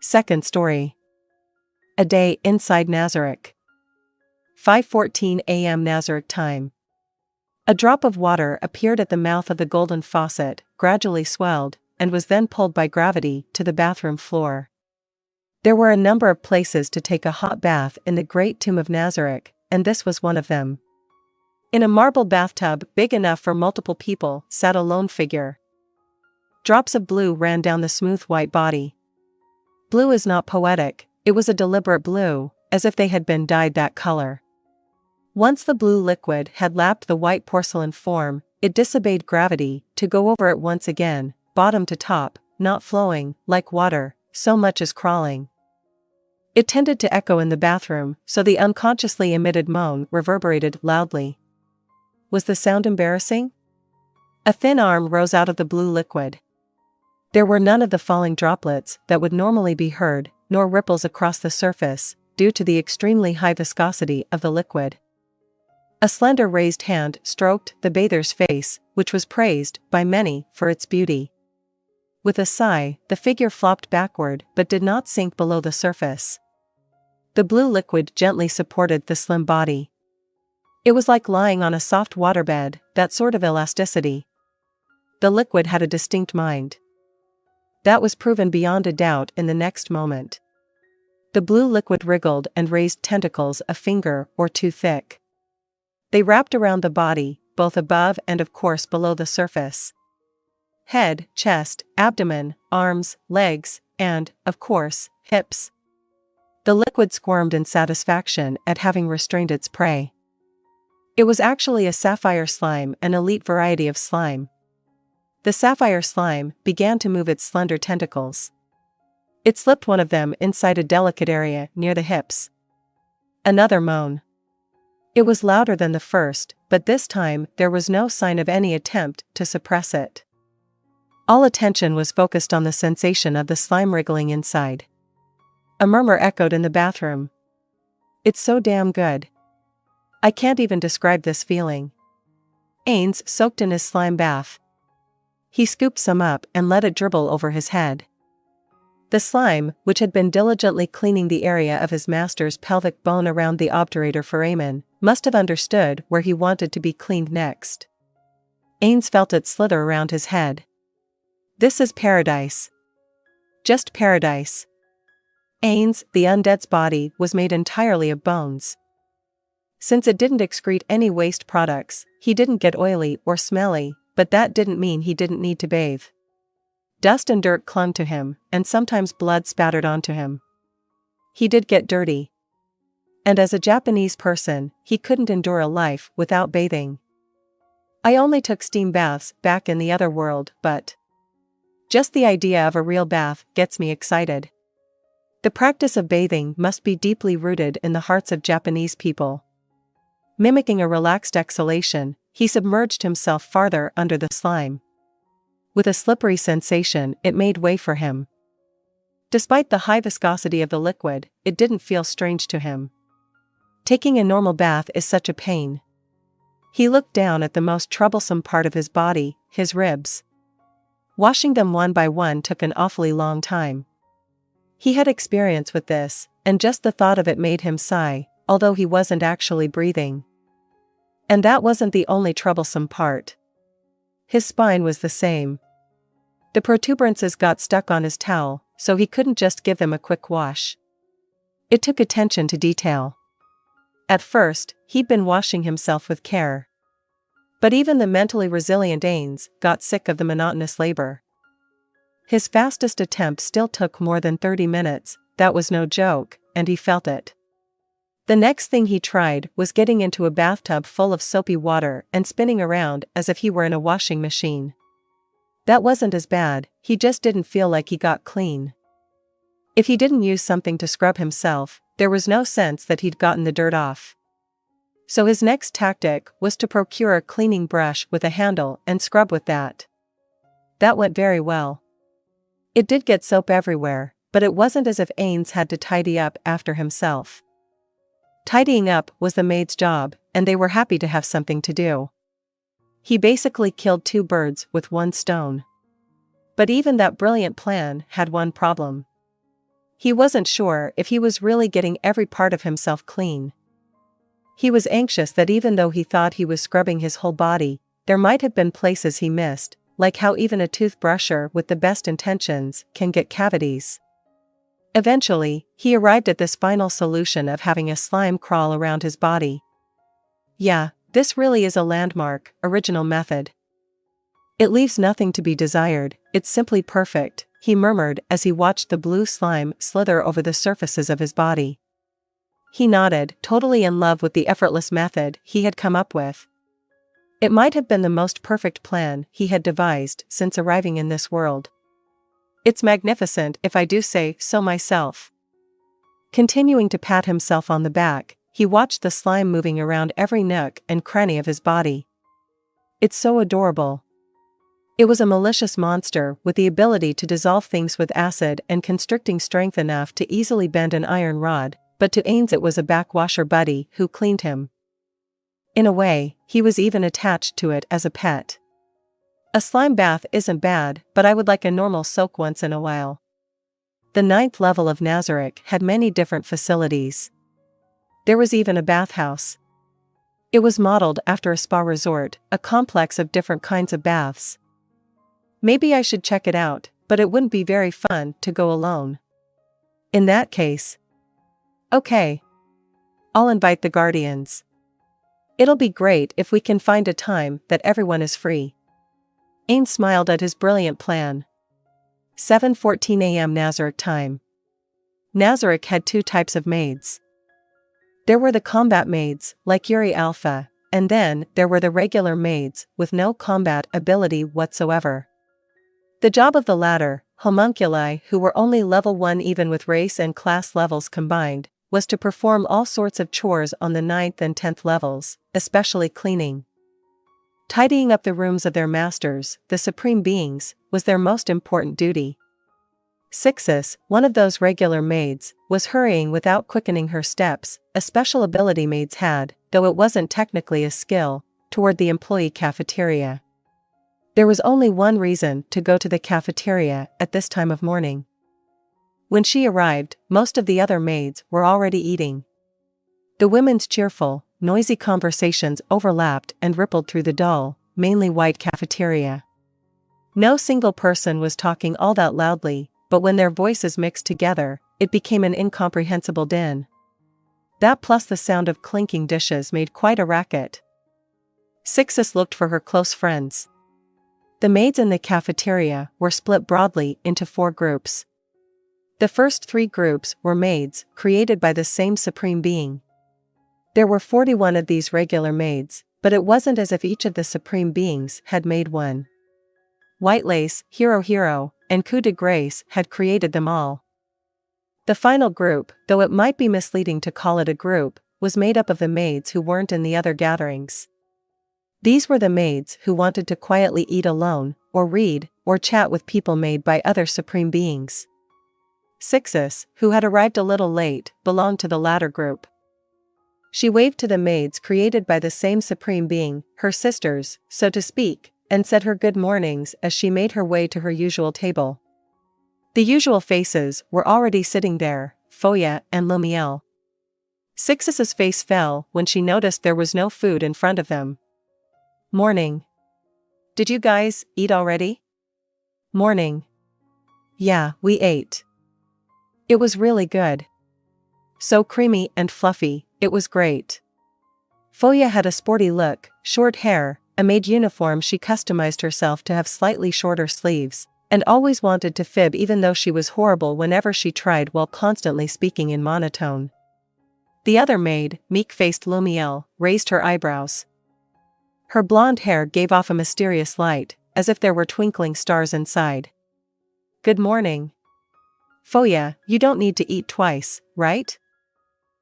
Second story. A day inside Nazarick. 5:14 a.m. Nazarick time. A drop of water appeared at the mouth of the golden faucet, gradually swelled, and was then pulled by gravity to the bathroom floor. There were a number of places to take a hot bath in the Great Tomb of Nazarick, and this was one of them. In a marble bathtub big enough for multiple people sat a lone figure. Drops of blue ran down the smooth white body. Blue is not poetic, it was a deliberate blue, as if they had been dyed that color. Once the blue liquid had lapped the white porcelain form, it disobeyed gravity to go over it once again, bottom to top, not flowing, like water, so much as crawling. It tended to echo in the bathroom, so the unconsciously emitted moan reverberated loudly. Was the sound embarrassing? A thin arm rose out of the blue liquid. There were none of the falling droplets that would normally be heard, nor ripples across the surface, due to the extremely high viscosity of the liquid. A slender raised hand stroked the bather's face, which was praised by many for its beauty. With a sigh, the figure flopped backward but did not sink below the surface. The blue liquid gently supported the slim body. It was like lying on a soft waterbed, that sort of elasticity. The liquid had a distinct mind. That was proven beyond a doubt in the next moment. The blue liquid wriggled and raised tentacles a finger or two thick. They wrapped around the body, both above and of course below the surface. Head, chest, abdomen, arms, legs, and, of course, hips. The liquid squirmed in satisfaction at having restrained its prey. It was actually a sapphire slime, an elite variety of slime. The sapphire slime began to move its slender tentacles. It slipped one of them inside a delicate area near the hips. Another moan. It was louder than the first, but this time there was no sign of any attempt to suppress it. All attention was focused on the sensation of the slime wriggling inside. A murmur echoed in the bathroom. It's so damn good. I can't even describe this feeling. Ainz soaked in his slime bath. He scooped some up and let it dribble over his head. The slime, which had been diligently cleaning the area of his master's pelvic bone around the obturator foramen, must have understood where he wanted to be cleaned next. Ainz felt it slither around his head. This is paradise. Just paradise. Ainz, the undead's body, was made entirely of bones. Since it didn't excrete any waste products, he didn't get oily or smelly, but that didn't mean he didn't need to bathe. Dust and dirt clung to him, and sometimes blood spattered onto him. He did get dirty. And as a Japanese person, he couldn't endure a life without bathing. I only took steam baths back in the other world, but just the idea of a real bath gets me excited. The practice of bathing must be deeply rooted in the hearts of Japanese people. Mimicking a relaxed exhalation, he submerged himself farther under the slime. With a slippery sensation, it made way for him. Despite the high viscosity of the liquid, it didn't feel strange to him. Taking a normal bath is such a pain. He looked down at the most troublesome part of his body, his ribs. Washing them one by one took an awfully long time. He had experience with this, and just the thought of it made him sigh, although he wasn't actually breathing. And that wasn't the only troublesome part. His spine was the same. The protuberances got stuck on his towel, so he couldn't just give them a quick wash. It took attention to detail. At first, he'd been washing himself with care. But even the mentally resilient Ainz got sick of the monotonous labor. His fastest attempt still took more than 30 minutes, that was no joke, and he felt it. The next thing he tried was getting into a bathtub full of soapy water and spinning around as if he were in a washing machine. That wasn't as bad, he just didn't feel like he got clean. If he didn't use something to scrub himself, there was no sense that he'd gotten the dirt off. So his next tactic was to procure a cleaning brush with a handle and scrub with that. That went very well. It did get soap everywhere, but it wasn't as if Ainz had to tidy up after himself. Tidying up was the maid's job, and they were happy to have something to do. He basically killed 2 birds with 1 stone. But even that brilliant plan had one problem. He wasn't sure if he was really getting every part of himself clean. He was anxious that even though he thought he was scrubbing his whole body, there might have been places he missed, like how even a toothbrusher with the best intentions can get cavities. Eventually, he arrived at this final solution of having a slime crawl around his body. Yeah, this really is a landmark, original method. It leaves nothing to be desired, it's simply perfect, he murmured as he watched the blue slime slither over the surfaces of his body. He nodded, totally in love with the effortless method he had come up with. It might have been the most perfect plan he had devised since arriving in this world. It's magnificent if I do say so myself. Continuing to pat himself on the back, he watched the slime moving around every nook and cranny of his body. It's so adorable. It was a malicious monster with the ability to dissolve things with acid and constricting strength enough to easily bend an iron rod, but to Ainz it was a backwasher buddy who cleaned him. In a way, he was even attached to it as a pet. A slime bath isn't bad, but I would like a normal soak once in a while. The 9th level of Nazarick had many different facilities. There was even a bathhouse. It was modeled after a spa resort, a complex of different kinds of baths. Maybe I should check it out, but it wouldn't be very fun to go alone. In that case. Okay. I'll invite the guardians. It'll be great if we can find a time that everyone is free. Ainz smiled at his brilliant plan. 7:14 a.m. Nazarick time. Nazarick had 2 types of maids. There were the combat maids, like Yuri Alpha, and then there were the regular maids with no combat ability whatsoever. The job of the latter, homunculi who were only level 1 even with race and class levels combined, was to perform all sorts of chores on the 9th and 10th levels, especially cleaning. Tidying up the rooms of their masters, the supreme beings, was their most important duty. Sixus, one of those regular maids, was hurrying without quickening her steps, a special ability maids had, though it wasn't technically a skill, toward the employee cafeteria. There was only one reason to go to the cafeteria at this time of morning. When she arrived, most of the other maids were already eating. The women's cheerful, noisy conversations overlapped and rippled through the dull, mainly white cafeteria. No single person was talking all that loudly, but when their voices mixed together, it became an incomprehensible din. That plus the sound of clinking dishes made quite a racket. Sixus looked for her close friends. The maids in the cafeteria were split broadly into 4 groups. The first 3 groups were maids, created by the same supreme being. There were 41 of these regular maids, but it wasn't as if each of the supreme beings had made one. White Lace, Hero, and Coup de Grace had created them all. The final group, though it might be misleading to call it a group, was made up of the maids who weren't in the other gatherings. These were the maids who wanted to quietly eat alone, or read, or chat with people made by other supreme beings. Sixus, who had arrived a little late, belonged to the latter group. She waved to the maids created by the same supreme being, her sisters, so to speak, and said her good mornings as she made her way to her usual table. The usual faces were already sitting there, Foya and Lumiel. Sixus's face fell when she noticed there was no food in front of them. Morning. Did you guys eat already? Morning. Yeah, we ate. It was really good. So creamy and fluffy, it was great. Foya had a sporty look, short hair, a maid uniform she customized herself to have slightly shorter sleeves, and always wanted to fib even though she was horrible whenever she tried while constantly speaking in monotone. The other maid, meek-faced Lumiel, raised her eyebrows. Her blonde hair gave off a mysterious light, as if there were twinkling stars inside. Good morning. Foya, you don't need to eat twice, right?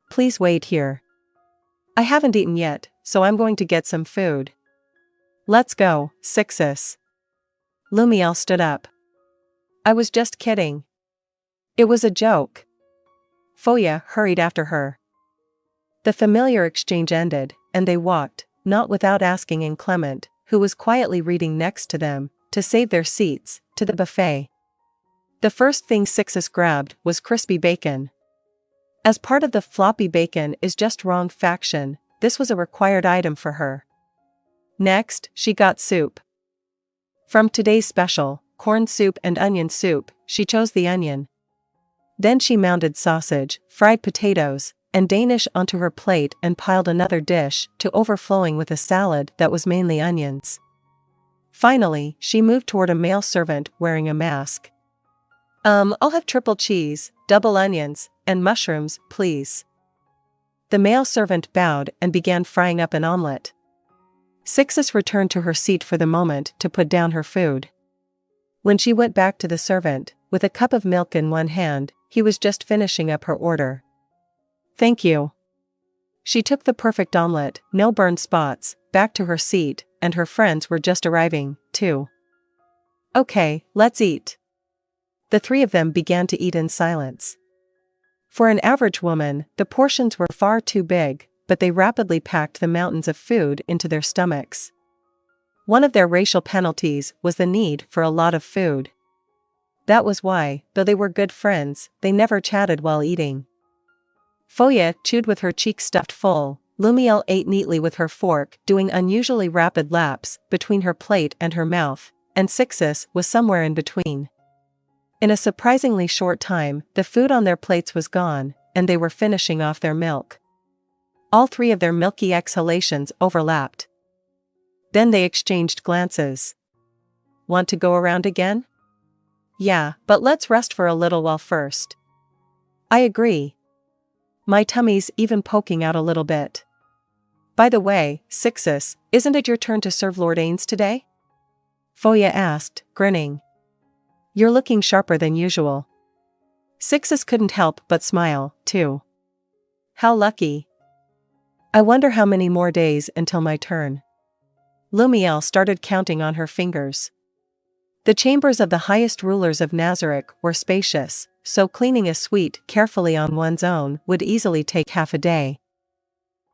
Please wait here. I haven't eaten yet, so I'm going to get some food. Let's go, Sixus. Lumiel stood up. I was just kidding. It was a joke. Foya hurried after her. The familiar exchange ended, and they walked, not without asking Inclement, who was quietly reading next to them, to save their seats, to the buffet. The first thing Sixus grabbed was crispy bacon. As part of the floppy bacon is just wrong faction, this was a required item for her. Next, she got soup. From today's special, corn soup and onion soup, she chose the onion. Then she mounted sausage, fried potatoes, and Danish onto her plate and piled another dish to overflowing with a salad that was mainly onions. Finally, she moved toward a male servant wearing a mask. I'll have triple cheese, double onions, and mushrooms, please." The male servant bowed and began frying up an omelette. Sixus returned to her seat for the moment to put down her food. When she went back to the servant, with a cup of milk in one hand, he was just finishing up her order. "Thank you." She took the perfect omelette, no burned spots, back to her seat, and her friends were just arriving, too. "Okay, let's eat." The three of them began to eat in silence. For an average woman, the portions were far too big, but they rapidly packed the mountains of food into their stomachs. One of their racial penalties was the need for a lot of food. That was why, though they were good friends, they never chatted while eating. Foya chewed with her cheeks stuffed full, Lumiel ate neatly with her fork, doing unusually rapid laps between her plate and her mouth, and Sixus was somewhere in between. In a surprisingly short time, the food on their plates was gone, and they were finishing off their milk. All three of their milky exhalations overlapped. Then they exchanged glances. "Want to go around again?" "Yeah, but let's rest for a little while first." "I agree. My tummy's even poking out a little bit." "By the way, Sixus, isn't it your turn to serve Lord Ainz today?" Foya asked, grinning. "You're looking sharper than usual." Sixus couldn't help but smile, too. "How lucky. I wonder how many more days until my turn." Lumiel started counting on her fingers. The chambers of the highest rulers of Nazarick were spacious, so cleaning a suite carefully on one's own would easily take half a day.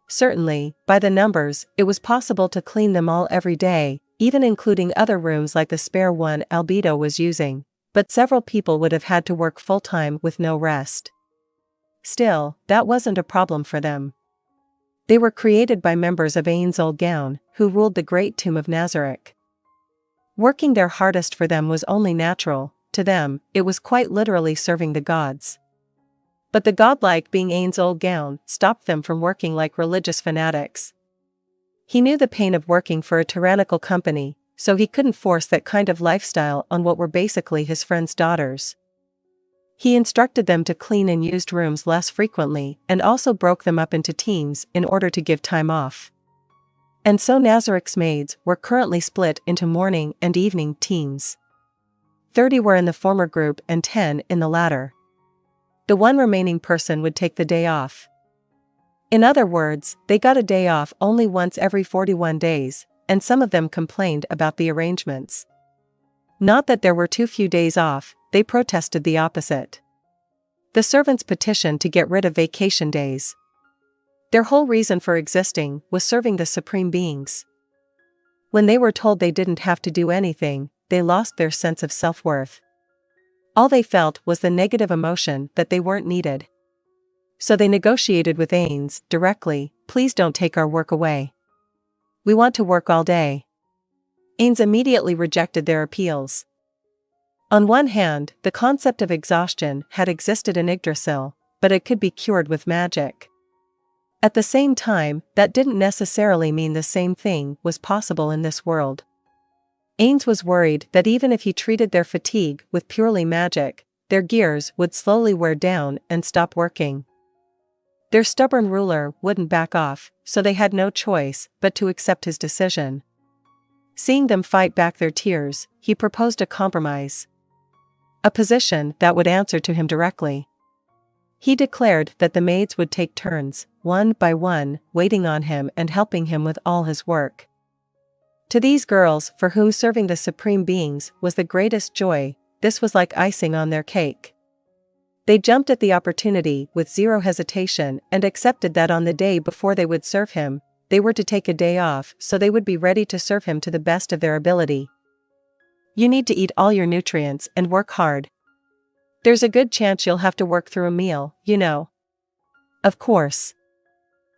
Certainly, by the numbers, it was possible to clean them all every day, even including other rooms like the spare one Albedo was using, but several people would have had to work full-time with no rest. Still, that wasn't a problem for them. They were created by members of Ainz Ooal Gown, who ruled the great tomb of Nazarick. Working their hardest for them was only natural. To them, it was quite literally serving the gods. But the godlike being Ainz Ooal Gown stopped them from working like religious fanatics. He knew the pain of working for a tyrannical company, so he couldn't force that kind of lifestyle on what were basically his friends' daughters. He instructed them to clean and used rooms less frequently and also broke them up into teams in order to give time off. And so Nazarick's maids were currently split into morning and evening teams. 30 were in the former group and 10 in the latter. The one remaining person would take the day off. In other words, they got a day off only once every 41 days, and some of them complained about the arrangements. Not that there were too few days off, they protested the opposite. The servants petitioned to get rid of vacation days. Their whole reason for existing was serving the supreme beings. When they were told they didn't have to do anything, they lost their sense of self-worth. All they felt was the negative emotion that they weren't needed. So they negotiated with Ainz directly, "Please don't take our work away. We want to work all day." Ainz immediately rejected their appeals. On one hand, the concept of exhaustion had existed in Yggdrasil, but it could be cured with magic. At the same time, that didn't necessarily mean the same thing was possible in this world. Ainz was worried that even if he treated their fatigue with purely magic, their gears would slowly wear down and stop working. Their stubborn ruler wouldn't back off, so they had no choice but to accept his decision. Seeing them fight back their tears, he proposed a compromise. A position that would answer to him directly. He declared that the maids would take turns, one by one, waiting on him and helping him with all his work. To these girls, for whom serving the supreme beings was the greatest joy, this was like icing on their cake. They jumped at the opportunity with zero hesitation and accepted that on the day before they would serve him, they were to take a day off so they would be ready to serve him to the best of their ability. "You need to eat all your nutrients and work hard. There's a good chance you'll have to work through a meal, you know. Of course.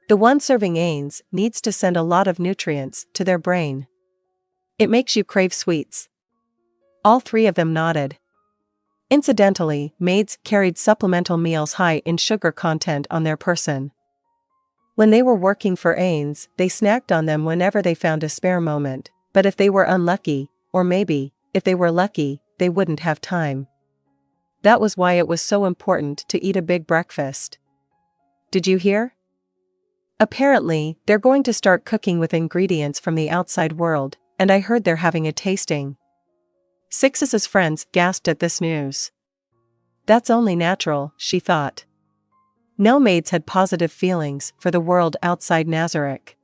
The one serving Ainz needs to send a lot of nutrients to their brain. It makes you crave sweets. All three of them nodded. Incidentally, maids carried supplemental meals high in sugar content on their person. When they were working for Ainz, they snacked on them whenever they found a spare moment, but if they were unlucky, or maybe, if they were lucky, they wouldn't have time. That was why it was so important to eat a big breakfast. Did you hear? Apparently, they're going to start cooking with ingredients from the outside world, and I heard they're having a tasting. Six's friends gasped at this news. That's only natural, she thought. No maids had positive feelings for the world outside Nazarick.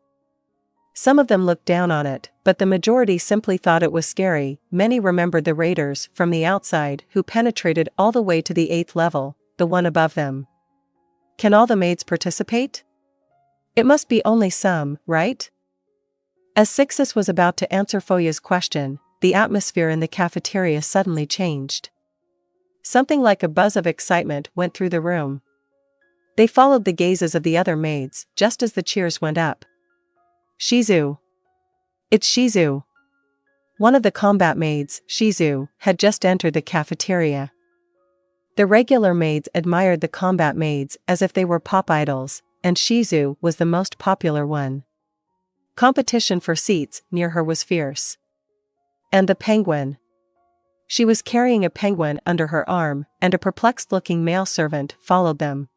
Some of them looked down on it, but the majority simply thought it was scary. Many remembered the raiders from the outside who penetrated all the way to the 8th level, the one above them. Can all the maids participate? It must be only some, right? As Sixus was about to answer Foya's question, the atmosphere in the cafeteria suddenly changed. Something like a buzz of excitement went through the room. They followed the gazes of the other maids, just as the cheers went up. Shizu. It's Shizu. One of the combat maids, Shizu, had just entered the cafeteria. The regular maids admired the combat maids as if they were pop idols, and Shizu was the most popular one. Competition for seats near her was fierce. And the penguin. She was carrying a penguin under her arm, and a perplexed-looking male servant followed them.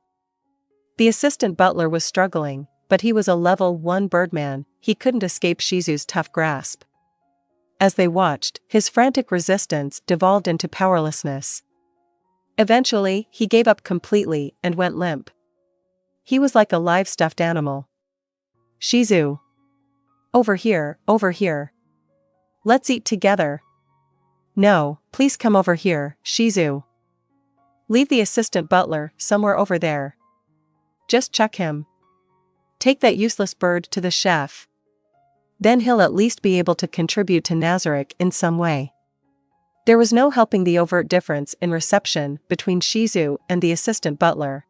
The assistant butler was struggling, but he was a level 1 birdman, he couldn't escape Shizu's tough grasp. As they watched, his frantic resistance devolved into powerlessness. Eventually, he gave up completely and went limp. He was like a live stuffed animal. Shizu. Over here, over here. Let's eat together. No, please come over here, Shizu. Leave the assistant butler somewhere over there. Just chuck him. Take that useless bird to the chef. Then he'll at least be able to contribute to Nazarick in some way. There was no helping the overt difference in reception between Shizu and the assistant butler.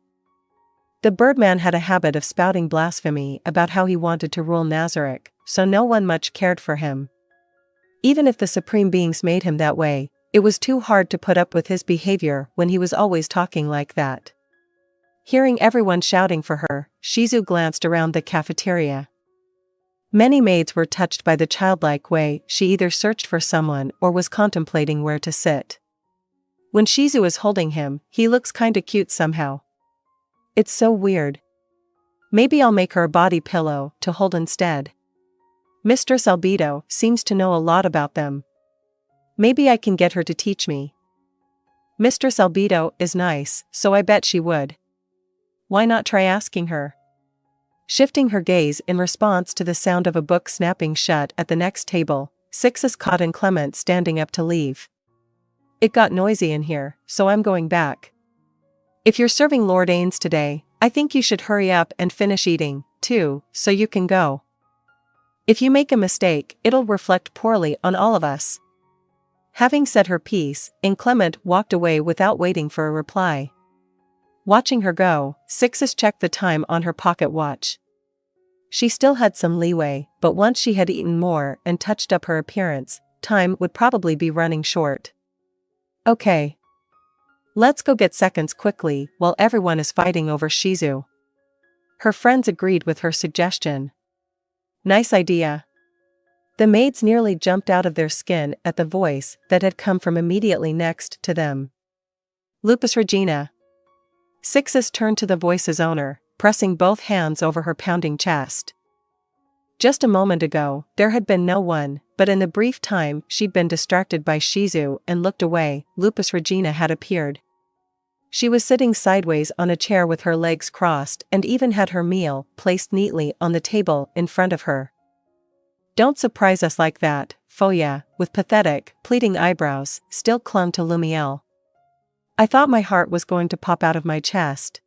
The birdman had a habit of spouting blasphemy about how he wanted to rule Nazarick, so no one much cared for him. Even if the supreme beings made him that way, it was too hard to put up with his behavior when he was always talking like that. Hearing everyone shouting for her, Shizu glanced around the cafeteria. Many maids were touched by the childlike way she either searched for someone or was contemplating where to sit. When Shizu is holding him, he looks kinda cute somehow. It's so weird. Maybe I'll make her a body pillow to hold instead. Mistress Albedo seems to know a lot about them. Maybe I can get her to teach me. Mistress Albedo is nice, so I bet she would. Why not try asking her? Shifting her gaze in response to the sound of a book snapping shut at the next table, Sixus caught Clement standing up to leave. It got noisy in here, so I'm going back. If you're serving Lord Ainz today, I think you should hurry up and finish eating, too, so you can go. If you make a mistake, it'll reflect poorly on all of us. Having said her piece, Clement walked away without waiting for a reply. Watching her go, Sixus checked the time on her pocket watch. She still had some leeway, but once she had eaten more and touched up her appearance, time would probably be running short. Okay. Let's go get seconds quickly while everyone is fighting over Shizu. Her friends agreed with her suggestion. Nice idea. The maids nearly jumped out of their skin at the voice that had come from immediately next to them. Lupus Regina. Sixus turned to the voice's owner, pressing both hands over her pounding chest. Just a moment ago, there had been no one, but in the brief time she'd been distracted by Shizu and looked away, Lupus Regina had appeared. She was sitting sideways on a chair with her legs crossed and even had her meal placed neatly on the table in front of her. Don't surprise us like that, Foya, with pathetic, pleading eyebrows, still clung to Lumiel. I thought my heart was going to pop out of my chest.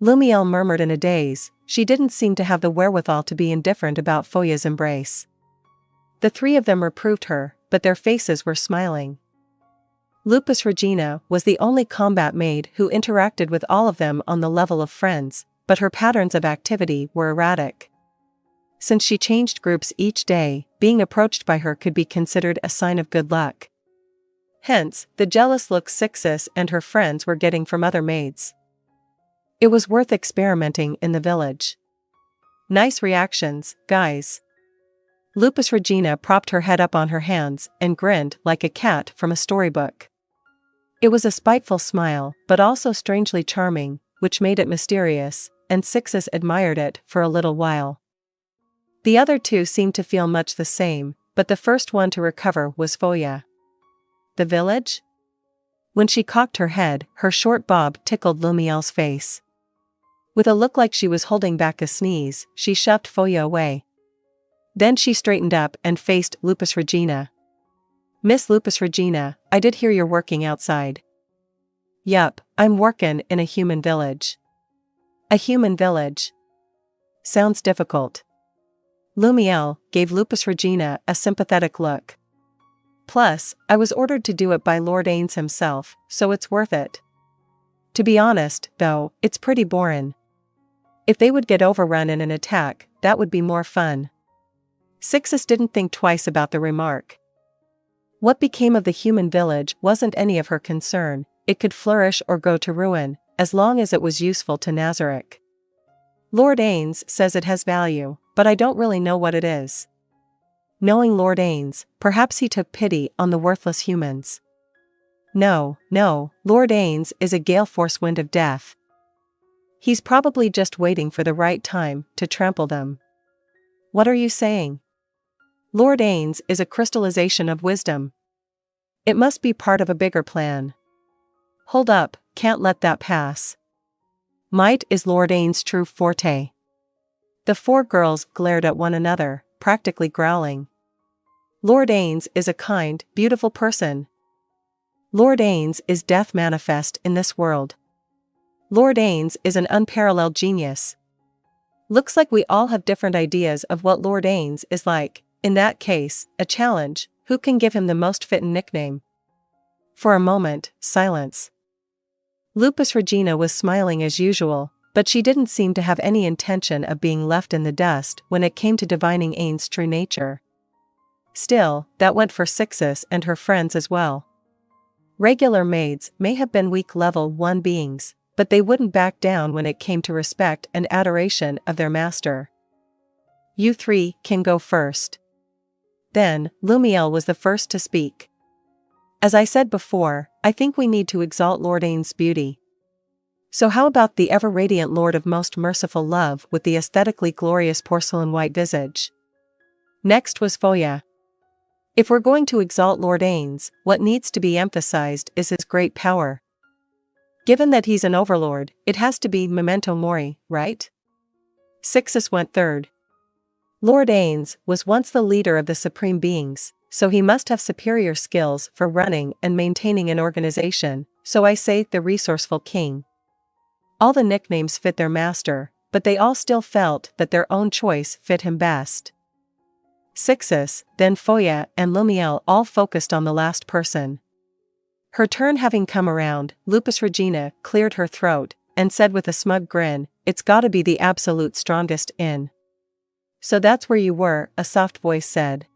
Lumiel murmured in a daze. She didn't seem to have the wherewithal to be indifferent about Foya's embrace. The three of them reproved her, but their faces were smiling. Lupus Regina was the only combat maid who interacted with all of them on the level of friends, but her patterns of activity were erratic. Since she changed groups each day, being approached by her could be considered a sign of good luck. Hence, the jealous look Sixus and her friends were getting from other maids. It was worth experimenting in the village. Nice reactions, guys. Lupus Regina propped her head up on her hands and grinned like a cat from a storybook. It was a spiteful smile, but also strangely charming, which made it mysterious, and Sixus admired it for a little while. The other two seemed to feel much the same, but the first one to recover was Foya. The village? When she cocked her head, her short bob tickled Lumiel's face. With a look like she was holding back a sneeze, she shoved Foya away. Then she straightened up and faced Lupus Regina. Miss Lupus Regina, I did hear you're working outside. Yup, I'm workin' in a human village. A human village? Sounds difficult. Lumiel gave Lupus Regina a sympathetic look. Plus, I was ordered to do it by Lord Ainz himself, so it's worth it. To be honest, though, it's pretty boring. If they would get overrun in an attack, that would be more fun. Sixus didn't think twice about the remark. What became of the human village wasn't any of her concern, it could flourish or go to ruin, as long as it was useful to Nazarick. Lord Ainz says it has value, but I don't really know what it is. Knowing Lord Ainz, perhaps he took pity on the worthless humans. No, Lord Ainz is a gale force wind of death. He's probably just waiting for the right time to trample them. What are you saying? Lord Ainz is a crystallization of wisdom. It must be part of a bigger plan. Hold up, can't let that pass. Might is Lord Ainz's true forte. The four girls glared at one another, practically growling. Lord Ainz is a kind, beautiful person. Lord Ainz is death manifest in this world. Lord Ainz is an unparalleled genius. Looks like we all have different ideas of what Lord Ainz is like. In that case, a challenge, who can give him the most fitting nickname? For a moment, silence. Lupus Regina was smiling as usual, but she didn't seem to have any intention of being left in the dust when it came to divining Ainz's true nature. Still, that went for Sixus and her friends as well. Regular maids may have been weak level 1 beings, but they wouldn't back down when it came to respect and adoration of their master. You three can go first. Then, Lumiel was the first to speak. As I said before, I think we need to exalt Lord Ainz's beauty. So how about the ever-radiant Lord of most merciful love with the aesthetically glorious porcelain-white visage? Next was Foya. If we're going to exalt Lord Ainz, what needs to be emphasized is his great power. Given that he's an overlord, it has to be memento mori, right? Sixus went third. Lord Ainz was once the leader of the supreme beings, so he must have superior skills for running and maintaining an organization, so I say the resourceful king. All the nicknames fit their master, but they all still felt that their own choice fit him best. Sixus, then Foya and Lumiel all focused on the last person. Her turn having come around, Lupus Regina cleared her throat and said with a smug grin, "It's gotta be the absolute strongest in." "So that's where you were," a soft voice said.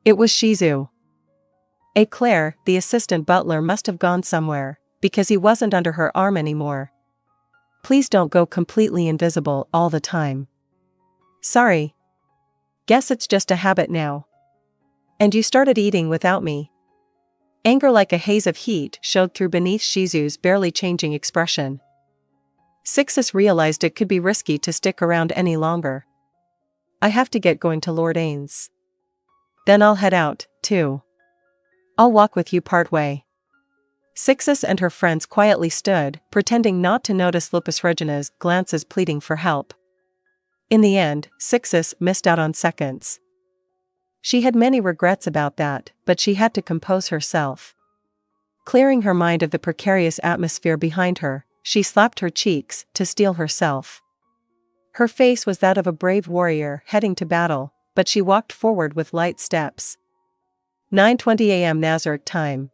It was Shizu. Claire, the assistant butler, must have gone somewhere, because he wasn't under her arm anymore. Please don't go completely invisible all the time. Sorry. Guess it's just a habit now. And you started eating without me. Anger like a haze of heat showed through beneath Shizu's barely changing expression. Sixus realized it could be risky to stick around any longer. I have to get going to Lord Ainz. Then I'll head out, too. I'll walk with you part way. Sixus and her friends quietly stood, pretending not to notice Lupus Regina's glances pleading for help. In the end, Sixus missed out on seconds. She had many regrets about that, but she had to compose herself. Clearing her mind of the precarious atmosphere behind her, she slapped her cheeks to steel herself. Her face was that of a brave warrior heading to battle, but she walked forward with light steps. 9:20 a.m. Nazarick time.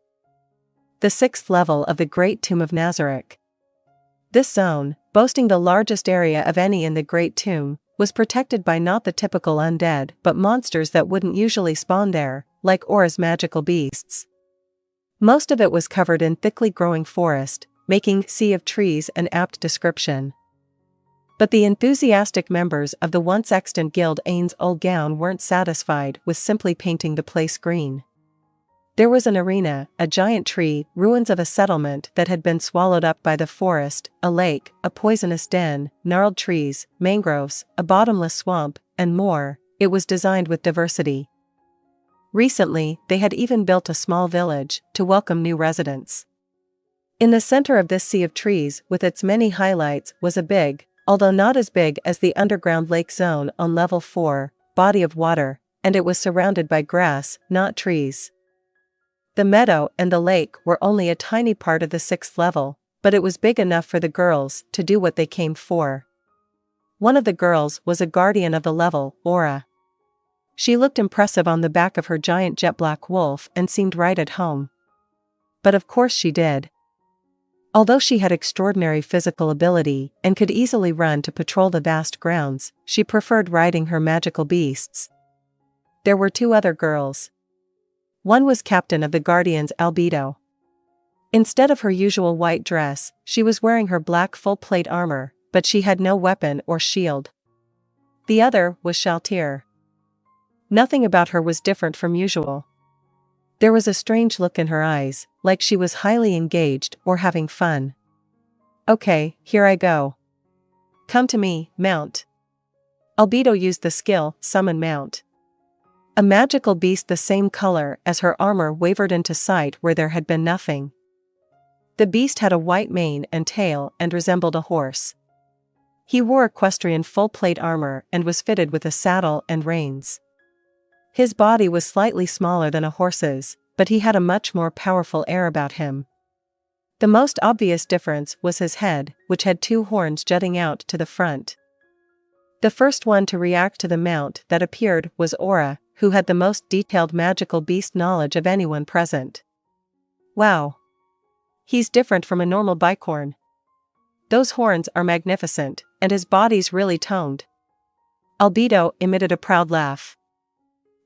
the 6th level of the Great Tomb of Nazarick. This zone, boasting the largest area of any in the Great Tomb, was protected by not the typical undead but monsters that wouldn't usually spawn there, like Aura's magical beasts. Most of it was covered in thickly growing forest, making sea of trees an apt description. But the enthusiastic members of the once extant guild Ainz Ooal Gown weren't satisfied with simply painting the place green. There was an arena, a giant tree, ruins of a settlement that had been swallowed up by the forest, a lake, a poisonous den, gnarled trees, mangroves, a bottomless swamp, and more. It was designed with diversity. Recently, they had even built a small village to welcome new residents. In the center of this sea of trees with its many highlights was a big, although not as big as the underground lake zone on level 4, body of water, and it was surrounded by grass, not trees. The meadow and the lake were only a tiny part of the 6th level, but it was big enough for the girls to do what they came for. One of the girls was a guardian of the level, Aura. She looked impressive on the back of her giant jet black wolf and seemed right at home. But of course she did. Although she had extraordinary physical ability and could easily run to patrol the vast grounds, she preferred riding her magical beasts. There were 2 other girls. One was captain of the Guardians' Albedo. Instead of her usual white dress, she was wearing her black full-plate armor, but she had no weapon or shield. The other was Shaltir. Nothing about her was different from usual. There was a strange look in her eyes, like she was highly engaged or having fun. Okay, here I go. Come to me, Mount. Albedo used the skill, Summon Mount. A magical beast the same color as her armor wavered into sight where there had been nothing. The beast had a white mane and tail and resembled a horse. He wore equestrian full-plate armor and was fitted with a saddle and reins. His body was slightly smaller than a horse's, but he had a much more powerful air about him. The most obvious difference was his head, which had 2 horns jutting out to the front. The first one to react to the mount that appeared was Aura, who had the most detailed magical beast knowledge of anyone present. Wow! He's different from a normal bicorn. Those horns are magnificent, and his body's really toned. Albedo emitted a proud laugh.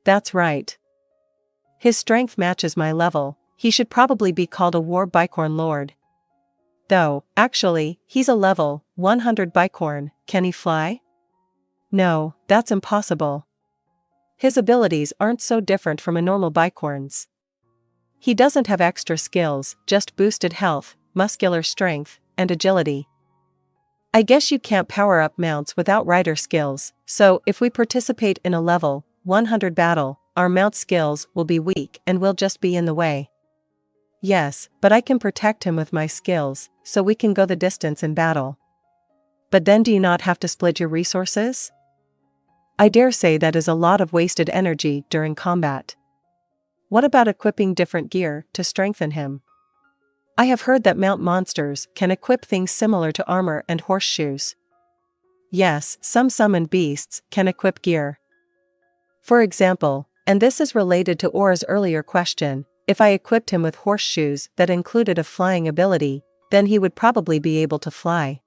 That's right. His strength matches my level, he should probably be called a war bicorn lord. Though, actually, he's a level 100 bicorn, can he fly? No, that's impossible. His abilities aren't so different from a normal bicorn's. He doesn't have extra skills, just boosted health, muscular strength, and agility. I guess you can't power up mounts without rider skills, so if we participate in a level 100 battle, our mount skills will be weak and will just be in the way. Yes, but I can protect him with my skills, so we can go the distance in battle. But then do you not have to split your resources? I dare say that is a lot of wasted energy during combat. What about equipping different gear to strengthen him? I have heard that mount monsters can equip things similar to armor and horseshoes. Yes, some summoned beasts can equip gear. For example, and this is related to Aura's earlier question, if I equipped him with horseshoes that included a flying ability, then he would probably be able to fly.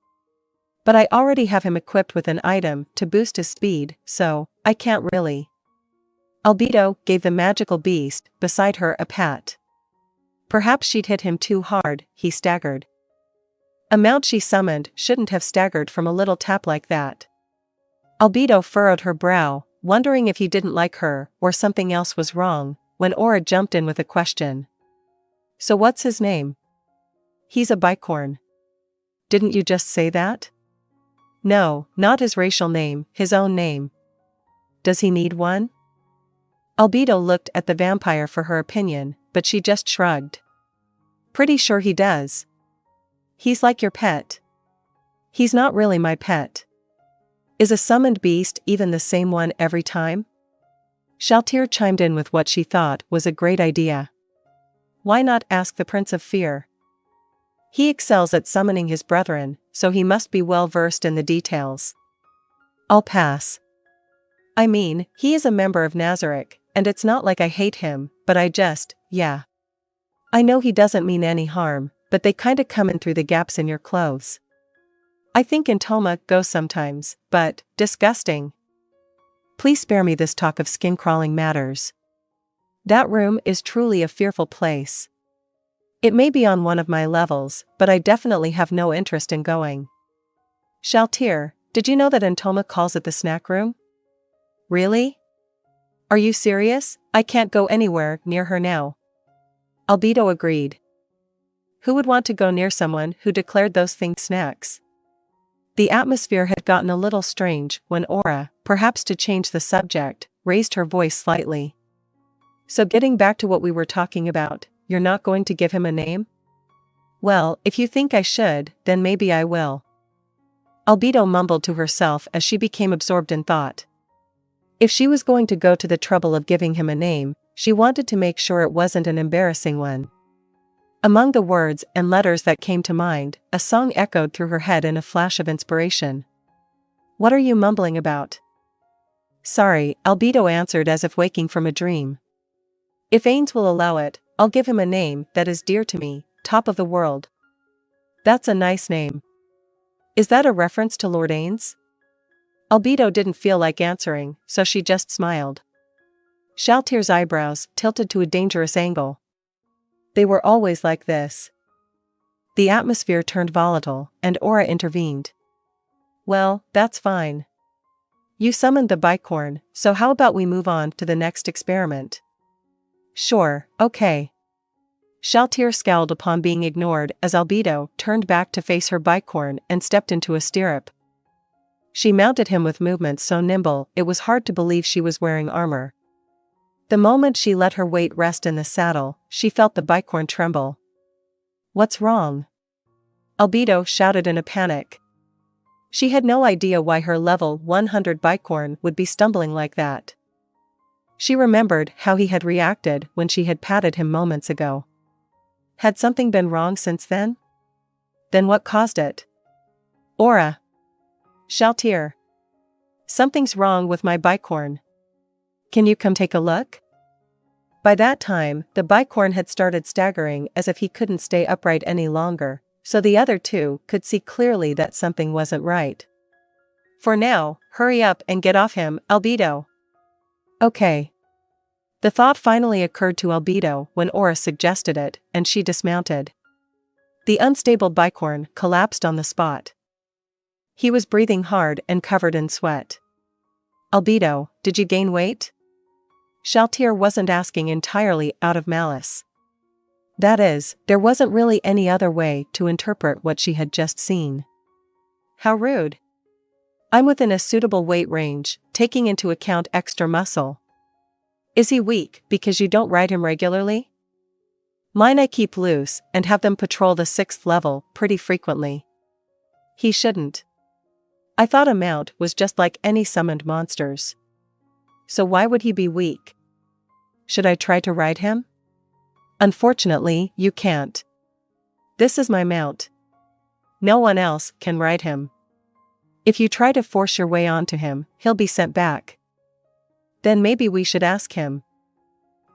But I already have him equipped with an item to boost his speed, so I can't really. Albedo gave the magical beast beside her a pat. Perhaps she'd hit him too hard, he staggered. A mount she summoned shouldn't have staggered from a little tap like that. Albedo furrowed her brow, wondering if he didn't like her or something else was wrong, when Aura jumped in with a question. So what's his name? He's a bicorn. Didn't you just say that? No, not his racial name, his own name. Does he need one? Albedo looked at the vampire for her opinion, but she just shrugged. Pretty sure he does. He's like your pet. He's not really my pet. Is a summoned beast even the same one every time? Shaltir chimed in with what she thought was a great idea. Why not ask the Prince of Fear? He excels at summoning his brethren, so he must be well versed in the details. I'll pass. I mean, he is a member of Nazarick, and it's not like I hate him, but yeah. I know he doesn't mean any harm, but they kinda come in through the gaps in your clothes. I think Entoma goes sometimes, but, disgusting. Please spare me this talk of skin-crawling matters. That room is truly a fearful place. It may be on one of my levels, but I definitely have no interest in going. Shaltir, did you know that Entoma calls it the snack room? Really? Are you serious? I can't go anywhere near her now. Albedo agreed. Who would want to go near someone who declared those things snacks? The atmosphere had gotten a little strange when Aura, perhaps to change the subject, raised her voice slightly. So getting back to what we were talking about, you're not going to give him a name? Well, if you think I should, then maybe I will. Albedo mumbled to herself as she became absorbed in thought. If she was going to go to the trouble of giving him a name, she wanted to make sure it wasn't an embarrassing one. Among the words and letters that came to mind, a song echoed through her head in a flash of inspiration. What are you mumbling about? Sorry, Albedo answered as if waking from a dream. If Ainz will allow it, I'll give him a name that is dear to me, Top of the World. That's a nice name. Is that a reference to Lord Ainz? Albedo didn't feel like answering, so she just smiled. Shaltir's eyebrows tilted to a dangerous angle. They were always like this. The atmosphere turned volatile, and Aura intervened. Well, that's fine. You summoned the bicorn, so how about we move on to the next experiment? Sure, okay. Shaltir scowled upon being ignored as Albedo turned back to face her bicorn and stepped into a stirrup. She mounted him with movements so nimble it was hard to believe she was wearing armor. The moment she let her weight rest in the saddle, she felt the bicorn tremble. What's wrong? Albedo shouted in a panic. She had no idea why her level 100 bicorn would be stumbling like that. She remembered how he had reacted when she had patted him moments ago. Had something been wrong since then? Then what caused it? Aura. Shaltir. Something's wrong with my bicorn. Can you come take a look? By that time, the bicorn had started staggering as if he couldn't stay upright any longer, so the other two could see clearly that something wasn't right. For now, hurry up and get off him, Albedo. Okay. The thought finally occurred to Albedo when Aura suggested it, and she dismounted. The unstable bicorn collapsed on the spot. He was breathing hard and covered in sweat. Albedo, did you gain weight? Shaltir wasn't asking entirely out of malice. That is, there wasn't really any other way to interpret what she had just seen. How rude. I'm within a suitable weight range, taking into account extra muscle. Is he weak because you don't ride him regularly? Mine I keep loose and have them patrol the 6th level pretty frequently. He shouldn't. I thought a mount was just like any summoned monsters. So why would he be weak? Should I try to ride him? Unfortunately, you can't. This is my mount. No one else can ride him. If you try to force your way onto him, he'll be sent back. Then maybe we should ask him.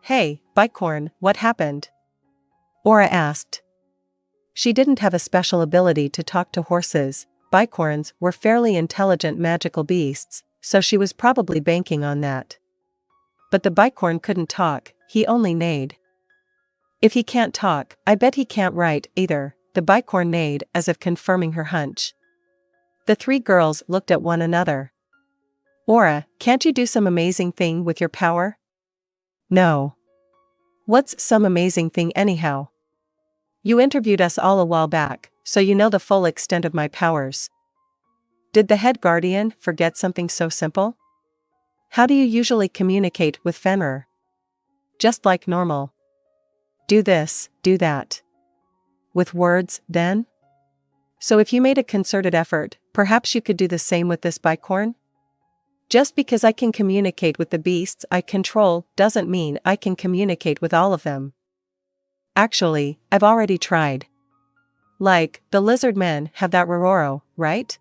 Hey, bicorn, what happened? Aura asked. She didn't have a special ability to talk to horses. Bicorns were fairly intelligent magical beasts, so she was probably banking on that. But the bicorn couldn't talk, he only neighed. If he can't talk, I bet he can't write either, the bicorn neighed as if confirming her hunch. The 3 girls looked at one another. Aura, can't you do some amazing thing with your power? No. What's some amazing thing anyhow? You interviewed us all a while back, so you know the full extent of my powers. Did the head guardian forget something so simple? How do you usually communicate with Fenrir? Just like normal. Do this, do that. With words, then? So if you made a concerted effort, perhaps you could do the same with this bicorn? Just because I can communicate with the beasts I control doesn't mean I can communicate with all of them. Actually, I've already tried. Like, the lizard men have that Rororo, right?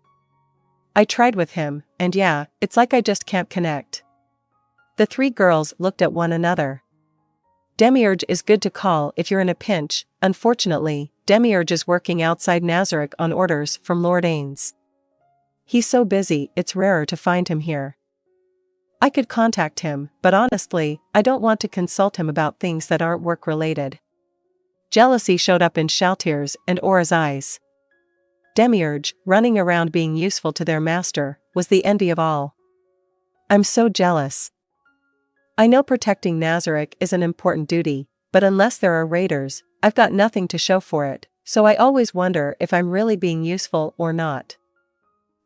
I tried with him, and yeah, it's like I just can't connect. The 3 girls looked at one another. Demiurge is good to call if you're in a pinch. Unfortunately, Demiurge is working outside Nazarick on orders from Lord Ainz. He's so busy, it's rarer to find him here. I could contact him, but honestly, I don't want to consult him about things that aren't work-related. Jealousy showed up in Shaltyr's and Aura's eyes. Demiurge, running around being useful to their master, was the envy of all. I'm so jealous. I know protecting Nazarick is an important duty, but unless there are raiders, I've got nothing to show for it, so I always wonder if I'm really being useful or not.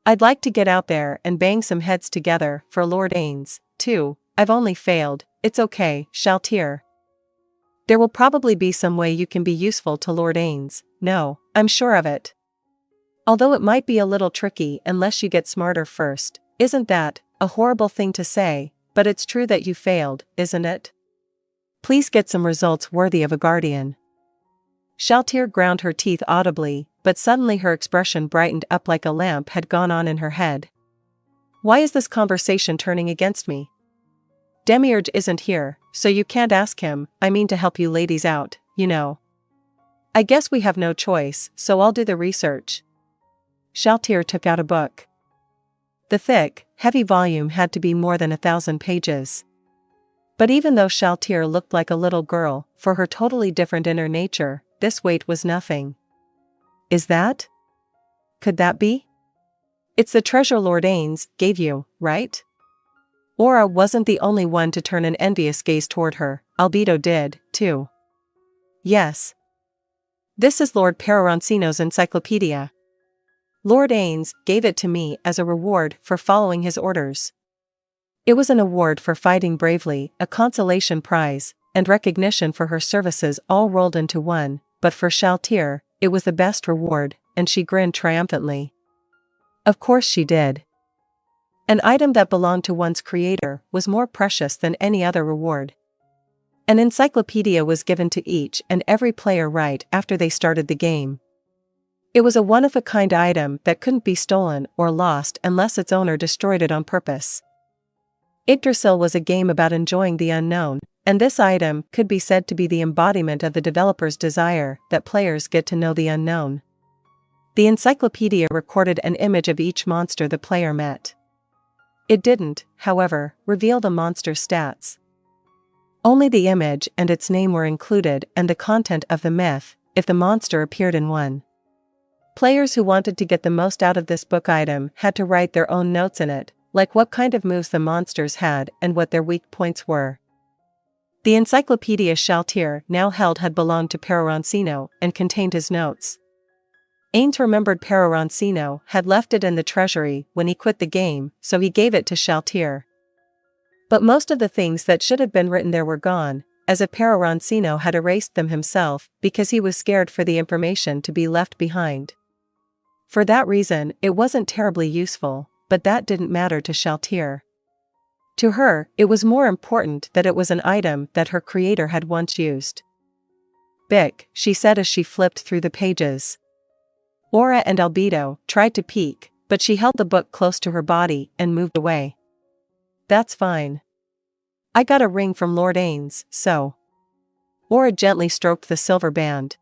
I'd like to get out there and bang some heads together for Lord Ainz, too. I've only failed, it's okay, Shaltyr. There will probably be some way you can be useful to Lord Ainz, no, I'm sure of it. Although it might be a little tricky unless you get smarter first, isn't that a horrible thing to say, but it's true that you failed, isn't it? Please get some results worthy of a guardian. Shaltyr ground her teeth audibly, but suddenly her expression brightened up like a lamp had gone on in her head. Why is this conversation turning against me? Demiurge isn't here, so you can't ask him. I mean to help you ladies out, you know. I guess we have no choice, so I'll do the research. Shaltyr took out a book. The thick, heavy volume had to be more than 1,000 pages. But even though Shaltyr looked like a little girl, for her totally different inner nature, this weight was nothing. Is that? Could that be? It's the treasure Lord Ainz gave you, right? Aura wasn't the only one to turn an envious gaze toward her, Albedo did, too. Yes. This is Lord Peroncino's encyclopedia. Lord Ainz gave it to me as a reward for following his orders. It was an award for fighting bravely, a consolation prize, and recognition for her services all rolled into one, but for Shaltyr, it was the best reward, and she grinned triumphantly. Of course she did. An item that belonged to one's creator was more precious than any other reward. An encyclopedia was given to each and every player right after they started the game. It was a one-of-a-kind item that couldn't be stolen or lost unless its owner destroyed it on purpose. Yggdrasil was a game about enjoying the unknown, and this item could be said to be the embodiment of the developer's desire that players get to know the unknown. The encyclopedia recorded an image of each monster the player met. It didn't, however, reveal the monster's stats. Only the image and its name were included and the content of the myth, if the monster appeared in one. Players who wanted to get the most out of this book item had to write their own notes in it, like what kind of moves the monsters had and what their weak points were. The encyclopedia Shaltyr now held had belonged to Peroncino and contained his notes. Ainz remembered Peroncino had left it in the treasury when he quit the game, so he gave it to Shaltyr. But most of the things that should have been written there were gone, as if Peroncino had erased them himself because he was scared for the information to be left behind. For that reason, it wasn't terribly useful, but that didn't matter to Shaltyr. To her, it was more important that it was an item that her creator had once used. Bick, she said as she flipped through the pages. Aura and Albedo tried to peek, but she held the book close to her body and moved away. That's fine. I got a ring from Lord Ainz, so. Aura gently stroked the silver band.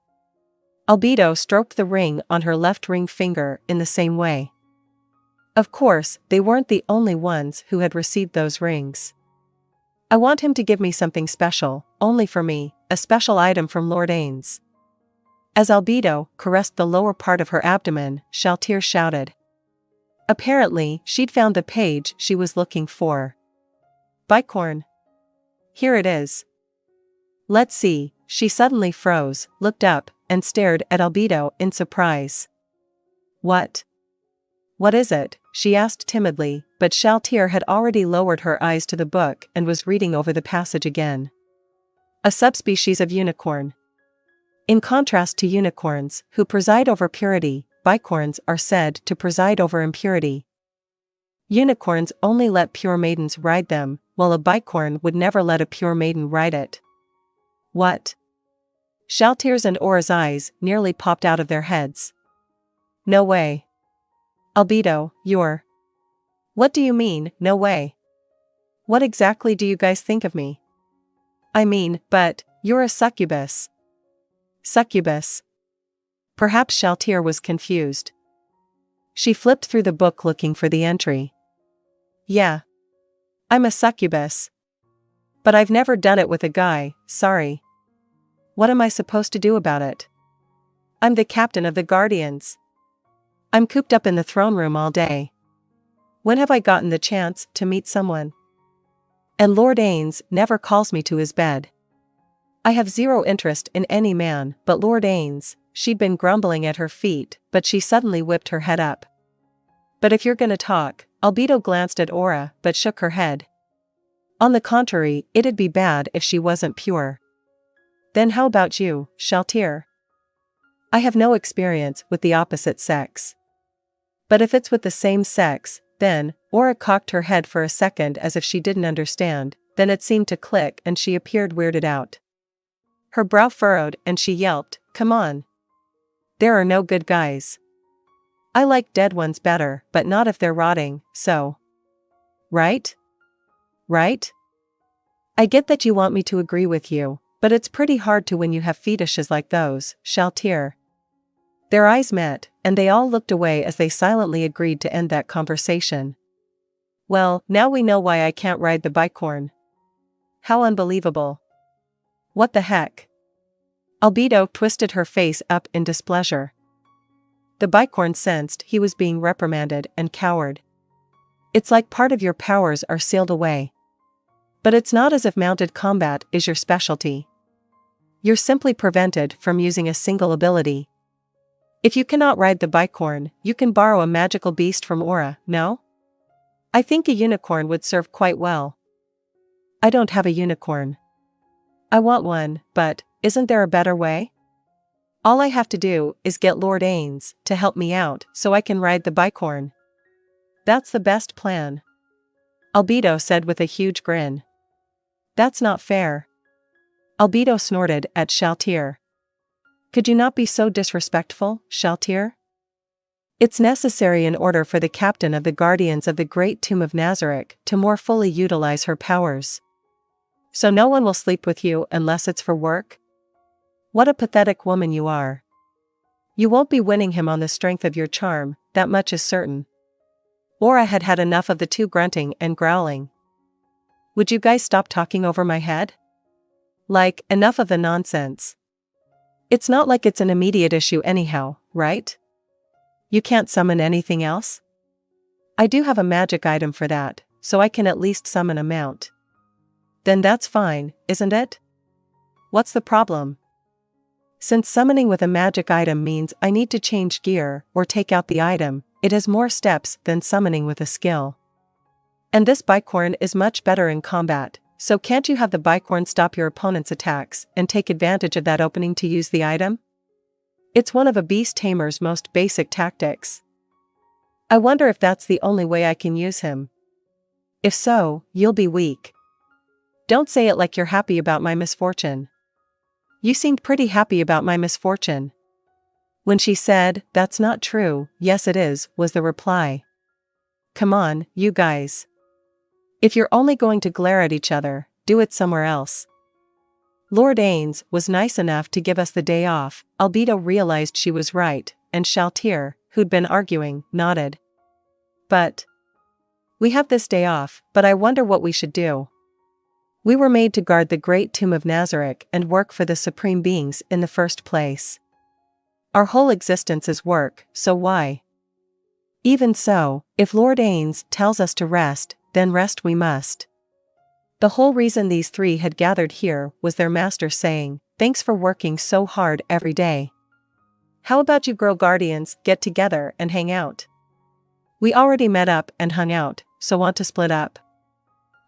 Albedo stroked the ring on her left ring finger in the same way. Of course, they weren't the only ones who had received those rings. I want him to give me something special, only for me, a special item from Lord Ainz. As Albedo caressed the lower part of her abdomen, Shaltyr shouted. Apparently, she'd found the page she was looking for. Bicorn. Here it is. Let's see. She suddenly froze, looked up, and stared at Albedo in surprise. What? What is it? She asked timidly, but Shaltyr had already lowered her eyes to the book and was reading over the passage again. A subspecies of unicorn. In contrast to unicorns, who preside over purity, bicorns are said to preside over impurity. Unicorns only let pure maidens ride them, while a bicorn would never let a pure maiden ride it. What? Shaltyr's and Aura's eyes nearly popped out of their heads. No way. Albedo, you're... What do you mean, no way? What exactly do you guys think of me? I mean, but, You're a succubus. Succubus. Perhaps Shaltir was confused. She flipped through the book looking for the entry. Yeah. I'm a succubus. But I've never done it with a guy, sorry. What am I supposed to do about it? I'm the captain of the Guardians. I'm cooped up in the throne room all day. When have I gotten the chance to meet someone? And Lord Ainz never calls me to his bed. I have zero interest in any man but Lord Ainz. She'd been grumbling at her feet, but she suddenly whipped her head up. But if you're gonna talk, Albedo glanced at Aura but shook her head. On the contrary, it'd be bad if she wasn't pure. Then how about you, Shaltir? I have no experience with the opposite sex. But if it's with the same sex, then, Aura cocked her head for a second as if she didn't understand, then it seemed to click and she appeared weirded out. Her brow furrowed and she yelped, "Come on. There are no good guys. I like dead ones better, but not if they're rotting, so. Right? Right? I get that you want me to agree with you, but it's pretty hard to when you have fetishes like those, Shaltir." Their eyes met, and they all looked away as they silently agreed to end that conversation. Well, now we know why I can't ride the bicorn. How unbelievable. What the heck? Albedo twisted her face up in displeasure. The bicorn sensed he was being reprimanded and cowered. It's like part of your powers are sealed away. But it's not as if mounted combat is your specialty. You're simply prevented from using a single ability. If you cannot ride the bicorn, you can borrow a magical beast from Aura, no? I think a unicorn would serve quite well. I don't have a unicorn. I want one, but isn't there a better way? All I have to do is get Lord Ainz to help me out so I can ride the bicorn. That's the best plan. Albedo said with a huge grin. That's not fair. Albedo snorted at Shaltir. Could you not be so disrespectful, Shaltir? It's necessary in order for the captain of the Guardians of the Great Tomb of Nazarick to more fully utilize her powers. So no one will sleep with you unless it's for work? What a pathetic woman you are. You won't be winning him on the strength of your charm, that much is certain. Aura had had enough of the two grunting and growling. Would you guys stop talking over my head? Like, enough of the nonsense. It's not like it's an immediate issue anyhow, right? You can't summon anything else? I do have a magic item for that, so I can at least summon a mount. Then that's fine, isn't it? What's the problem? Since summoning with a magic item means I need to change gear or take out the item, it has more steps than summoning with a skill. And this bicorn is much better in combat, so can't you have the bicorn stop your opponent's attacks and take advantage of that opening to use the item? It's one of a beast tamer's most basic tactics. I wonder if that's the only way I can use him. If so, you'll be weak. Don't say it like you're happy about my misfortune. You seemed pretty happy about my misfortune. When she said, "That's not true," "Yes it is," was the reply. Come on, you guys. If you're only going to glare at each other, do it somewhere else. Lord Ainz was nice enough to give us the day off. Albedo realized she was right, and Shaltir, who'd been arguing, nodded. But we have this day off, but I wonder what we should do. We were made to guard the Great Tomb of Nazarick and work for the Supreme Beings in the first place. Our whole existence is work, so why? Even so, if Lord Ainz tells us to rest, then rest we must. The whole reason these three had gathered here was their master saying, "Thanks for working so hard every day. How about you girl guardians get together and hang out? We already met up and hung out, so want to split up?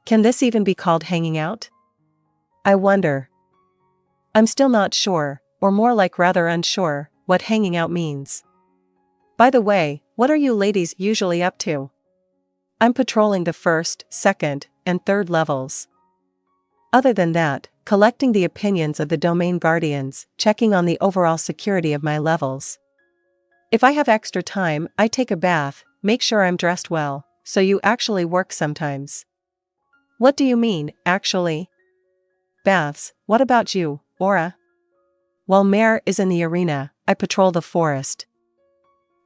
Can this even be called hanging out? I wonder. I'm still not sure, or more like rather unsure, what hanging out means. By the way, what are you ladies usually up to? I'm patrolling the first, second, and third levels. Other than that, collecting the opinions of the domain guardians, checking on the overall security of my levels. If I have extra time, I take a bath, make sure I'm dressed well, so you actually work sometimes. What do you mean, actually? baths, what about you, Aura? While Mare is in the arena, I patrol the forest.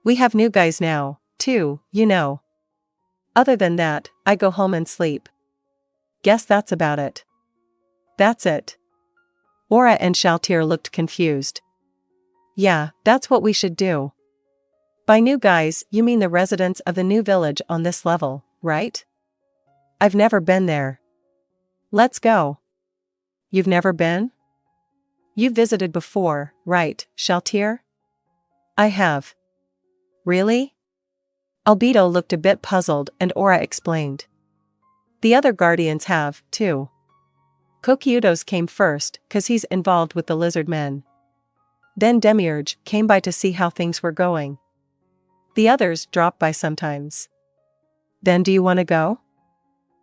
We have new guys now, too, you know. Other than that, I go home and sleep. Guess that's about it. That's it. Aura and Shaltir looked confused. Yeah, that's what we should do. By new guys, you mean the residents of the new village on this level, right? I've never been there. Let's go. You've never been? You visited before, right, Shaltir? I have. Really? Albedo looked a bit puzzled and Aura explained. The other guardians have, too. Kokyudo's came first, 'cause he's involved with the lizard men. Then Demiurge came by to see how things were going. The others drop by sometimes. Then do you want to go?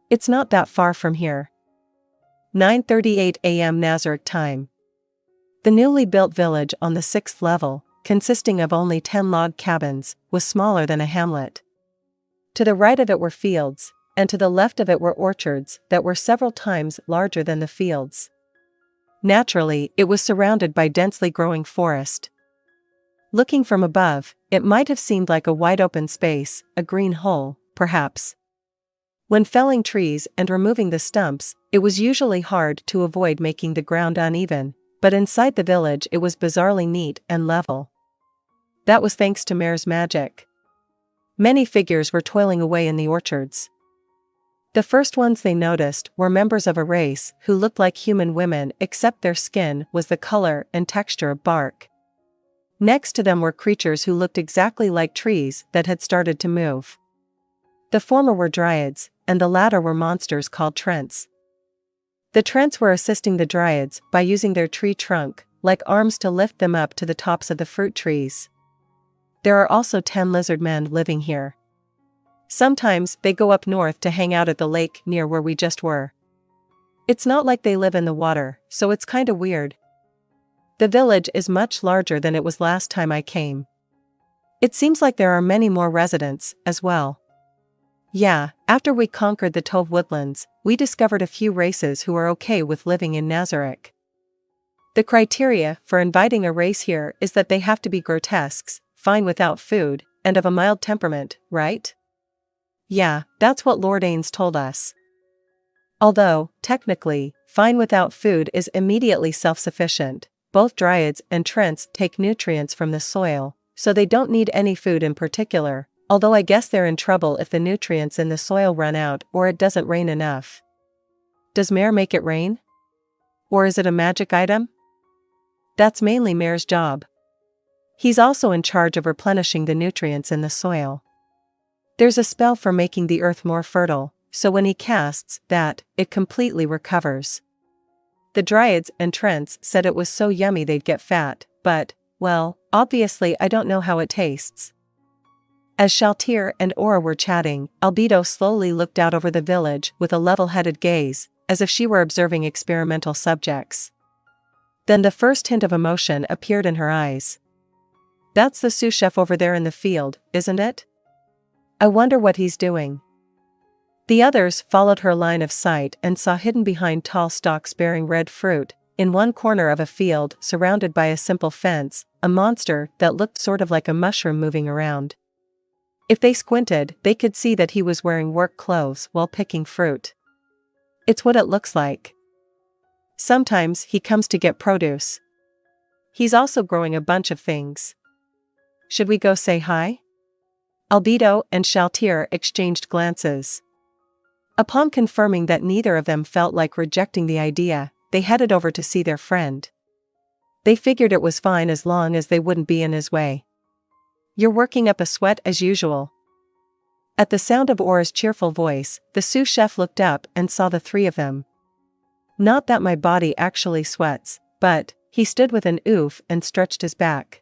It's not that far from here. 9:38 a.m. Nazarick time. The newly built village on the 6th level, consisting of only 10 log cabins, was smaller than a hamlet. To the right of it were fields, and to the left of it were orchards that were several times larger than the fields. Naturally, it was surrounded by densely growing forest. Looking from above, it might have seemed like a wide open space, a green hole, perhaps. When felling trees and removing the stumps, it was usually hard to avoid making the ground uneven, but inside the village it was bizarrely neat and level. That was thanks to Mare's magic. Many figures were toiling away in the orchards. The first ones they noticed were members of a race who looked like human women except their skin was the color and texture of bark. Next to them were creatures who looked exactly like trees that had started to move. The former were dryads, and the latter were monsters called trents. The trents were assisting the dryads by using their tree trunk, like arms to lift them up to the tops of the fruit trees. There are also 10 lizard men living here. Sometimes they go up north to hang out at the lake near where we just were. It's not like they live in the water, so it's kinda weird. The village is much larger than it was last time I came. It seems like there are many more residents, as well. Yeah, after we conquered the Tove woodlands, we discovered a few races who are okay with living in Nazarick. The criteria for inviting a race here is that they have to be grotesques, fine without food, and of a mild temperament, right? Yeah, that's what Lord Ainz told us. Although, technically, fine without food is immediately self-sufficient, both dryads and trents take nutrients from the soil, so they don't need any food in particular, although I guess they're in trouble if the nutrients in the soil run out or it doesn't rain enough. Does Mare make it rain? Or is it a magic item? That's mainly Mare's job. He's also in charge of replenishing the nutrients in the soil. There's a spell for making the earth more fertile, so when he casts that, it completely recovers. The dryads and trents said it was so yummy they'd get fat, but, well, obviously I don't know how it tastes. As Shaltir and Aura were chatting, Albedo slowly looked out over the village with a level-headed gaze, as if she were observing experimental subjects. Then the first hint of emotion appeared in her eyes. That's the sous chef over there in the field, isn't it? I wonder what he's doing. The others followed her line of sight and saw hidden behind tall stalks bearing red fruit, in one corner of a field surrounded by a simple fence, a monster that looked sort of like a mushroom moving around. If they squinted, they could see that he was wearing work clothes while picking fruit. It's what it looks like. Sometimes he comes to get produce. He's also growing a bunch of things. Should we go say hi? Albedo and Shaltir exchanged glances. Upon confirming that neither of them felt like rejecting the idea, they headed over to see their friend. They figured it was fine as long as they wouldn't be in his way. You're working up a sweat as usual. At the sound of Aura's cheerful voice, the sous chef looked up and saw the three of them. Not that my body actually sweats, but, he stood with an oof and stretched his back.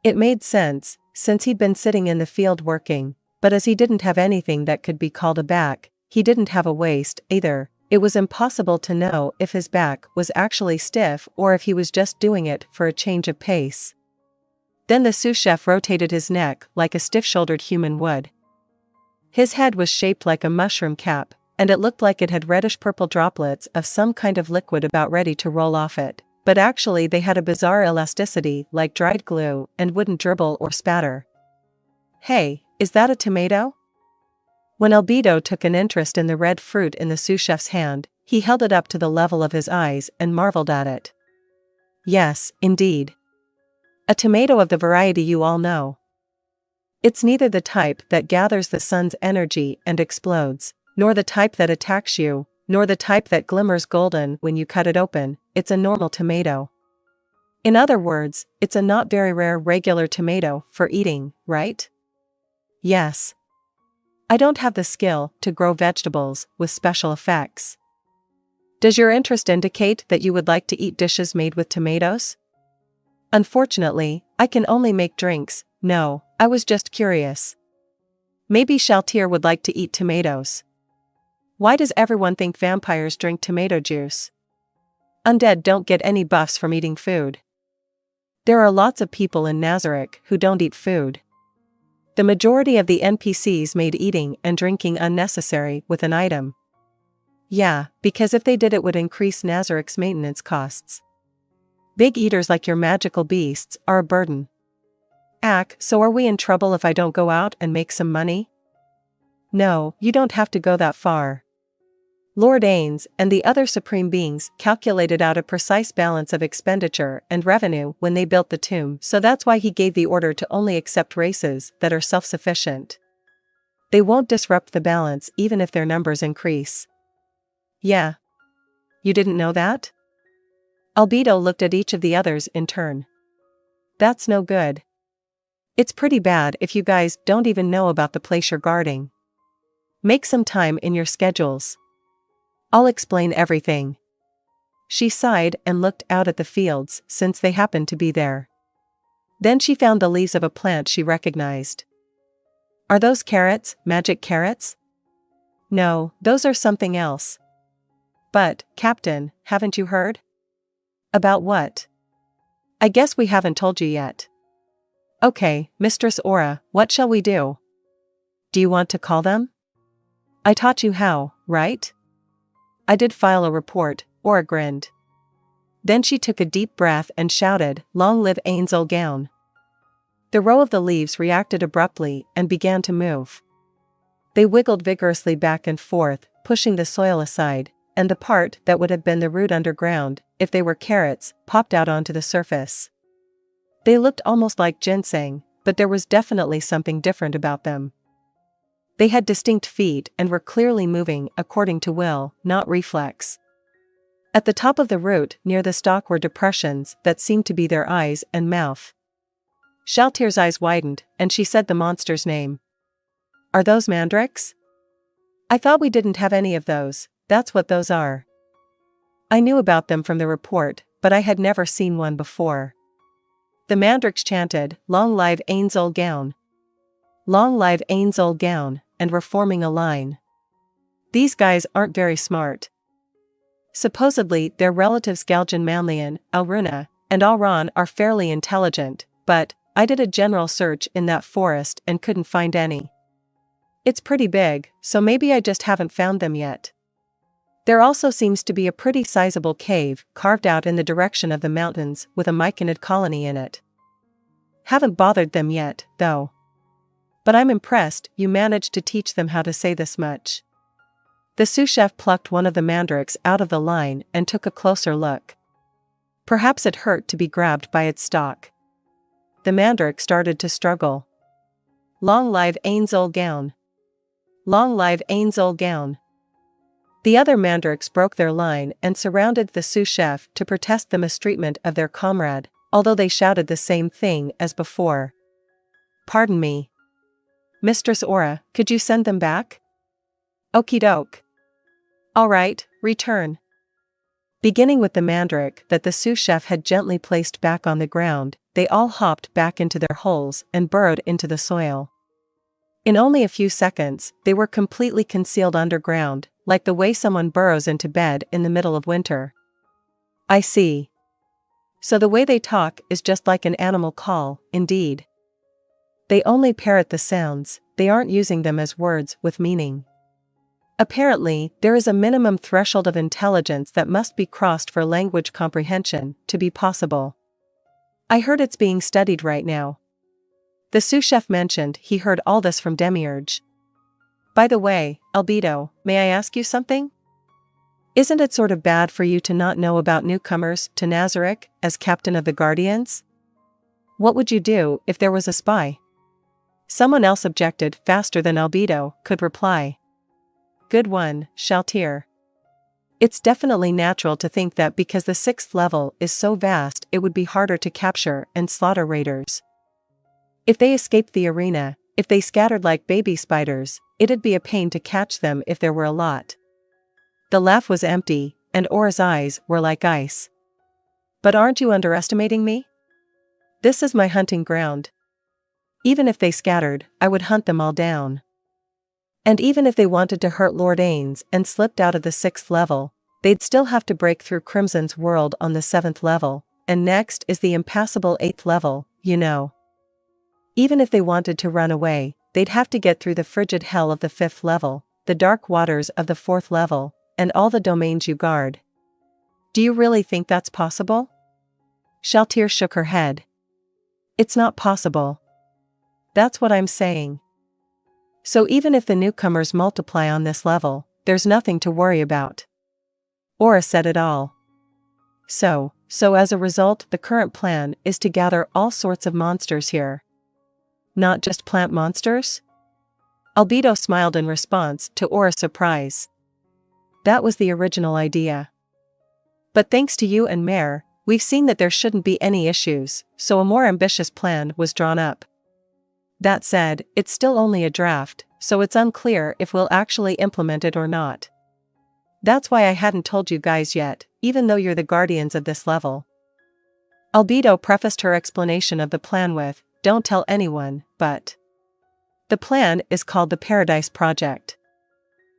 It made sense, since he'd been sitting in the field working, but as he didn't have anything that could be called a back, he didn't have a waist either. It was impossible to know if his back was actually stiff or if he was just doing it for a change of pace. Then the sous chef rotated his neck like a stiff-shouldered human would. His head was shaped like a mushroom cap, and it looked like it had reddish-purple droplets of some kind of liquid about ready to roll off it, but actually they had a bizarre elasticity like dried glue and wouldn't dribble or spatter. "Hey, is that a tomato?" When Albedo took an interest in the red fruit in the sous chef's hand, he held it up to the level of his eyes and marveled at it. "Yes, indeed. A tomato of the variety you all know. It's neither the type that gathers the sun's energy and explodes, nor the type that attacks you, nor the type that glimmers golden when you cut it open. It's a normal tomato. In other words, it's a not very rare regular tomato for eating, right?" "Yes. I don't have the skill to grow vegetables with special effects." "Does your interest indicate that you would like to eat dishes made with tomatoes?" "Unfortunately, I can only make drinks. No, I was just curious. Maybe Shaltir would like to eat tomatoes." "Why does everyone think vampires drink tomato juice? Undead don't get any buffs from eating food. There are lots of people in Nazarick who don't eat food. The majority of the NPCs made eating and drinking unnecessary with an item." "Yeah, because if they did it would increase Nazarick's maintenance costs. Big eaters like your magical beasts are a burden." So are we in trouble if I don't go out and make some money?" "No, you don't have to go that far. Lord Ainz and the other supreme beings calculated out a precise balance of expenditure and revenue when they built the tomb, so that's why he gave the order to only accept races that are self-sufficient. They won't disrupt the balance even if their numbers increase." "Yeah. You didn't know that?" Albedo looked at each of the others in turn. "That's no good. It's pretty bad if you guys don't even know about the place you're guarding. Make some time in your schedules. I'll explain everything." She sighed and looked out at the fields since they happened to be there. Then she found the leaves of a plant she recognized. "Are those carrots, magic carrots?" "No, those are something else." "But, Captain, haven't you heard?" "About what?" "I guess we haven't told you yet." "Okay, Mistress Aura, what shall we do?" "Do you want to call them?" "I taught you how, right?" "I did file a report," Aura grinned. Then she took a deep breath and shouted, "Long live Ainz Ooal Gown." The row of the leaves reacted abruptly and began to move. They wiggled vigorously back and forth, pushing the soil aside, and the part that would have been the root underground, if they were carrots, popped out onto the surface. They looked almost like ginseng, but there was definitely something different about them. They had distinct feet and were clearly moving according to will, not reflex. At the top of the root near the stalk were depressions that seemed to be their eyes and mouth. Shaltir's eyes widened, and she said the monster's name. "Are those mandrakes?" "I thought we didn't have any of those. That's what those are." I knew about them from the report, but I had never seen one before. The mandrakes chanted, "Long live Ainz Ooal Gown. Long live Ainz Ooal Gown," and were forming a line. These guys aren't very smart. Supposedly their relatives Galjan Manlian, Alruna, and Alran are fairly intelligent, but I did a general search in that forest and couldn't find any. It's pretty big, so maybe I just haven't found them yet. There also seems to be a pretty sizable cave carved out in the direction of the mountains with a myconid colony in it. Haven't bothered them yet, though. But I'm impressed you managed to teach them how to say this much. The sous chef plucked one of the mandrakes out of the line and took a closer look. Perhaps it hurt to be grabbed by its stalk. The mandrake started to struggle. "Long live Ainz Ooal Gown. Long live Ainz Ooal Gown." The other mandrakes broke their line and surrounded the sous chef to protest the mistreatment of their comrade, although they shouted the same thing as before. "Pardon me. Mistress Aura, could you send them back?" "Okie doke. All right, return." Beginning with the mandrake that the sous chef had gently placed back on the ground, they all hopped back into their holes and burrowed into the soil. In only a few seconds, they were completely concealed underground, like the way someone burrows into bed in the middle of winter. "I see. So the way they talk is just like an animal call, indeed. They only parrot the sounds, they aren't using them as words with meaning." Apparently, there is a minimum threshold of intelligence that must be crossed for language comprehension to be possible. I heard it's being studied right now. The sous chef mentioned he heard all this from Demiurge. By the way, Albedo, may I ask you something? Isn't it sort of bad for you to not know about newcomers to Nazarick as captain of the Guardians? What would you do if there was a spy? Someone else objected faster than Albedo could reply. Good one, Shaltir. It's definitely natural to think that because the 6th level is so vast it would be harder to capture and slaughter raiders. If they escaped the arena, if they scattered like baby spiders, it'd be a pain to catch them if there were a lot. The laugh was empty, and Aura's eyes were like ice. But aren't you underestimating me? This is my hunting ground. Even if they scattered, I would hunt them all down. And even if they wanted to hurt Lord Ainz and slipped out of the 6th level, they'd still have to break through Crimson's world on the 7th level, and next is the impassable 8th level, you know. Even if they wanted to run away, they'd have to get through the frigid hell of the 5th level, the dark waters of the 4th level, and all the domains you guard. Do you really think that's possible? Shaltir shook her head. It's not possible. That's what I'm saying. So even if the newcomers multiply on this level, there's nothing to worry about. Aura said it all. So as a result, the current plan is to gather all sorts of monsters here. Not just plant monsters? Albedo smiled in response to Aura's surprise. That was the original idea. But thanks to you and Mare, we've seen that there shouldn't be any issues, so a more ambitious plan was drawn up. That said, it's still only a draft, so it's unclear if we'll actually implement it or not. That's why I hadn't told you guys yet, even though you're the guardians of this level. Albedo prefaced her explanation of the plan with, don't tell anyone, but. The plan is called the Paradise Project.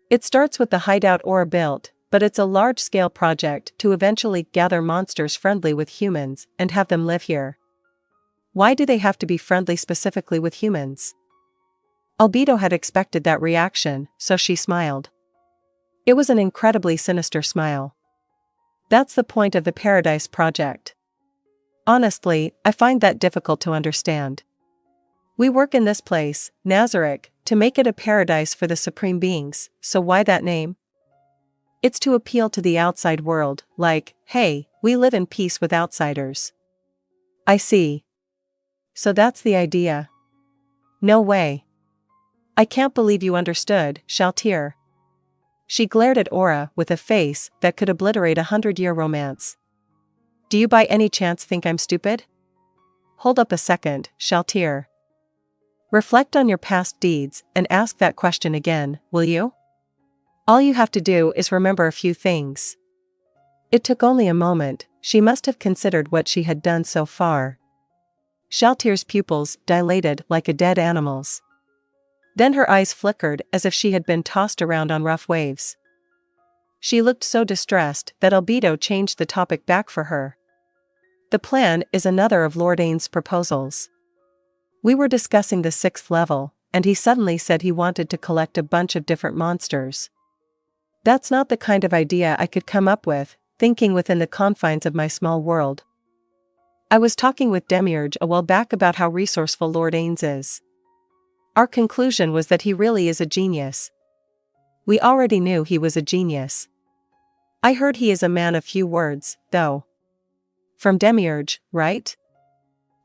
It starts with the hideout Aura built, but it's a large-scale project to eventually gather monsters friendly with humans and have them live here. Why do they have to be friendly specifically with humans? Albedo had expected that reaction, so she smiled. It was an incredibly sinister smile. That's the point of the Paradise Project. Honestly, I find that difficult to understand. We work in this place, Nazarick, to make it a paradise for the supreme beings, so why that name? It's to appeal to the outside world, like, hey, we live in peace with outsiders. I see. So that's the idea. No way. I can't believe you understood, Shaltir. She glared at Aura with a face that could obliterate a 100-year romance. Do you by any chance think I'm stupid? Hold up a second, Shaltir. Reflect on your past deeds and ask that question again, will you? All you have to do is remember a few things. It took only a moment, she must have considered what she had done so far. Shaltir's pupils dilated like a dead animal's. Then her eyes flickered as if she had been tossed around on rough waves. She looked so distressed that Albedo changed the topic back for her. The plan is another of Lord Ainz's proposals. We were discussing the 6th level, and he suddenly said he wanted to collect a bunch of different monsters. That's not the kind of idea I could come up with, thinking within the confines of my small world. I was talking with Demiurge a while back about how resourceful Lord Ainz is. Our conclusion was that he really is a genius. We already knew he was a genius. I heard he is a man of few words, though. From Demiurge, right?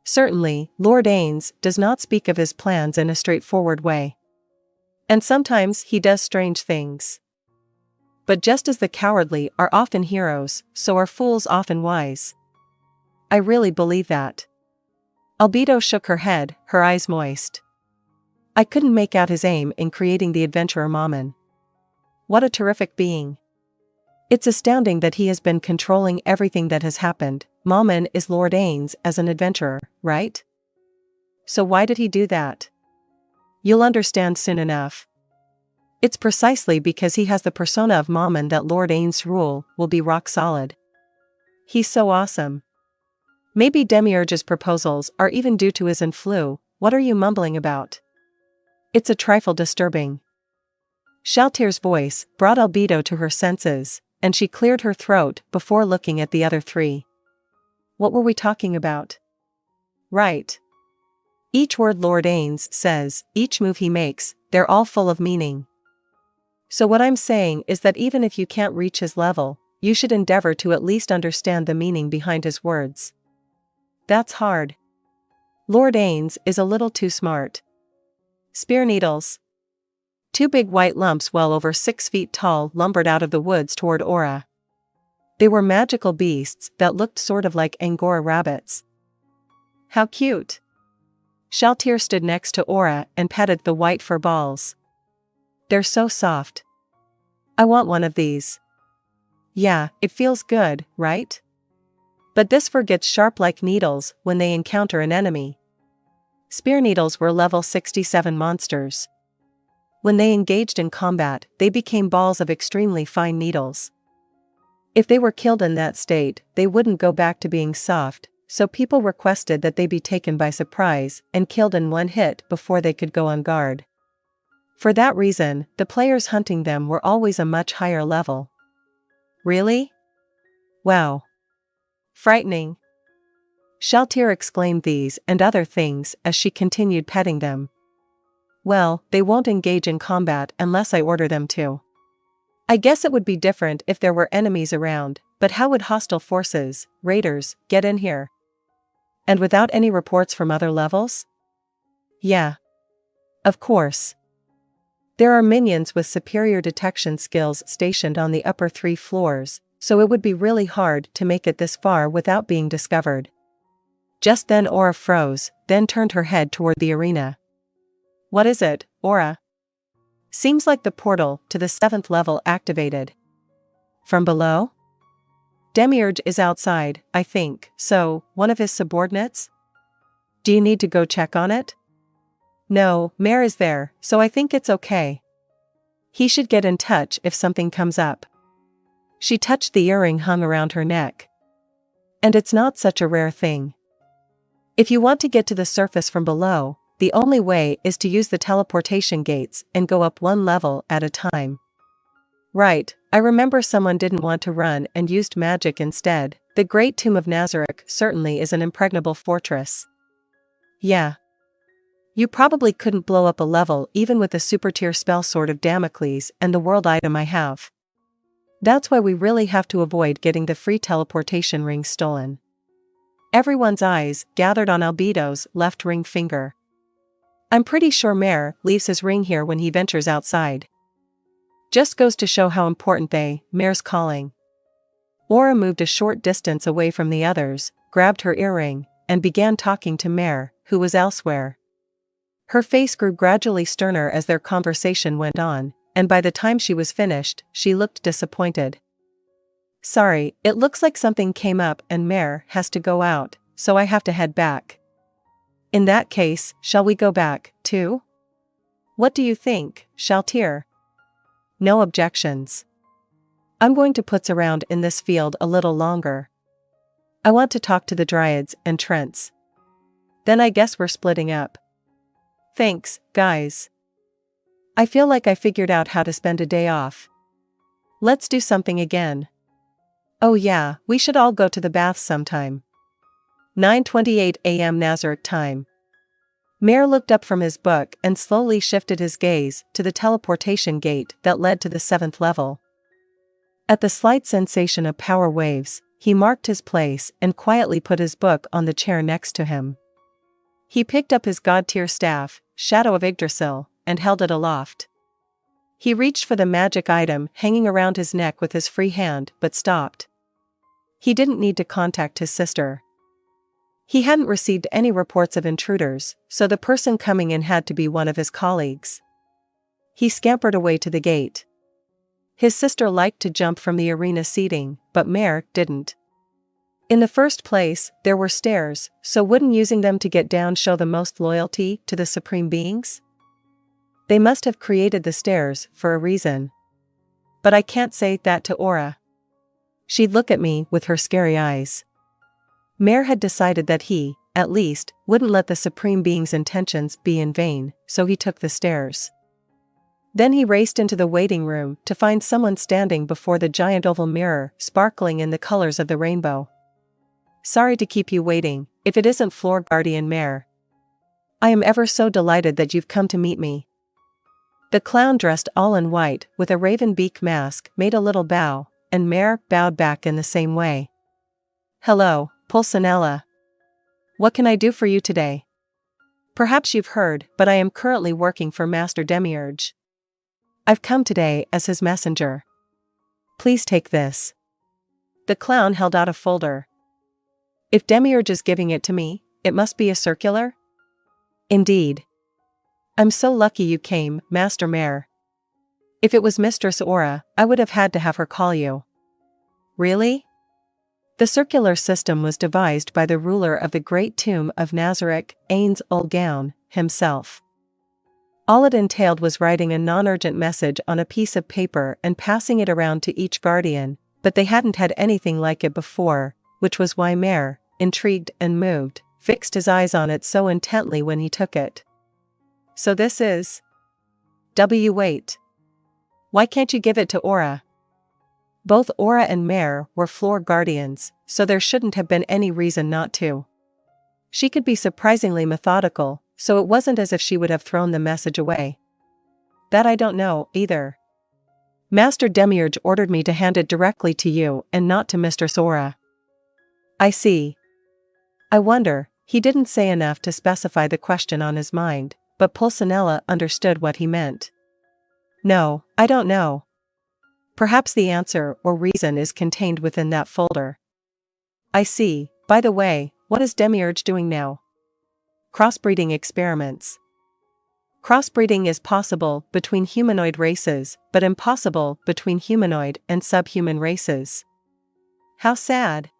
Certainly, Lord Ainz does not speak of his plans in a straightforward way. And sometimes he does strange things. But just as the cowardly are often heroes, so are fools often wise. I really believe that. Albedo shook her head, her eyes moist. I couldn't make out his aim in creating the adventurer Mammon. What a terrific being. It's astounding that he has been controlling everything that has happened. Mammon is Lord Ainz as an adventurer, right? So why did he do that? You'll understand soon enough. It's precisely because he has the persona of Mammon that Lord Ainz's rule will be rock solid. He's so awesome. Maybe Demiurge's proposals are even due to his influ. What are you mumbling about? It's a trifle disturbing. Shaltir's voice brought Albedo to her senses, and she cleared her throat before looking at the other three. What were we talking about? Right. Each word Lord Ainz says, each move he makes, they're all full of meaning. So what I'm saying is that even if you can't reach his level, you should endeavor to at least understand the meaning behind his words. That's hard. Lord Ainz is a little too smart. Spear needles. Two big white lumps well over 6 feet tall lumbered out of the woods toward Aura. They were magical beasts that looked sort of like Angora rabbits. How cute! Shaltir stood next to Aura and patted the white fur balls. They're so soft. I want one of these. Yeah, it feels good, right? But this fur gets sharp like needles when they encounter an enemy. Spear needles were level 67 monsters. When they engaged in combat, they became balls of extremely fine needles. If they were killed in that state, they wouldn't go back to being soft, so people requested that they be taken by surprise and killed in one hit before they could go on guard. For that reason, the players hunting them were always a much higher level. Really? Wow. Frightening. Shaltir exclaimed these and other things as she continued petting them. Well, they won't engage in combat unless I order them to. I guess it would be different if there were enemies around, but how would hostile forces, raiders, get in here? And without any reports from other levels? Yeah. Of course. There are minions with superior detection skills stationed on the upper 3 floors, so it would be really hard to make it this far without being discovered. Just then Aura froze, then turned her head toward the arena. What is it, Aura? Seems like the portal to the 7th level activated. From below? Demiurge is outside, I think, so, one of his subordinates? Do you need to go check on it? No, Mare is there, so I think it's okay. He should get in touch if something comes up. She touched the earring hung around her neck. And it's not such a rare thing. If you want to get to the surface from below, the only way is to use the teleportation gates and go up one level at a time. Right, I remember someone didn't want to run and used magic instead. The Great Tomb of Nazarick certainly is an impregnable fortress. Yeah. You probably couldn't blow up a level even with the super tier spell Sword of Damocles and the world item I have. That's why we really have to avoid getting the free teleportation ring stolen. Everyone's eyes gathered on Albedo's left ring finger. I'm pretty sure Mare leaves his ring here when he ventures outside. Just goes to show how important Mare's calling. Aura moved a short distance away from the others, grabbed her earring, and began talking to Mare, who was elsewhere. Her face grew gradually sterner as their conversation went on, and by the time she was finished, she looked disappointed. Sorry, it looks like something came up and Mare has to go out, so I have to head back. In that case, shall we go back, too? What do you think, Shaltir? No objections. I'm going to putz around in this field a little longer. I want to talk to the Dryads and Trents. Then I guess we're splitting up. Thanks, guys. I feel like I figured out how to spend a day off. Let's do something again. Oh yeah, we should all go to the bath sometime. 9:28 a.m. Nazarick time. Mare looked up from his book and slowly shifted his gaze to the teleportation gate that led to the 7th level. At the slight sensation of power waves, he marked his place and quietly put his book on the chair next to him. He picked up his god-tier staff, Shadow of Yggdrasil, and held it aloft. He reached for the magic item hanging around his neck with his free hand but stopped. He didn't need to contact his sister. He hadn't received any reports of intruders, so the person coming in had to be one of his colleagues. He scampered away to the gate. His sister liked to jump from the arena seating, but Mare didn't. In the first place, there were stairs, so wouldn't using them to get down show the most loyalty to the supreme beings? They must have created the stairs for a reason. But I can't say that to Aura. She'd look at me with her scary eyes. Mare had decided that he, at least, wouldn't let the supreme being's intentions be in vain, so he took the stairs. Then he raced into the waiting room to find someone standing before the giant oval mirror, sparkling in the colors of the rainbow. Sorry to keep you waiting, if it isn't Floor Guardian Mare. I am ever so delighted that you've come to meet me. The clown, dressed all in white with a raven beak mask, made a little bow, and Mare bowed back in the same way. Hello, Pulcinella. What can I do for you today? Perhaps you've heard, but I am currently working for Master Demiurge. I've come today as his messenger. Please take this. The clown held out a folder. If Demiurge is giving it to me, it must be a circular? Indeed. I'm so lucky you came, Master Mare. If it was Mistress Aura, I would have had to have her call you. Really? The circular system was devised by the ruler of the great tomb of Nazarick, Ainz Ooal Gown, himself. All it entailed was writing a non-urgent message on a piece of paper and passing it around to each guardian, but they hadn't had anything like it before, which was why Mare, intrigued and moved, fixed his eyes on it so intently when he took it. So this is... wait. Why can't you give it to Aura? Both Aura and Mare were floor guardians, so there shouldn't have been any reason not to. She could be surprisingly methodical, so it wasn't as if she would have thrown the message away. That I don't know, either. Master Demiurge ordered me to hand it directly to you and not to Mistress Aura. I see. I wonder, he didn't say enough to specify the question on his mind, but Pulcinella understood what he meant. No, I don't know. Perhaps the answer or reason is contained within that folder. I see. By the way, what is Demiurge doing now? Crossbreeding experiments. Crossbreeding is possible between humanoid races, but impossible between humanoid and subhuman races. How sad.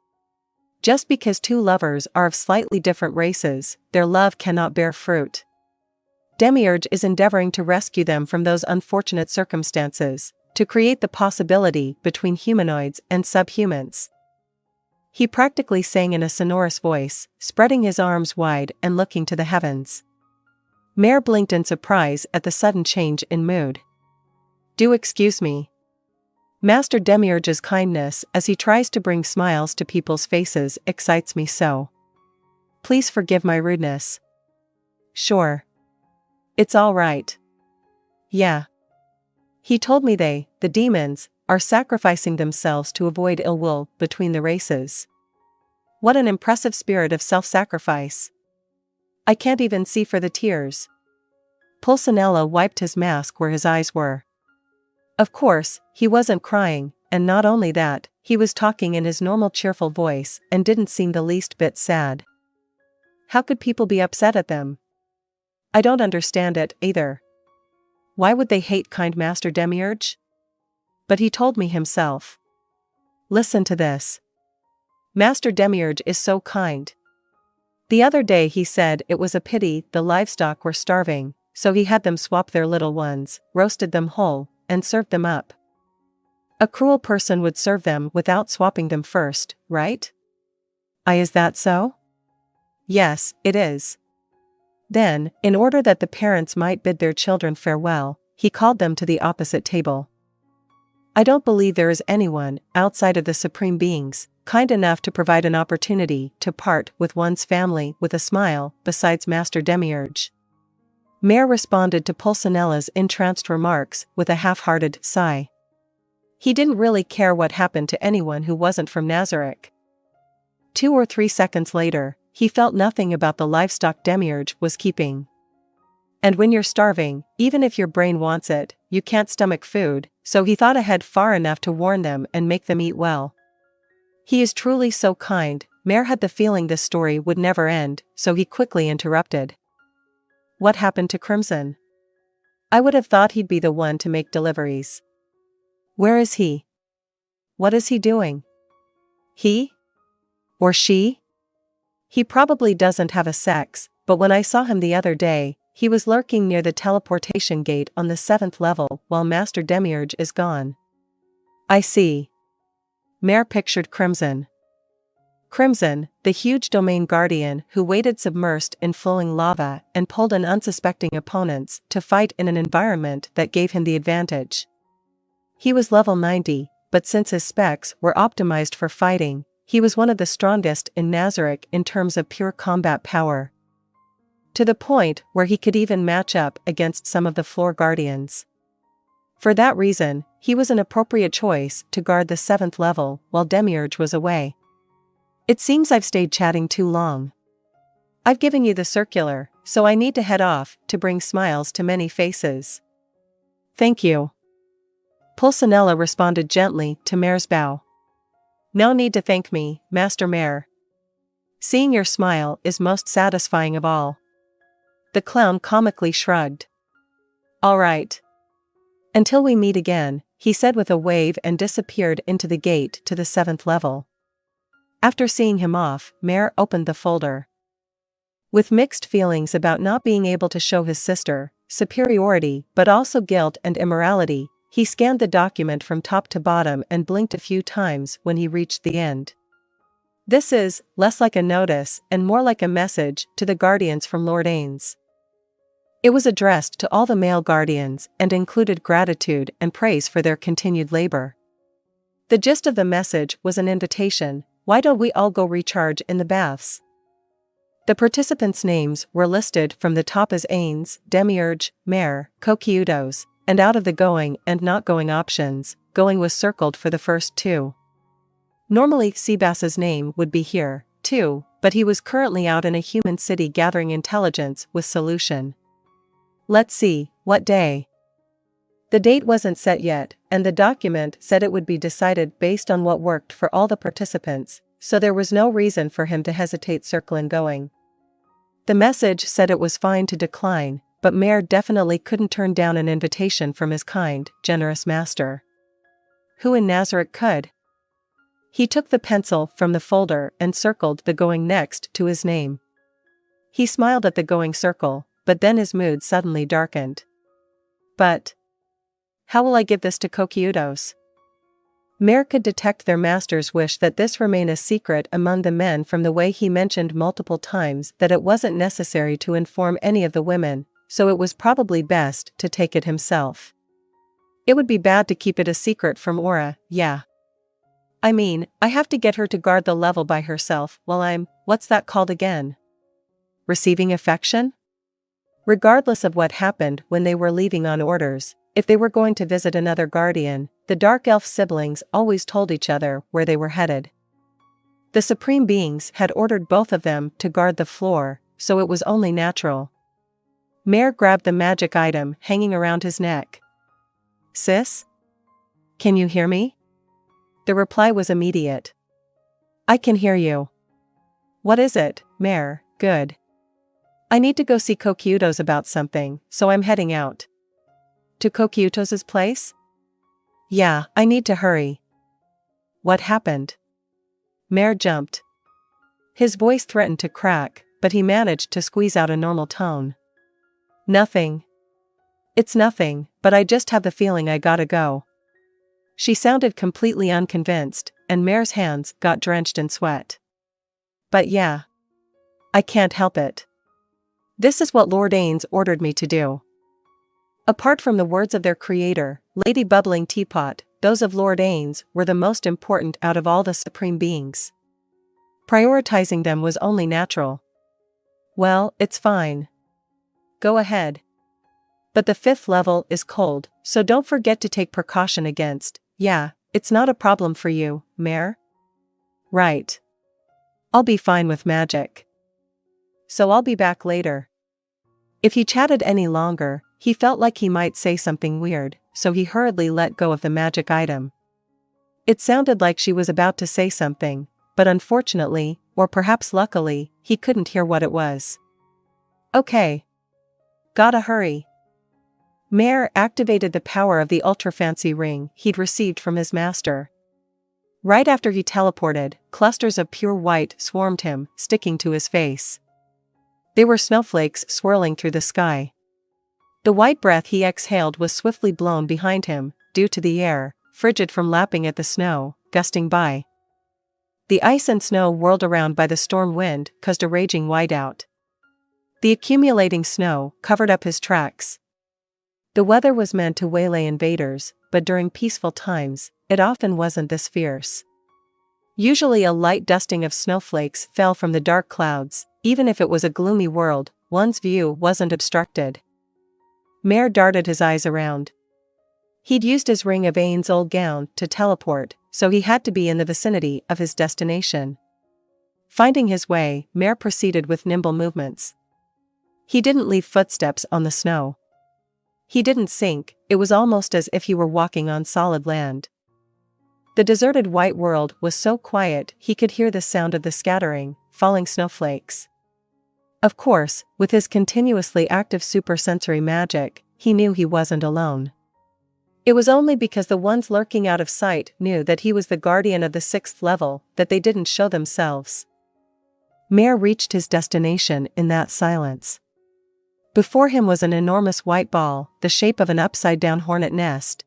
Just because two lovers are of slightly different races, their love cannot bear fruit. Demiurge is endeavoring to rescue them from those unfortunate circumstances, to create the possibility between humanoids and subhumans. He practically sang in a sonorous voice, spreading his arms wide and looking to the heavens. Mare blinked in surprise at the sudden change in mood. Do excuse me. Master Demiurge's kindness as he tries to bring smiles to people's faces excites me so. Please forgive my rudeness. Sure. It's all right. Yeah. He told me the demons, are sacrificing themselves to avoid ill will between the races. What an impressive spirit of self-sacrifice. I can't even see for the tears. Pulcinella wiped his mask where his eyes were. Of course, he wasn't crying, and not only that, he was talking in his normal cheerful voice and didn't seem the least bit sad. How could people be upset at them? I don't understand it, either. Why would they hate kind Master Demiurge? But he told me himself. Listen to this. Master Demiurge is so kind. The other day he said it was a pity the livestock were starving, so he had them swap their little ones, roasted them whole, and served them up. A cruel person would serve them without swapping them first, right? Is that so? Yes, it is. Then, in order that the parents might bid their children farewell, he called them to the opposite table. I don't believe there is anyone, outside of the supreme beings, kind enough to provide an opportunity to part with one's family with a smile, besides Master Demiurge. Mare responded to Pulcinella's entranced remarks with a half-hearted sigh. He didn't really care what happened to anyone who wasn't from Nazarick. 2 or 3 seconds later, he felt nothing about the livestock Demiurge was keeping. And when you're starving, even if your brain wants it, you can't stomach food, so he thought ahead far enough to warn them and make them eat well. He is truly so kind. Mare had the feeling this story would never end, so he quickly interrupted. What happened to Crimson? I would have thought he'd be the one to make deliveries. Where is he? What is he doing? He? Or she? He probably doesn't have a sex, but when I saw him the other day, he was lurking near the teleportation gate on the 7th level while Master Demiurge is gone. I see. Mare pictured Crimson. Crimson, the huge domain guardian who waited submersed in flowing lava and pulled in unsuspecting opponents to fight in an environment that gave him the advantage. He was level 90, but since his specs were optimized for fighting, he was one of the strongest in Nazarick in terms of pure combat power. To the point where he could even match up against some of the floor guardians. For that reason, he was an appropriate choice to guard the 7th level while Demiurge was away. It seems I've stayed chatting too long. I've given you the circular, so I need to head off to bring smiles to many faces. Thank you. Pulcinella responded gently to Mare's bow. No need to thank me, Master Mare. Seeing your smile is most satisfying of all. The clown comically shrugged. All right. Until we meet again, he said with a wave and disappeared into the gate to the 7th level. After seeing him off, Mare opened the folder. With mixed feelings about not being able to show his sister superiority but also guilt and immorality, he scanned the document from top to bottom and blinked a few times when he reached the end. This is less like a notice and more like a message to the guardians from Lord Ainz. It was addressed to all the male guardians and included gratitude and praise for their continued labor. The gist of the message was an invitation: why don't we all go recharge in the baths? The participants' names were listed from the top as Ainz, Demiurge, Mare, Kokyutos, and out of the going and not going options, going was circled for the first two. Normally Seabass's name would be here, too, but he was currently out in a human city gathering intelligence with Solution. Let's see, what day? The date wasn't set yet, and the document said it would be decided based on what worked for all the participants, so there was no reason for him to hesitate circling going. The message said it was fine to decline, but Mare definitely couldn't turn down an invitation from his kind, generous master. Who in Nazarick could? He took the pencil from the folder and circled the going next to his name. He smiled at the going circle, but then his mood suddenly darkened. But how will I give this to Kokyutos? Mare could detect their master's wish that this remain a secret among the men from the way he mentioned multiple times that it wasn't necessary to inform any of the women, so it was probably best to take it himself. It would be bad to keep it a secret from Aura, yeah. I mean, I have to get her to guard the level by herself while I'm, what's that called again? Receiving affection? Regardless of what happened when they were leaving on orders, if they were going to visit another guardian, the Dark Elf siblings always told each other where they were headed. The Supreme Beings had ordered both of them to guard the floor, so it was only natural. Mare grabbed the magic item hanging around his neck. Sis? Can you hear me? The reply was immediate. I can hear you. What is it, Mare? Good. I need to go see Kokyutos about something, so I'm heading out. To Kokyutos' place? Yeah, I need to hurry. What happened? Mare jumped. His voice threatened to crack, but he managed to squeeze out a normal tone. Nothing. It's nothing, but I just have the feeling I gotta go. She sounded completely unconvinced, and Mare's hands got drenched in sweat. But yeah. I can't help it. This is what Lord Ainz ordered me to do. Apart from the words of their creator, Lady Bubbling Teapot, those of Lord Ainz were the most important out of all the Supreme Beings. Prioritizing them was only natural. Well, it's fine. Go ahead. But the 5th level is cold, so don't forget to take precaution against. Yeah, it's not a problem for you, Mare? Right. I'll be fine with magic. So I'll be back later. If he chatted any longer, he felt like he might say something weird, so he hurriedly let go of the magic item. It sounded like she was about to say something, but unfortunately, or perhaps luckily, he couldn't hear what it was. Okay. Gotta hurry. Mare activated the power of the ultra-fancy ring he'd received from his master. Right after he teleported, clusters of pure white swarmed him, sticking to his face. They were snowflakes swirling through the sky. The white breath he exhaled was swiftly blown behind him, due to the air, frigid from lapping at the snow, gusting by. The ice and snow whirled around by the storm wind caused a raging whiteout. The accumulating snow covered up his tracks. The weather was meant to waylay invaders, but during peaceful times, it often wasn't this fierce. Usually a light dusting of snowflakes fell from the dark clouds. Even if it was a gloomy world, one's view wasn't obstructed. Mare darted his eyes around. He'd used his ring of Ainz Ooal Gown to teleport, so he had to be in the vicinity of his destination. Finding his way, Mare proceeded with nimble movements. He didn't leave footsteps on the snow. He didn't sink, it was almost as if he were walking on solid land. The deserted white world was so quiet he could hear the sound of the scattering, falling snowflakes. Of course, with his continuously active supersensory magic, he knew he wasn't alone. It was only because the ones lurking out of sight knew that he was the guardian of the 6th level that they didn't show themselves. Mare reached his destination in that silence. Before him was an enormous white ball, the shape of an upside-down hornet nest.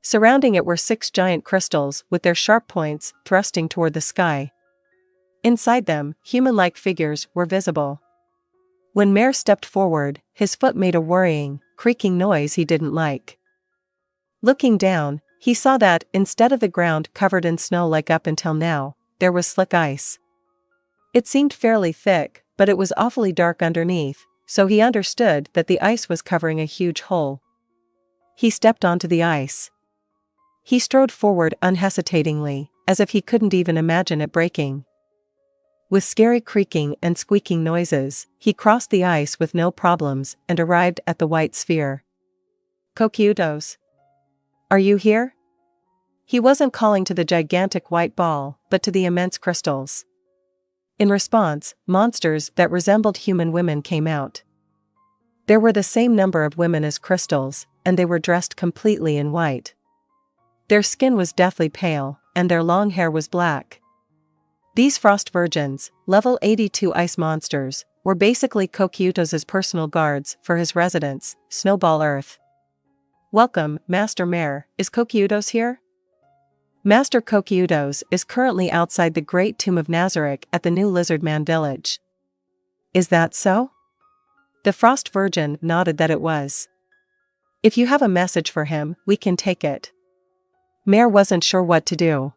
Surrounding it were 6 giant crystals with their sharp points thrusting toward the sky. Inside them, human-like figures were visible. When Mare stepped forward, his foot made a worrying, creaking noise he didn't like. Looking down, he saw that, instead of the ground covered in snow like up until now, there was slick ice. It seemed fairly thick, but it was awfully dark underneath, so he understood that the ice was covering a huge hole. He stepped onto the ice. He strode forward unhesitatingly, as if he couldn't even imagine it breaking. With scary creaking and squeaking noises, he crossed the ice with no problems and arrived at the white sphere. "Kokyutos. Are you here?" He wasn't calling to the gigantic white ball, but to the immense crystals. In response, monsters that resembled human women came out. There were the same number of women as crystals, and they were dressed completely in white. Their skin was deathly pale, and their long hair was black. These frost virgins, level 82 ice monsters, were basically Kokyutos' personal guards for his residence, Snowball Earth. "Welcome, Master Mare. Is Kokyutos here?" Master Kokyutos is currently outside the Great Tomb of Nazarick at the new Lizardman village. "Is that so?" The Frost Virgin nodded that it was. "If you have a message for him, we can take it." Mare wasn't sure what to do.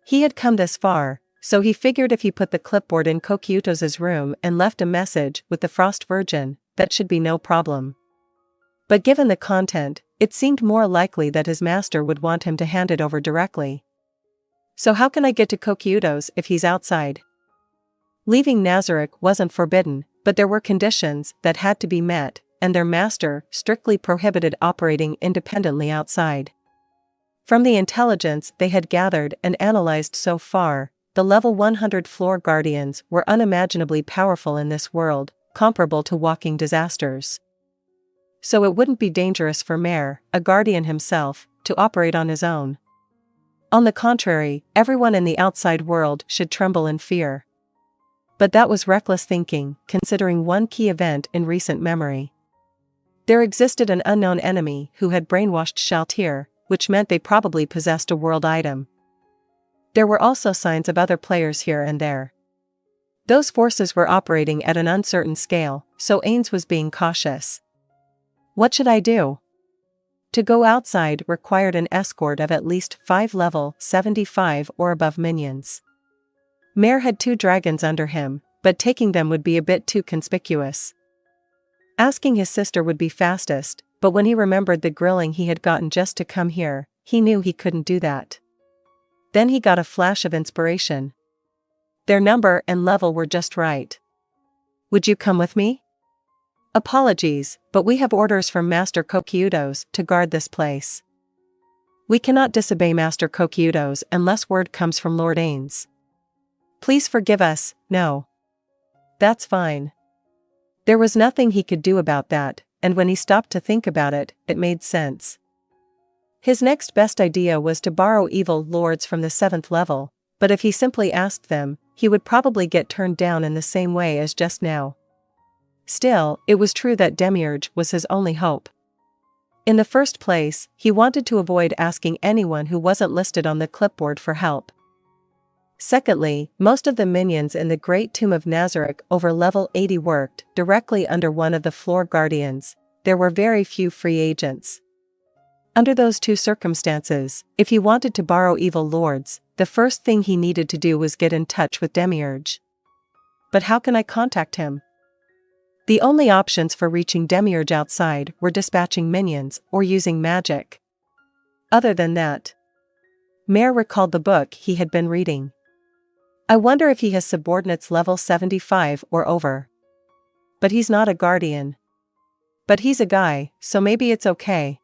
He had come this far, so he figured if he put the clipboard in Kokyutos' room and left a message with the Frost Virgin, that should be no problem. But given the content, it seemed more likely that his master would want him to hand it over directly. "So how can I get to Kokyutos if he's outside?" Leaving Nazarick wasn't forbidden, but there were conditions that had to be met, and their master strictly prohibited operating independently outside. From the intelligence they had gathered and analyzed so far, the level 100 floor guardians were unimaginably powerful in this world, comparable to walking disasters. So it wouldn't be dangerous for Mare, a guardian himself, to operate on his own. On the contrary, everyone in the outside world should tremble in fear. But that was reckless thinking, considering one key event in recent memory. There existed an unknown enemy who had brainwashed Shaltir, which meant they probably possessed a world item. There were also signs of other players here and there. Those forces were operating at an uncertain scale, so Ainz was being cautious. What should I do? To go outside required an escort of at least 5 level 75 or above minions. Mare had 2 dragons under him, but taking them would be a bit too conspicuous. Asking his sister would be fastest, but when he remembered the grilling he had gotten just to come here, he knew he couldn't do that. Then he got a flash of inspiration. Their number and level were just right. "Would you come with me?" "Apologies, but we have orders from Master Kokyutos to guard this place. We cannot disobey Master Kokyutos unless word comes from Lord Ainz. Please forgive us." "No. That's fine." There was nothing he could do about that, and when he stopped to think about it, it made sense. His next best idea was to borrow evil lords from the 7th level, but if he simply asked them, he would probably get turned down in the same way as just now. Still, it was true that Demiurge was his only hope. In the first place, he wanted to avoid asking anyone who wasn't listed on the clipboard for help. Secondly, most of the minions in the Great Tomb of Nazarick over level 80 worked directly under one of the floor guardians. There were very few free agents. Under those two circumstances, if he wanted to borrow evil lords, the first thing he needed to do was get in touch with Demiurge. But how can I contact him? The only options for reaching Demiurge outside were dispatching minions or using magic. Other than that, Mare recalled the book he had been reading. I wonder if he has subordinates level 75 or over. But he's not a guardian. But he's a guy, so maybe it's okay.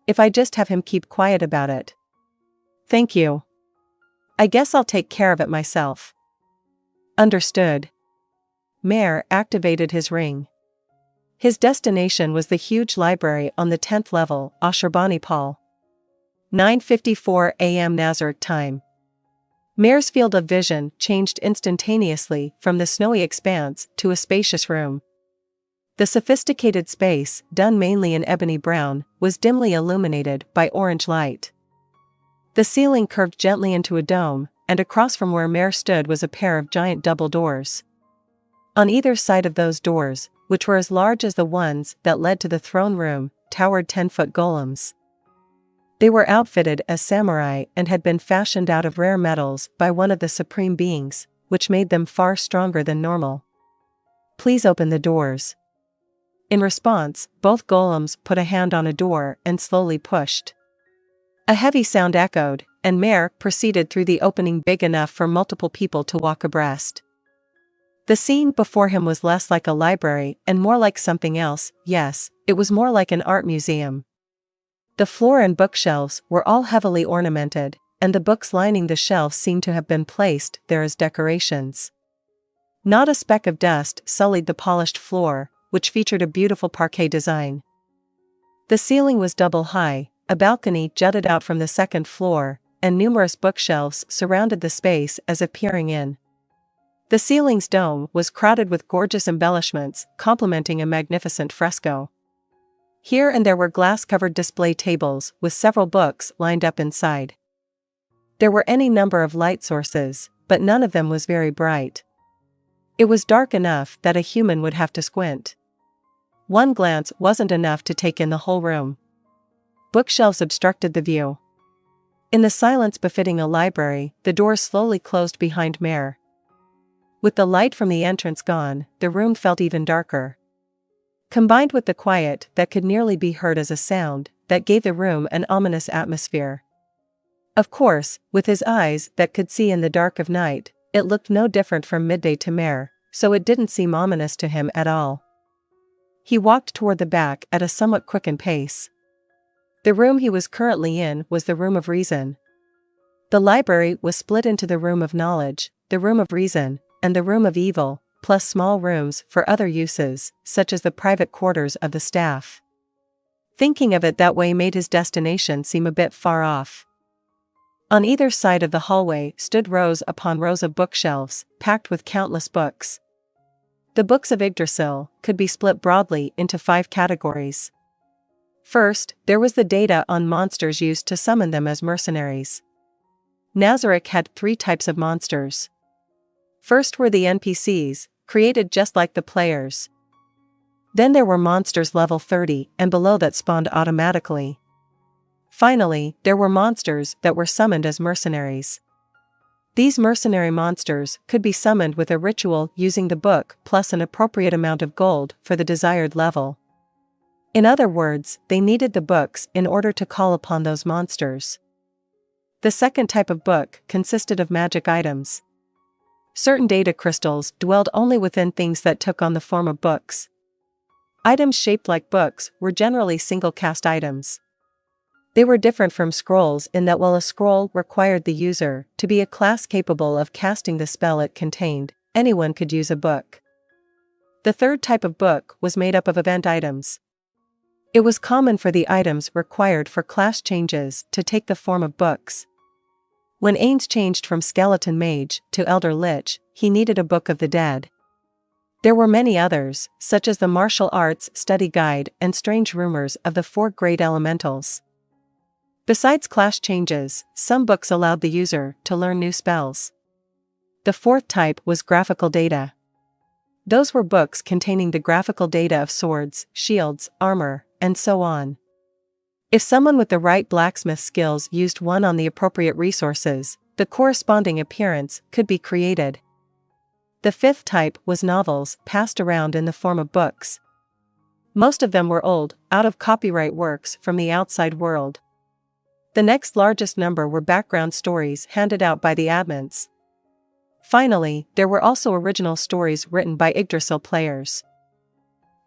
If I just have him keep quiet about it. Thank you. I guess I'll take care of it myself. Understood. Mare activated his ring. His destination was the huge library on the 10th level, Ashurbanipal. 9:54 a.m. Nazarick time. Mare's field of vision changed instantaneously from the snowy expanse to a spacious room. The sophisticated space, done mainly in ebony brown, was dimly illuminated by orange light. The ceiling curved gently into a dome, and across from where Mare stood was a pair of giant double doors. On either side of those doors, which were as large as the ones that led to the throne room, towered 10-foot golems. They were outfitted as samurai and had been fashioned out of rare metals by one of the supreme beings, which made them far stronger than normal. Please open the doors. In response, both golems put a hand on a door and slowly pushed. A heavy sound echoed, and Mare proceeded through the opening big enough for multiple people to walk abreast. The scene before him was less like a library and more like something else. Yes, it was more like an art museum. The floor and bookshelves were all heavily ornamented, and the books lining the shelves seemed to have been placed there as decorations. Not a speck of dust sullied the polished floor, which featured a beautiful parquet design. The ceiling was double high, a balcony jutted out from the second floor, and numerous bookshelves surrounded the space as if peering in. The ceiling's dome was crowded with gorgeous embellishments, complementing a magnificent fresco. Here and there were glass-covered display tables with several books lined up inside. There were any number of light sources, but none of them was very bright. It was dark enough that a human would have to squint. One glance wasn't enough to take in the whole room. Bookshelves obstructed the view. In the silence befitting a library, the doors slowly closed behind Mare. With the light from the entrance gone, the room felt even darker. Combined with the quiet that could nearly be heard as a sound, that gave the room an ominous atmosphere. Of course, with his eyes that could see in the dark of night, it looked no different from midday to Mare, so it didn't seem ominous to him at all. He walked toward the back at a somewhat quickened pace. The room he was currently in was the Room of Reason. The library was split into the Room of Knowledge, the Room of Reason, and the Room of Evil, plus small rooms for other uses, such as the private quarters of the staff. Thinking of it that way made his destination seem a bit far off. On either side of the hallway stood rows upon rows of bookshelves, packed with countless books. The books of Yggdrasil could be split broadly into 5 categories. First, there was the data on monsters used to summon them as mercenaries. Nazarick had 3 types of monsters. First were the NPCs, created just like the players. Then there were monsters level 30 and below that spawned automatically. Finally, there were monsters that were summoned as mercenaries. These mercenary monsters could be summoned with a ritual using the book plus an appropriate amount of gold for the desired level. In other words, they needed the books in order to call upon those monsters. The second type of book consisted of magic items. Certain data crystals dwelled only within things that took on the form of books. Items shaped like books were generally single-cast items. They were different from scrolls in that while a scroll required the user to be a class capable of casting the spell it contained, anyone could use a book. The third type of book was made up of event items. It was common for the items required for class changes to take the form of books. When Ainz changed from Skeleton Mage to Elder Lich, he needed a Book of the Dead. There were many others, such as the Martial Arts Study Guide and Strange Rumors of the 4 Great Elementals. Besides class changes, some books allowed the user to learn new spells. The fourth type was graphical data. Those were books containing the graphical data of swords, shields, armor, and so on. If someone with the right blacksmith skills used one on the appropriate resources, the corresponding appearance could be created. The fifth type was novels, passed around in the form of books. Most of them were old, out-of-copyright works from the outside world. The next largest number were background stories handed out by the admins. Finally, there were also original stories written by Yggdrasil players.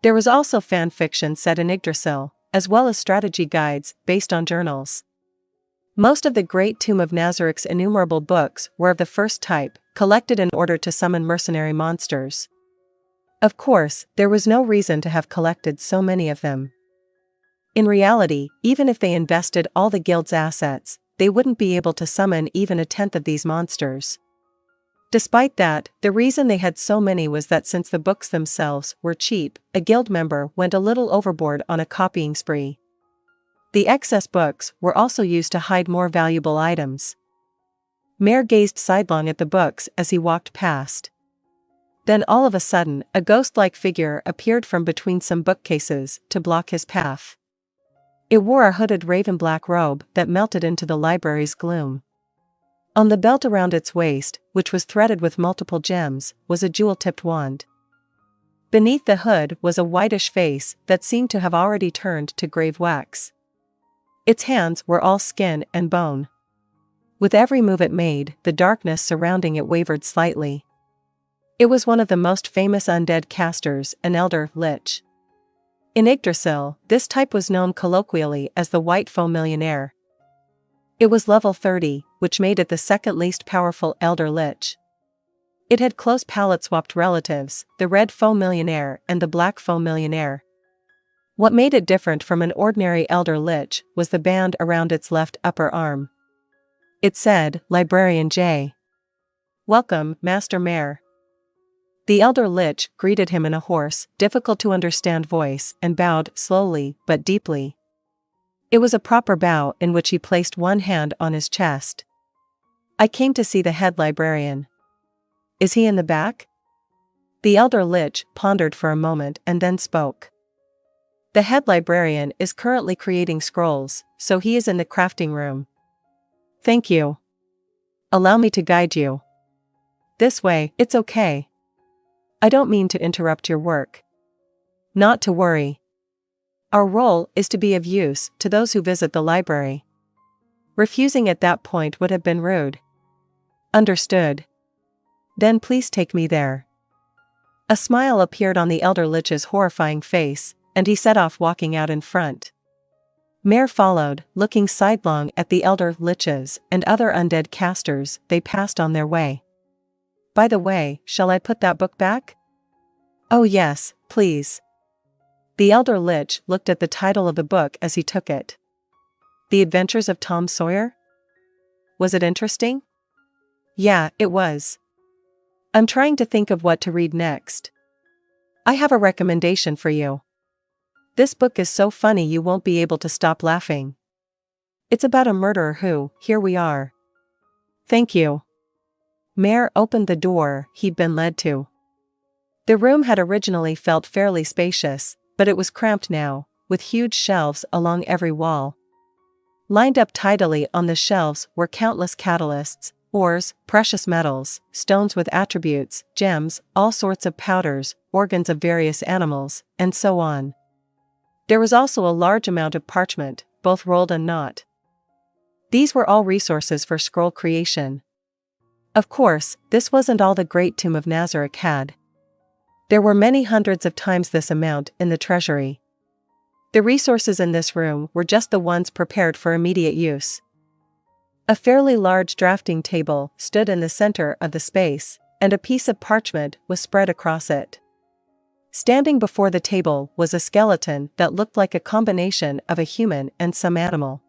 There was also fan fiction set in Yggdrasil, as well as strategy guides based on journals. Most of the Great Tomb of Nazarick's innumerable books were of the first type, collected in order to summon mercenary monsters. Of course, there was no reason to have collected so many of them. In reality, even if they invested all the guild's assets, they wouldn't be able to summon even a tenth of these monsters. Despite that, the reason they had so many was that since the books themselves were cheap, a guild member went a little overboard on a copying spree. The excess books were also used to hide more valuable items. Mare gazed sidelong at the books as he walked past. Then all of a sudden, a ghost-like figure appeared from between some bookcases to block his path. It wore a hooded raven-black robe that melted into the library's gloom. On the belt around its waist, which was threaded with multiple gems, was a jewel-tipped wand. Beneath the hood was a whitish face that seemed to have already turned to grave wax. Its hands were all skin and bone. With every move it made, the darkness surrounding it wavered slightly. It was one of the most famous undead casters, an Elder Lich. In Yggdrasil, this type was known colloquially as the White Foe Millionaire. It was level 30, which made it the second least powerful Elder Lich. It had close palette-swapped relatives, the Red Foe Millionaire and the Black Foe Millionaire. What made it different from an ordinary Elder Lich was the band around its left upper arm. It said, Librarian J. Welcome, Master Mare. The Elder Lich greeted him in a hoarse, difficult-to-understand voice and bowed slowly but deeply. It was a proper bow in which he placed one hand on his chest. I came to see the head librarian. Is he in the back? The Elder Lich pondered for a moment and then spoke. The head librarian is currently creating scrolls, so he is in the crafting room. Thank you. Allow me to guide you. This way, it's okay. I don't mean to interrupt your work. Not to worry. Our role is to be of use to those who visit the library. Refusing at that point would have been rude. Understood. Then please take me there. A smile appeared on the Elder Lich's horrifying face, and he set off walking out in front. Mare followed, looking sidelong at the Elder Liches and other undead casters they passed on their way. By the way, shall I put that book back? Oh yes, please. The Elder Lich looked at the title of the book as he took it. The Adventures of Tom Sawyer? Was it interesting? Yeah, it was. I'm trying to think of what to read next. I have a recommendation for you. This book is so funny you won't be able to stop laughing. It's about a murderer who, here we are. Thank you. Mare opened the door he'd been led to. The room had originally felt fairly spacious, but it was cramped now, with huge shelves along every wall. Lined up tidily on the shelves were countless catalysts, ores, precious metals, stones with attributes, gems, all sorts of powders, organs of various animals, and so on. There was also a large amount of parchment, both rolled and not. These were all resources for scroll creation. Of course, this wasn't all the Great Tomb of Nazarick had. There were many hundreds of times this amount in the treasury. The resources in this room were just the ones prepared for immediate use. A fairly large drafting table stood in the center of the space, and a piece of parchment was spread across it. Standing before the table was a skeleton that looked like a combination of a human and some animal.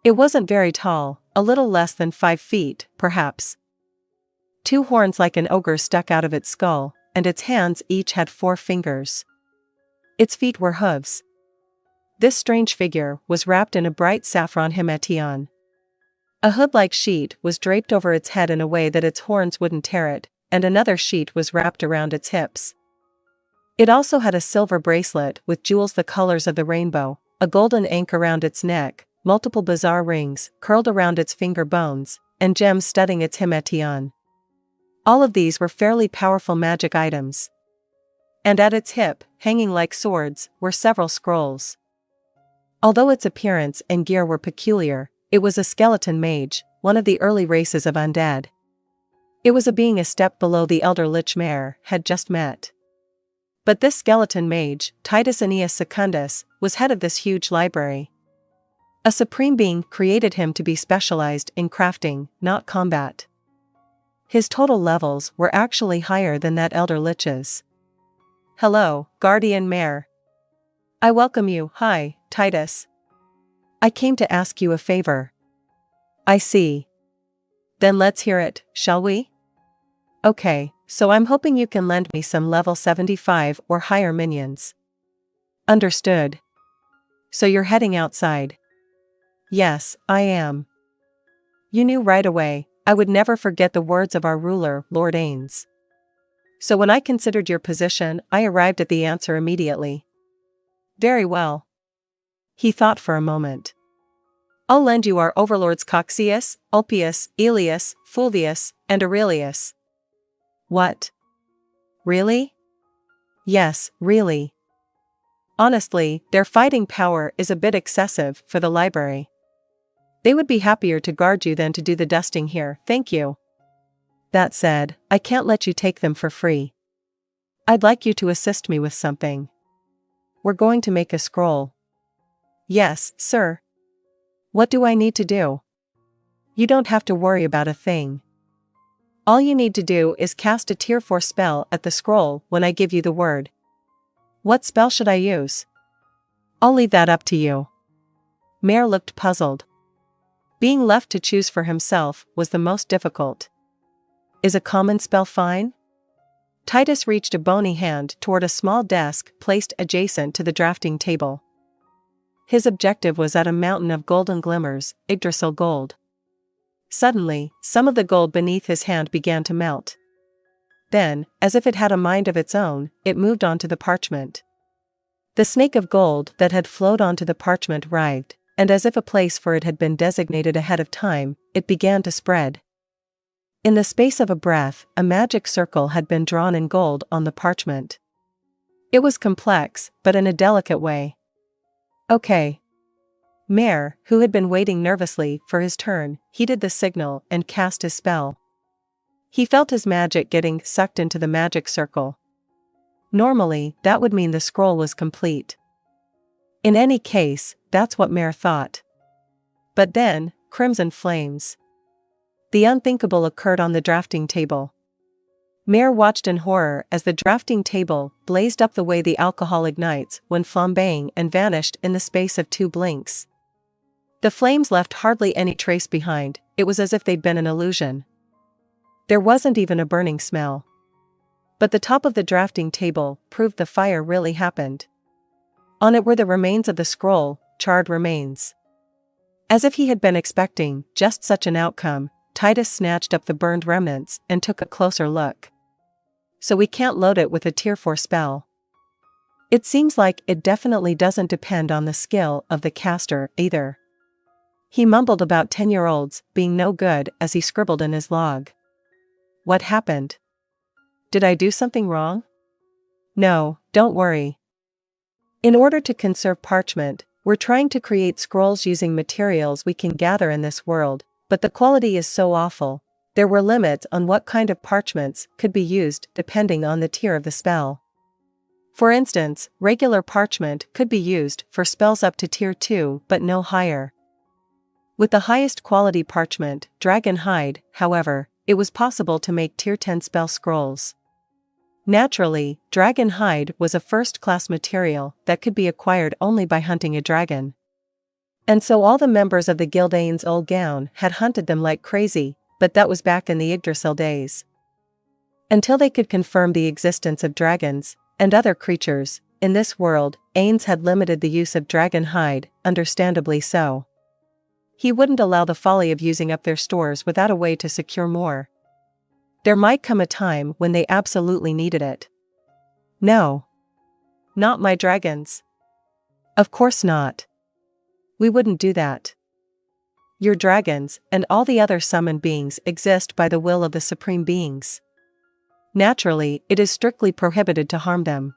It wasn't very tall, a little less than 5 feet, perhaps. 2 horns like an ogre stuck out of its skull, and its hands each had 4 fingers. Its feet were hooves. This strange figure was wrapped in a bright saffron himation. A hood-like sheet was draped over its head in a way that its horns wouldn't tear it, and another sheet was wrapped around its hips. It also had a silver bracelet with jewels the colors of the rainbow, a golden ank around its neck, multiple bizarre rings curled around its finger bones, and gems studding its himation. All of these were fairly powerful magic items. And at its hip, hanging like swords, were several scrolls. Although its appearance and gear were peculiar, it was a skeleton mage, one of the early races of undead. It was a being a step below the elder Lich Mare had just met. But this skeleton mage, Titus Aeneas Secundus, was head of this huge library. A supreme being created him to be specialized in crafting, not combat. His total levels were actually higher than that elder Lich's. "Hello, Guardian Mare. I welcome you." "Hi, Titus. I came to ask you a favor." "I see. Then let's hear it, shall we?" "Okay, so I'm hoping you can lend me some level 75 or higher minions." "Understood. So you're heading outside?" "Yes, I am." "You knew right away, I would never forget the words of our ruler, Lord Ainz. So when I considered your position, I arrived at the answer immediately." "Very well." He thought for a moment. "I'll lend you our overlords Coxius, Ulpius, Elius, Fulvius, and Aurelius." "What? Really?" "Yes, really. Honestly, their fighting power is a bit excessive for the library. They would be happier to guard you than to do the dusting here, thank you. That said, I can't let you take them for free. I'd like you to assist me with something. We're going to make a scroll." "Yes, sir. What do I need to do?" "You don't have to worry about a thing. All you need to do is cast a tier 4 spell at the scroll when I give you the word." "What spell should I use?" "I'll leave that up to you." Mare looked puzzled. Being left to choose for himself was the most difficult. "Is a common spell fine?" Titus reached a bony hand toward a small desk placed adjacent to the drafting table. His objective was at a mountain of golden glimmers, Yggdrasil gold. Suddenly, some of the gold beneath his hand began to melt. Then, as if it had a mind of its own, it moved onto the parchment. The snake of gold that had flowed onto the parchment writhed, and as if a place for it had been designated ahead of time, it began to spread. In the space of a breath, a magic circle had been drawn in gold on the parchment. It was complex, but in a delicate way. "Okay." Mare, who had been waiting nervously for his turn, heeded the signal and cast his spell. He felt his magic getting sucked into the magic circle. Normally, that would mean the scroll was complete. In any case, that's what Mare thought. But then, crimson flames. The unthinkable occurred on the drafting table. Mare watched in horror as the drafting table blazed up the way the alcohol ignites when flambeing and vanished in the space of 2 blinks. The flames left hardly any trace behind, it was as if they'd been an illusion. There wasn't even a burning smell. But the top of the drafting table proved the fire really happened. On it were the remains of the scroll, charred remains. As if he had been expecting just such an outcome, Titus snatched up the burned remnants and took a closer look. "So we can't load it with a tier 4 spell. It seems like it definitely doesn't depend on the skill of the caster either." He mumbled about 10-year-olds being no good as he scribbled in his log. "What happened? Did I do something wrong?" "No, don't worry. In order to conserve parchment, we're trying to create scrolls using materials we can gather in this world, but the quality is so awful, there were limits on what kind of parchments could be used depending on the tier of the spell. For instance, regular parchment could be used for spells up to tier 2 but no higher. With the highest quality parchment, Dragon Hide, however, it was possible to make tier 10 spell scrolls. Naturally, Dragon Hide was a first-class material that could be acquired only by hunting a dragon. And so all the members of the guild Ainz Ooal Gown had hunted them like crazy, but that was back in the Yggdrasil days. Until they could confirm the existence of dragons and other creatures in this world, Ainz had limited the use of dragon hide, understandably so. He wouldn't allow the folly of using up their stores without a way to secure more. There might come a time when they absolutely needed it. No. Not my dragons. Of course not. We wouldn't do that. Your dragons, and all the other summoned beings, exist by the will of the supreme beings. Naturally, it is strictly prohibited to harm them.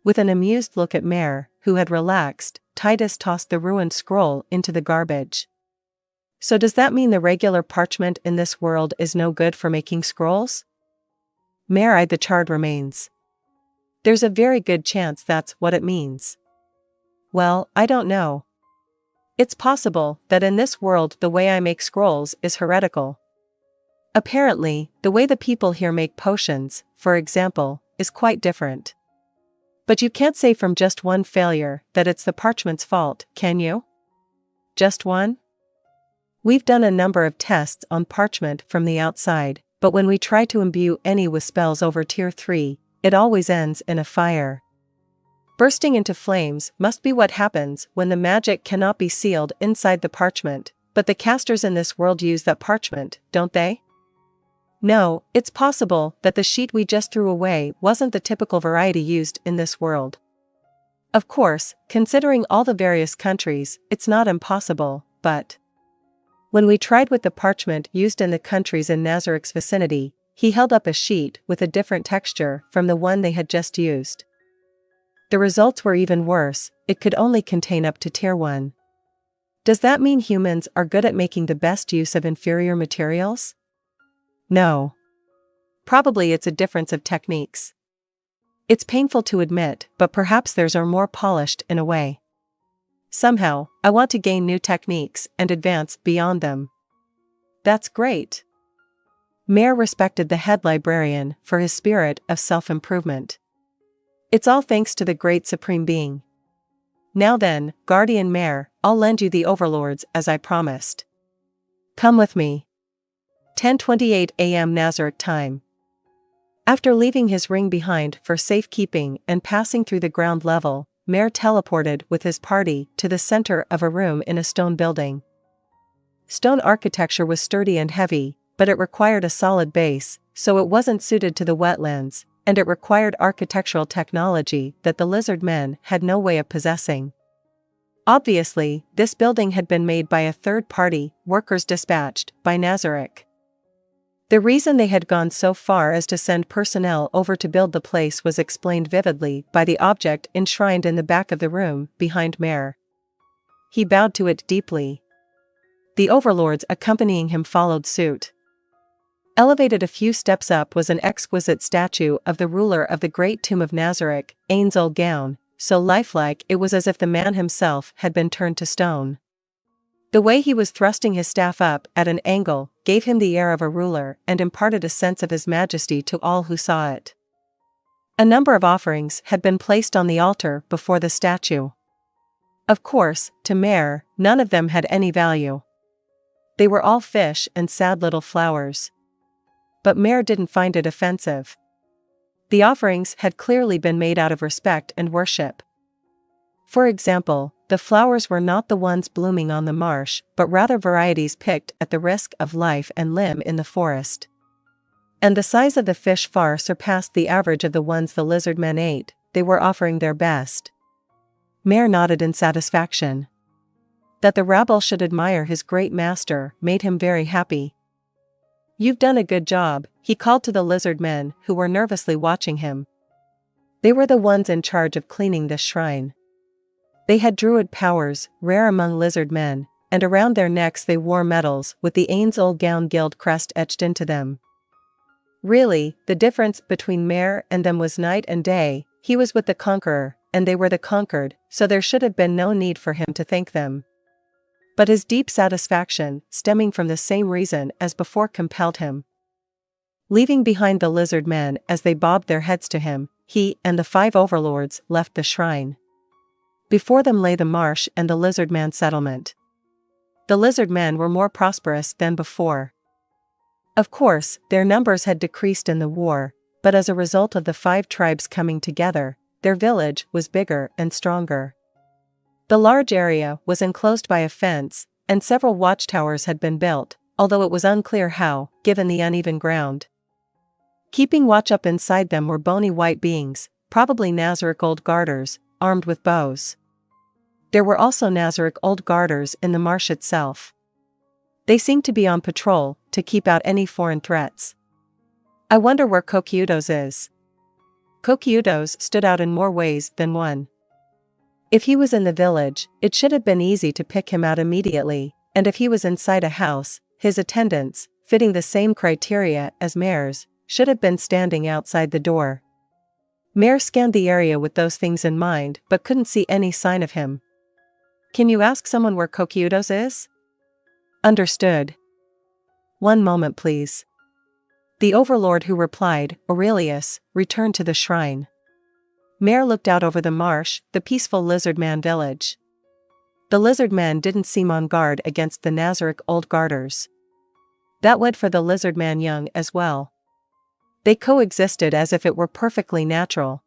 With an amused look at Mare, who had relaxed, Titus tossed the ruined scroll into the garbage. So does that mean the regular parchment in this world is no good for making scrolls? Mare eyed the charred remains. There's a very good chance that's what it means. Well, I don't know. It's possible that in this world the way I make scrolls is heretical. Apparently, the way the people here make potions, for example, is quite different. But you can't say from just one failure that it's the parchment's fault, can you? Just one? We've done a number of tests on parchment from the outside, but when we try to imbue any with spells over tier 3, it always ends in a fire. Bursting into flames must be what happens when the magic cannot be sealed inside the parchment, but the casters in this world use that parchment, don't they? No, it's possible that the sheet we just threw away wasn't the typical variety used in this world. Of course, considering all the various countries, it's not impossible, but when we tried with the parchment used in the countries in Nazarick's vicinity, he held up a sheet with a different texture from the one they had just used. The results were even worse, it could only contain up to tier 1. Does that mean humans are good at making the best use of inferior materials? No. Probably it's a difference of techniques. It's painful to admit, but perhaps theirs are more polished in a way. Somehow, I want to gain new techniques and advance beyond them. That's great. Mare respected the head librarian for his spirit of self-improvement. It's all thanks to the great supreme being. Now then, Guardian Mare, I'll lend you the overlords as I promised. Come with me. 10:28 a.m. Nazarick time. After leaving his ring behind for safekeeping and passing through the ground level, Mare teleported with his party to the center of a room in a stone building. Stone architecture was sturdy and heavy, but it required a solid base, so it wasn't suited to the wetlands, and it required architectural technology that the lizard men had no way of possessing. Obviously, this building had been made by a third party, workers dispatched by Nazarick. The reason they had gone so far as to send personnel over to build the place was explained vividly by the object enshrined in the back of the room behind Mare. He bowed to it deeply. The overlords accompanying him followed suit. Elevated a few steps up was an exquisite statue of the ruler of the great tomb of Nazarick, Ainz Ooal Gown, so lifelike it was as if the man himself had been turned to stone. The way he was thrusting his staff up at an angle gave him the air of a ruler and imparted a sense of his majesty to all who saw it. A number of offerings had been placed on the altar before the statue. Of course, to Mare, none of them had any value. They were all fish and sad little flowers. But Mare didn't find it offensive. The offerings had clearly been made out of respect and worship. For example, the flowers were not the ones blooming on the marsh, but rather varieties picked at the risk of life and limb in the forest. And the size of the fish far surpassed the average of the ones the lizard men ate. They were offering their best. Mare nodded in satisfaction. That the rabble should admire his great master made him very happy. "You've done a good job," he called to the lizard men who were nervously watching him. They were the ones in charge of cleaning this shrine. They had druid powers, rare among lizard men, and around their necks they wore medals with the Ainz Ooal Gown guild crest etched into them. Really, the difference between Mare and them was night and day. He was with the conqueror, and they were the conquered, so there should have been no need for him to thank them. But his deep satisfaction, stemming from the same reason as before, compelled him. Leaving behind the lizard men as they bobbed their heads to him, he and the 5 overlords left the shrine. Before them lay the marsh and the lizard man settlement. The lizard men were more prosperous than before. Of course, their numbers had decreased in the war, but as a result of the 5 tribes coming together, their village was bigger and stronger. The large area was enclosed by a fence, and several watchtowers had been built, although it was unclear how, given the uneven ground. Keeping watch up inside them were bony white beings, probably Nazarick old guarders, armed with bows. There were also Nazarick old guarders in the marsh itself. They seemed to be on patrol, to keep out any foreign threats. I wonder where Coqueudos is. Coqueudos stood out in more ways than one. If he was in the village, it should have been easy to pick him out immediately, and if he was inside a house, his attendants, fitting the same criteria as Mare's, should have been standing outside the door. Mare scanned the area with those things in mind but couldn't see any sign of him. Can you ask someone where Coqueudos is? Understood. One moment please. The overlord who replied, Aurelius, returned to the shrine. Mare looked out over the marsh, the peaceful lizardman village. The lizardmen didn't seem on guard against the Nazarick old guarders. That went for the lizardman young as well. They coexisted as if it were perfectly natural.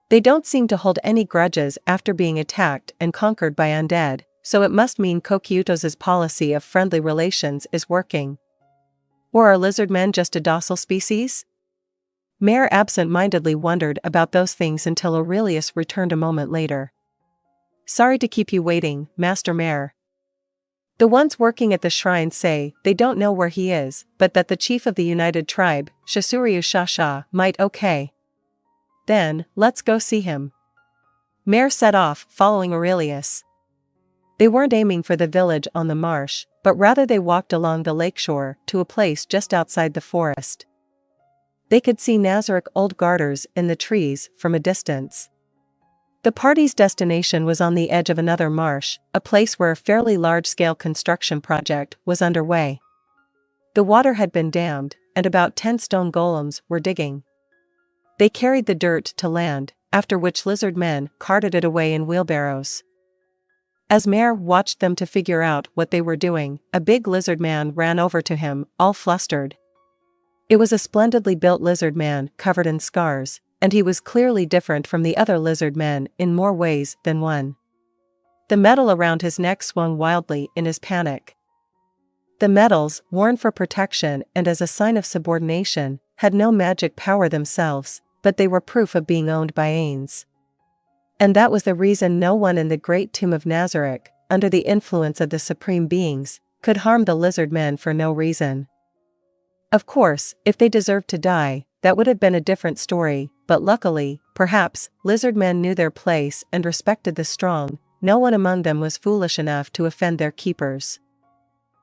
They don't seem to hold any grudges after being attacked and conquered by undead, so it must mean Coqueudos' policy of friendly relations is working. Or are lizardmen just a docile species? Mare absent-mindedly wondered about those things until Aurelius returned a moment later. Sorry to keep you waiting, Master Mare. The ones working at the shrine say they don't know where he is, but that the chief of the united tribe, Shasuryu Shasha, might okay. Then, let's go see him. Mare set off, following Aurelius. They weren't aiming for the village on the marsh, but rather they walked along the lakeshore to a place just outside the forest. They could see Nazarick old guarders in the trees from a distance. The party's destination was on the edge of another marsh, a place where a fairly large-scale construction project was underway. The water had been dammed, and about 10 stone golems were digging. They carried the dirt to land, after which lizard men carted it away in wheelbarrows. As Mare watched them to figure out what they were doing, a big lizard man ran over to him, all flustered. It was a splendidly built lizard man covered in scars, and he was clearly different from the other lizard men in more ways than one. The metal around his neck swung wildly in his panic. The metals, worn for protection and as a sign of subordination, had no magic power themselves, but they were proof of being owned by Ainz. And that was the reason no one in the great tomb of Nazarick, under the influence of the supreme beings, could harm the lizard men for no reason. Of course, if they deserved to die, that would have been a different story, but luckily, perhaps, lizard men knew their place and respected the strong. No one among them was foolish enough to offend their keepers.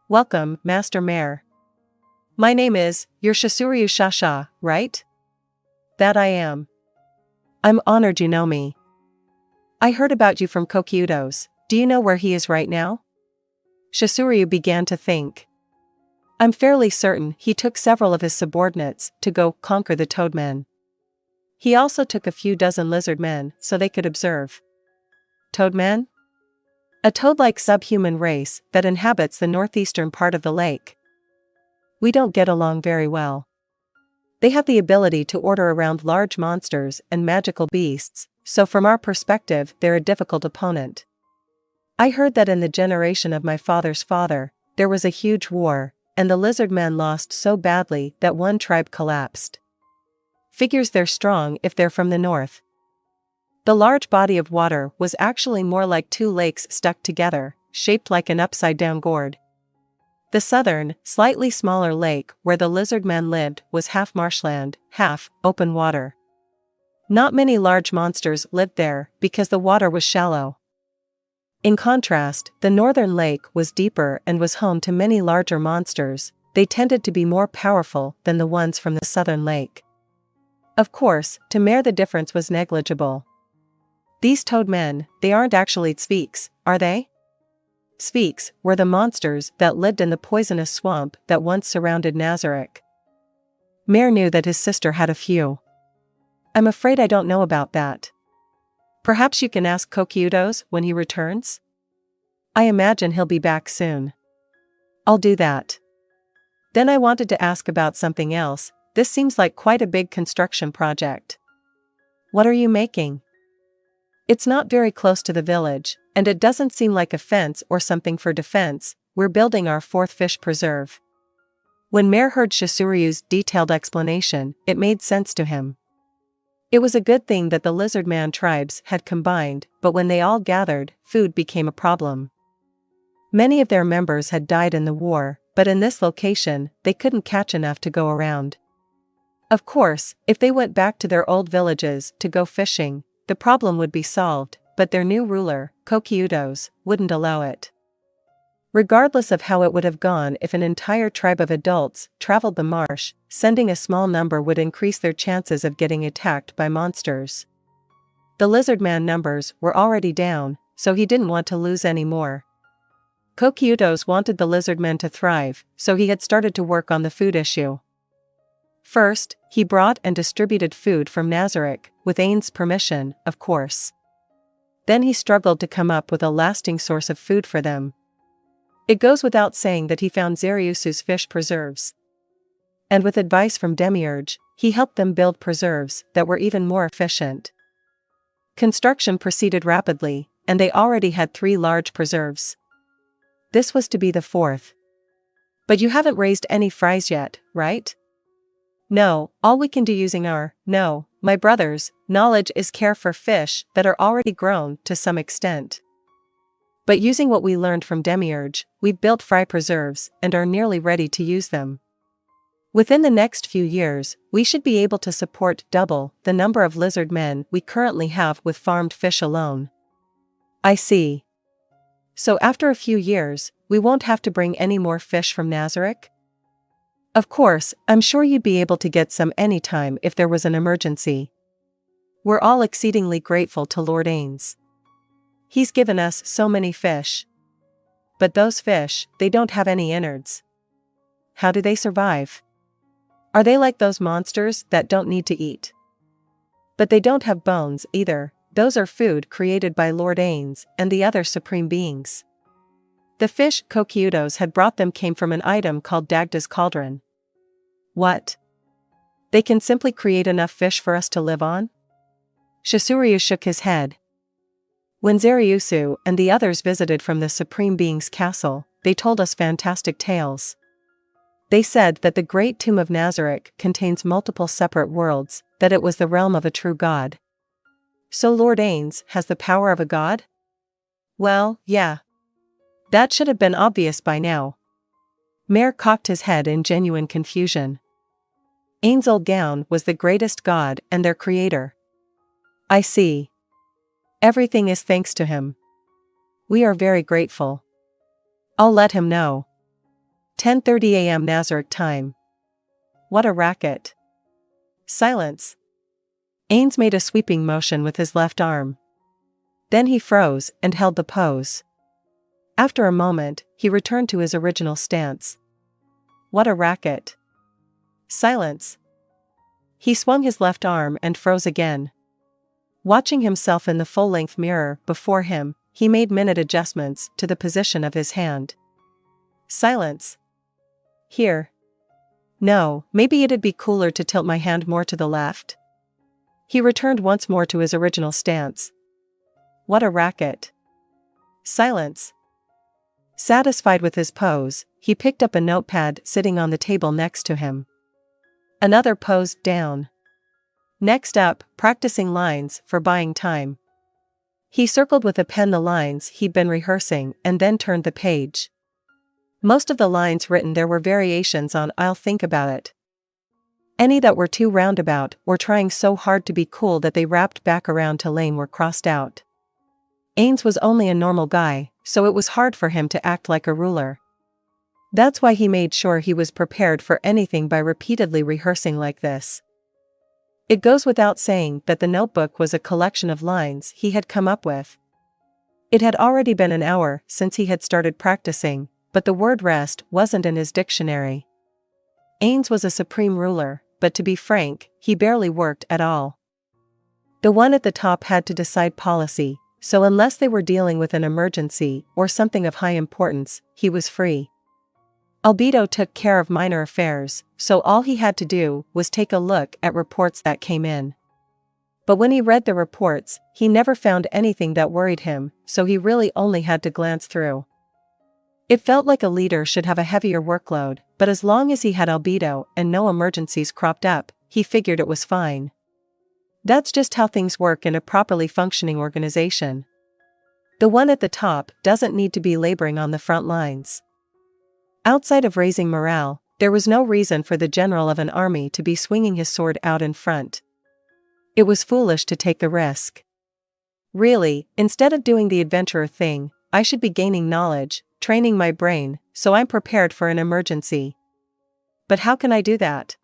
Welcome, Master Mare. My name is, you're Shasuryu Shasha, right? That I am. I'm honored you know me. I heard about you from Coqueudos. Do you know where he is right now? Shasuryu began to think. I'm fairly certain he took several of his subordinates to go conquer the toadmen. He also took a few dozen lizard men so they could observe. Toadmen? A toad-like subhuman race that inhabits the northeastern part of the lake. We don't get along very well. They have the ability to order around large monsters and magical beasts, so from our perspective they're a difficult opponent. I heard that in the generation of my father's father, there was a huge war, and the lizard men lost so badly that one tribe collapsed. Figures they're strong if they're from the north. The large body of water was actually more like two lakes stuck together, shaped like an upside-down gourd. The southern, slightly smaller lake where the lizard men lived was half marshland, half open water. Not many large monsters lived there because the water was shallow. In contrast, the northern lake was deeper and was home to many larger monsters. They tended to be more powerful than the ones from the southern lake. Of course, to Mare the difference was negligible. These toadmen, they aren't actually Spheaks, are they? Spheaks were the monsters that lived in the poisonous swamp that once surrounded Nazarick. Mare knew that his sister had a few. I'm afraid I don't know about that. Perhaps you can ask Coqueudos when he returns? I imagine he'll be back soon. I'll do that. Then I wanted to ask about something else. This seems like quite a big construction project. What are you making? It's not very close to the village, and it doesn't seem like a fence or something for defense. We're building our fourth fish preserve. When Mare heard Chasuryu's detailed explanation, it made sense to him. It was a good thing that the lizardman tribes had combined, but when they all gathered, food became a problem. Many of their members had died in the war, but in this location, they couldn't catch enough to go around. Of course, if they went back to their old villages to go fishing, the problem would be solved, but their new ruler, Kokyudos, wouldn't allow it. Regardless of how it would have gone if an entire tribe of adults traveled the marsh, sending a small number would increase their chances of getting attacked by monsters. The lizardman numbers were already down, so he didn't want to lose any more. Kokyudos wanted the lizardmen to thrive, so he had started to work on the food issue. First, he brought and distributed food from Nazarick, with Ainz's permission, of course. Then he struggled to come up with a lasting source of food for them. It goes without saying that he found Zariusu's fish preserves. And with advice from Demiurge, he helped them build preserves that were even more efficient. Construction proceeded rapidly, and they already had 3 large preserves. This was to be the 4th. But you haven't raised any fries yet, right? No, all we can do using our, my brother's, knowledge is care for fish that are already grown to some extent. But using what we learned from Demiurge, we've built fry preserves and are nearly ready to use them. Within the next few years, we should be able to support double the number of lizard men we currently have with farmed fish alone. I see. So after a few years, we won't have to bring any more fish from Nazarick? Of course, I'm sure you'd be able to get some anytime if there was an emergency. We're all exceedingly grateful to Lord Ainz. He's given us so many fish. But those fish, they don't have any innards. How do they survive? Are they like those monsters that don't need to eat? But they don't have bones either. Those are food created by Lord Ainz and the other supreme beings. The fish Kokyudos had brought them came from an item called Dagda's cauldron. What? They can simply create enough fish for us to live on? Chisuryu shook his head. When Zariusu and the others visited from the Supreme Being's castle, they told us fantastic tales. They said that the great tomb of Nazarick contains multiple separate worlds, that it was the realm of a true god. So Lord Ainz has the power of a god? Well, yeah. That should have been obvious by now. Mare cocked his head in genuine confusion. Ainz Ooal Gown was the greatest god and their creator. I see. Everything is thanks to him. We are very grateful. I'll let him know. 10:30 a.m. Nazarick time. What a racket. Silence. Ainz made a sweeping motion with his left arm. Then he froze and held the pose. After a moment, he returned to his original stance. What a racket. Silence. He swung his left arm and froze again. Watching himself in the full-length mirror before him, he made minute adjustments to the position of his hand. Silence. Here. No, maybe it'd be cooler to tilt my hand more to the left. He returned once more to his original stance. What a racket. Silence. Satisfied with his pose, he picked up a notepad sitting on the table next to him. Another pose down. Next up, practicing lines for buying time. He circled with a pen the lines he'd been rehearsing and then turned the page. Most of the lines written there were variations on "I'll think about it." Any that were too roundabout or trying so hard to be cool that they wrapped back around to lame were crossed out. Ainz was only a normal guy, so it was hard for him to act like a ruler. That's why he made sure he was prepared for anything by repeatedly rehearsing like this. It goes without saying that the notebook was a collection of lines he had come up with. It had already been an hour since he had started practicing, but the word rest wasn't in his dictionary. Ainz was a supreme ruler, but to be frank, he barely worked at all. The one at the top had to decide policy, so unless they were dealing with an emergency or something of high importance, he was free. Albedo took care of minor affairs, so all he had to do was take a look at reports that came in. But when he read the reports, he never found anything that worried him, so he really only had to glance through. It felt like a leader should have a heavier workload, but as long as he had albedo and no emergencies cropped up, he figured it was fine. That's just how things work in a properly functioning organization. The one at the top doesn't need to be laboring on the front lines. Outside of raising morale, there was no reason for the general of an army to be swinging his sword out in front. It was foolish to take the risk. Really, instead of doing the adventurer thing, I should be gaining knowledge, training my brain, so I'm prepared for an emergency. But how can I do that?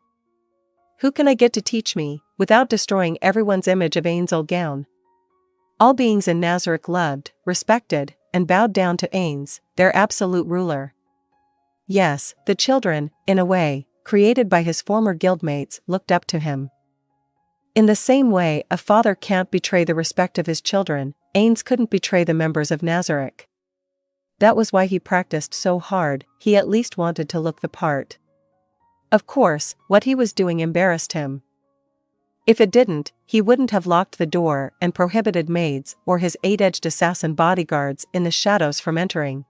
Who can I get to teach me, without destroying everyone's image of Ainz Ooal Gown? All beings in Nazarick loved, respected, and bowed down to Ainz, their absolute ruler. Yes, the children, in a way, created by his former guildmates, looked up to him. In the same way a father can't betray the respect of his children, Ainz couldn't betray the members of Nazarick. That was why he practiced so hard, he at least wanted to look the part. Of course, what he was doing embarrassed him. If it didn't, he wouldn't have locked the door and prohibited maids or his 8-edged assassin bodyguards in the shadows from entering.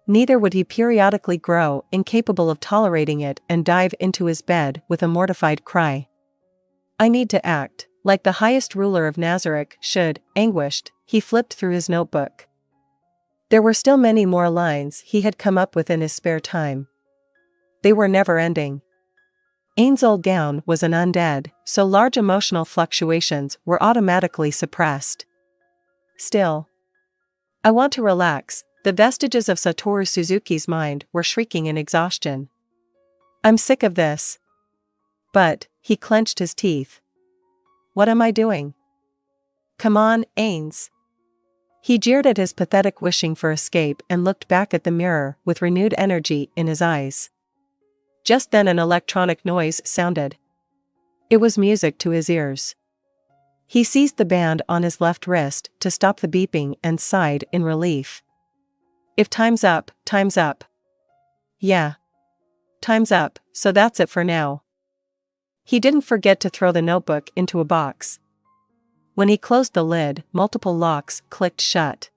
Neither would he periodically grow incapable of tolerating it and dive into his bed with a mortified cry. I need to act, like the highest ruler of Nazarick should. Anguished, he flipped through his notebook. There were still many more lines he had come up with in his spare time. They were never-ending. Ainz Ooal Gown was an undead, so large emotional fluctuations were automatically suppressed. Still, I want to relax. The vestiges of Satoru Suzuki's mind were shrieking in exhaustion. I'm sick of this. But, he clenched his teeth. What am I doing? Come on, Ainz. He jeered at his pathetic wishing for escape and looked back at the mirror with renewed energy in his eyes. Just then an electronic noise sounded. It was music to his ears. He seized the band on his left wrist to stop the beeping and sighed in relief. If time's up, time's up. Yeah. Time's up, so that's it for now. He didn't forget to throw the notebook into a box. When he closed the lid, multiple locks clicked shut.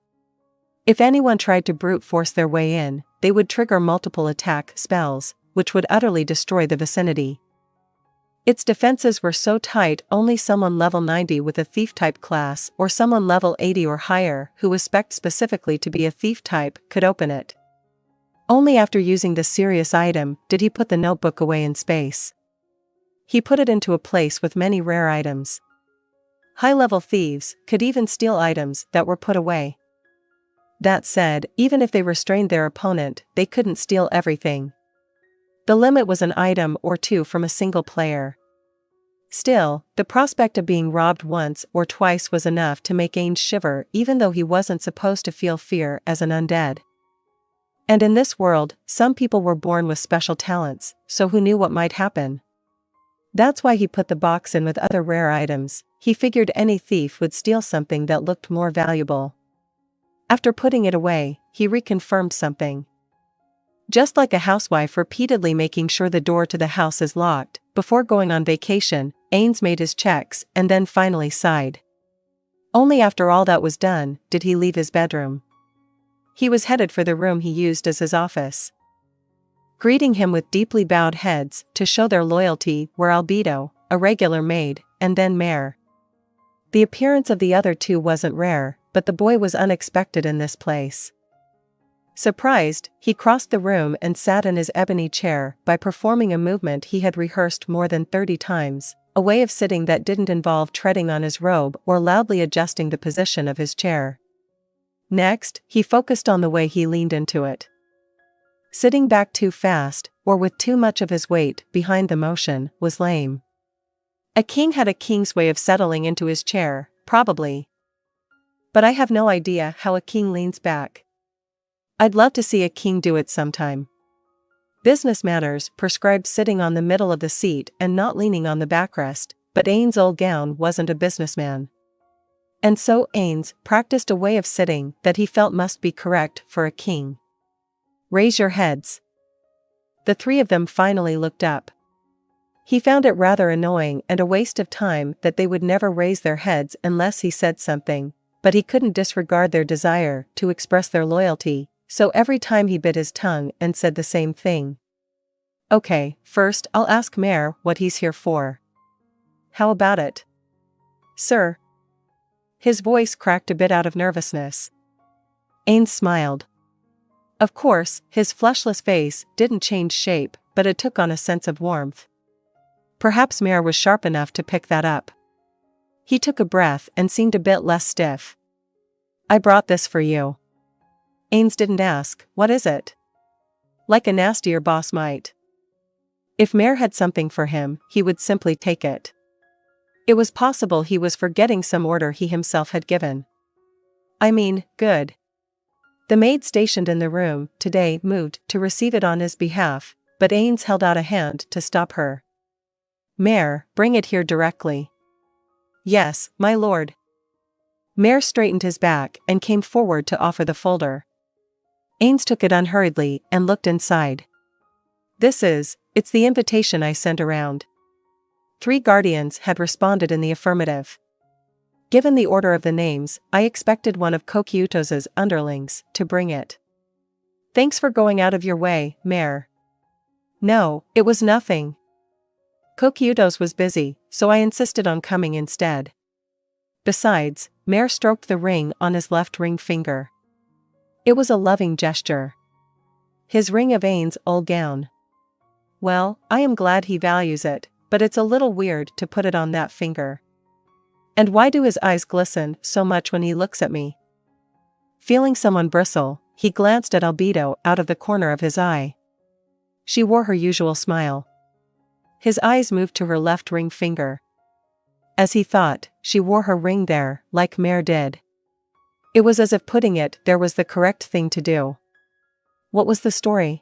If anyone tried to brute force their way in, they would trigger multiple attack spells, which would utterly destroy the vicinity. Its defenses were so tight only someone level 90 with a thief-type class or someone level 80 or higher who was spec'd specifically to be a thief-type could open it. Only after using the serious item did he put the notebook away in space. He put it into a place with many rare items. High-level thieves could even steal items that were put away. That said, even if they restrained their opponent, they couldn't steal everything. The limit was an item or two from a single player. Still, the prospect of being robbed once or twice was enough to make Ainz shiver even though he wasn't supposed to feel fear as an undead. And in this world, some people were born with special talents, so who knew what might happen? That's why he put the box in with other rare items. He figured any thief would steal something that looked more valuable. After putting it away, he reconfirmed something. Just like a housewife repeatedly making sure the door to the house is locked, before going on vacation, Ainz made his checks and then finally sighed. Only after all that was done, did he leave his bedroom. He was headed for the room he used as his office. Greeting him with deeply bowed heads to show their loyalty were Albedo, a regular maid, and then Mare. The appearance of the other two wasn't rare, but the boy was unexpected in this place. Surprised, he crossed the room and sat in his ebony chair by performing a movement he had rehearsed more than 30 times, a way of sitting that didn't involve treading on his robe or loudly adjusting the position of his chair. Next, he focused on the way he leaned into it. Sitting back too fast, or with too much of his weight behind the motion, was lame. A king had a king's way of settling into his chair, probably. But I have no idea how a king leans back. I'd love to see a king do it sometime. Business manners prescribed sitting on the middle of the seat and not leaning on the backrest, but Ainz Ooal Gown wasn't a businessman. And so Ainz practiced a way of sitting that he felt must be correct for a king. Raise your heads. The three of them finally looked up. He found it rather annoying and a waste of time that they would never raise their heads unless he said something, but he couldn't disregard their desire to express their loyalty, so every time he bit his tongue and said the same thing. Okay, first I'll ask Mayor what he's here for. How about it? Sir? His voice cracked a bit out of nervousness. Ainz smiled. Of course, his fleshless face didn't change shape, but it took on a sense of warmth. Perhaps Mayor was sharp enough to pick that up. He took a breath and seemed a bit less stiff. I brought this for you. Ainz didn't ask, what is it? Like a nastier boss might. If Mayor had something for him, he would simply take it. It was possible he was forgetting some order he himself had given. I mean, good. The maid stationed in the room today moved to receive it on his behalf, but Ainz held out a hand to stop her. Mayor, bring it here directly. Yes, my lord. Mayor straightened his back and came forward to offer the folder. Ainz took it unhurriedly and looked inside. It's the invitation I sent around. 3 guardians had responded in the affirmative. Given the order of the names, I expected one of Kokyutos's underlings to bring it. Thanks for going out of your way, Mayor. No, it was nothing. Kokyutos was busy, so I insisted on coming instead. Besides, Mayor stroked the ring on his left ring finger. It was a loving gesture. His ring of Ainz Ooal Gown. Well, I am glad he values it, but it's a little weird to put it on that finger. And why do his eyes glisten so much when he looks at me? Feeling someone bristle, he glanced at Albedo out of the corner of his eye. She wore her usual smile. His eyes moved to her left ring finger. As he thought, she wore her ring there, like Mayor did. It was as if putting it there was the correct thing to do. What was the story?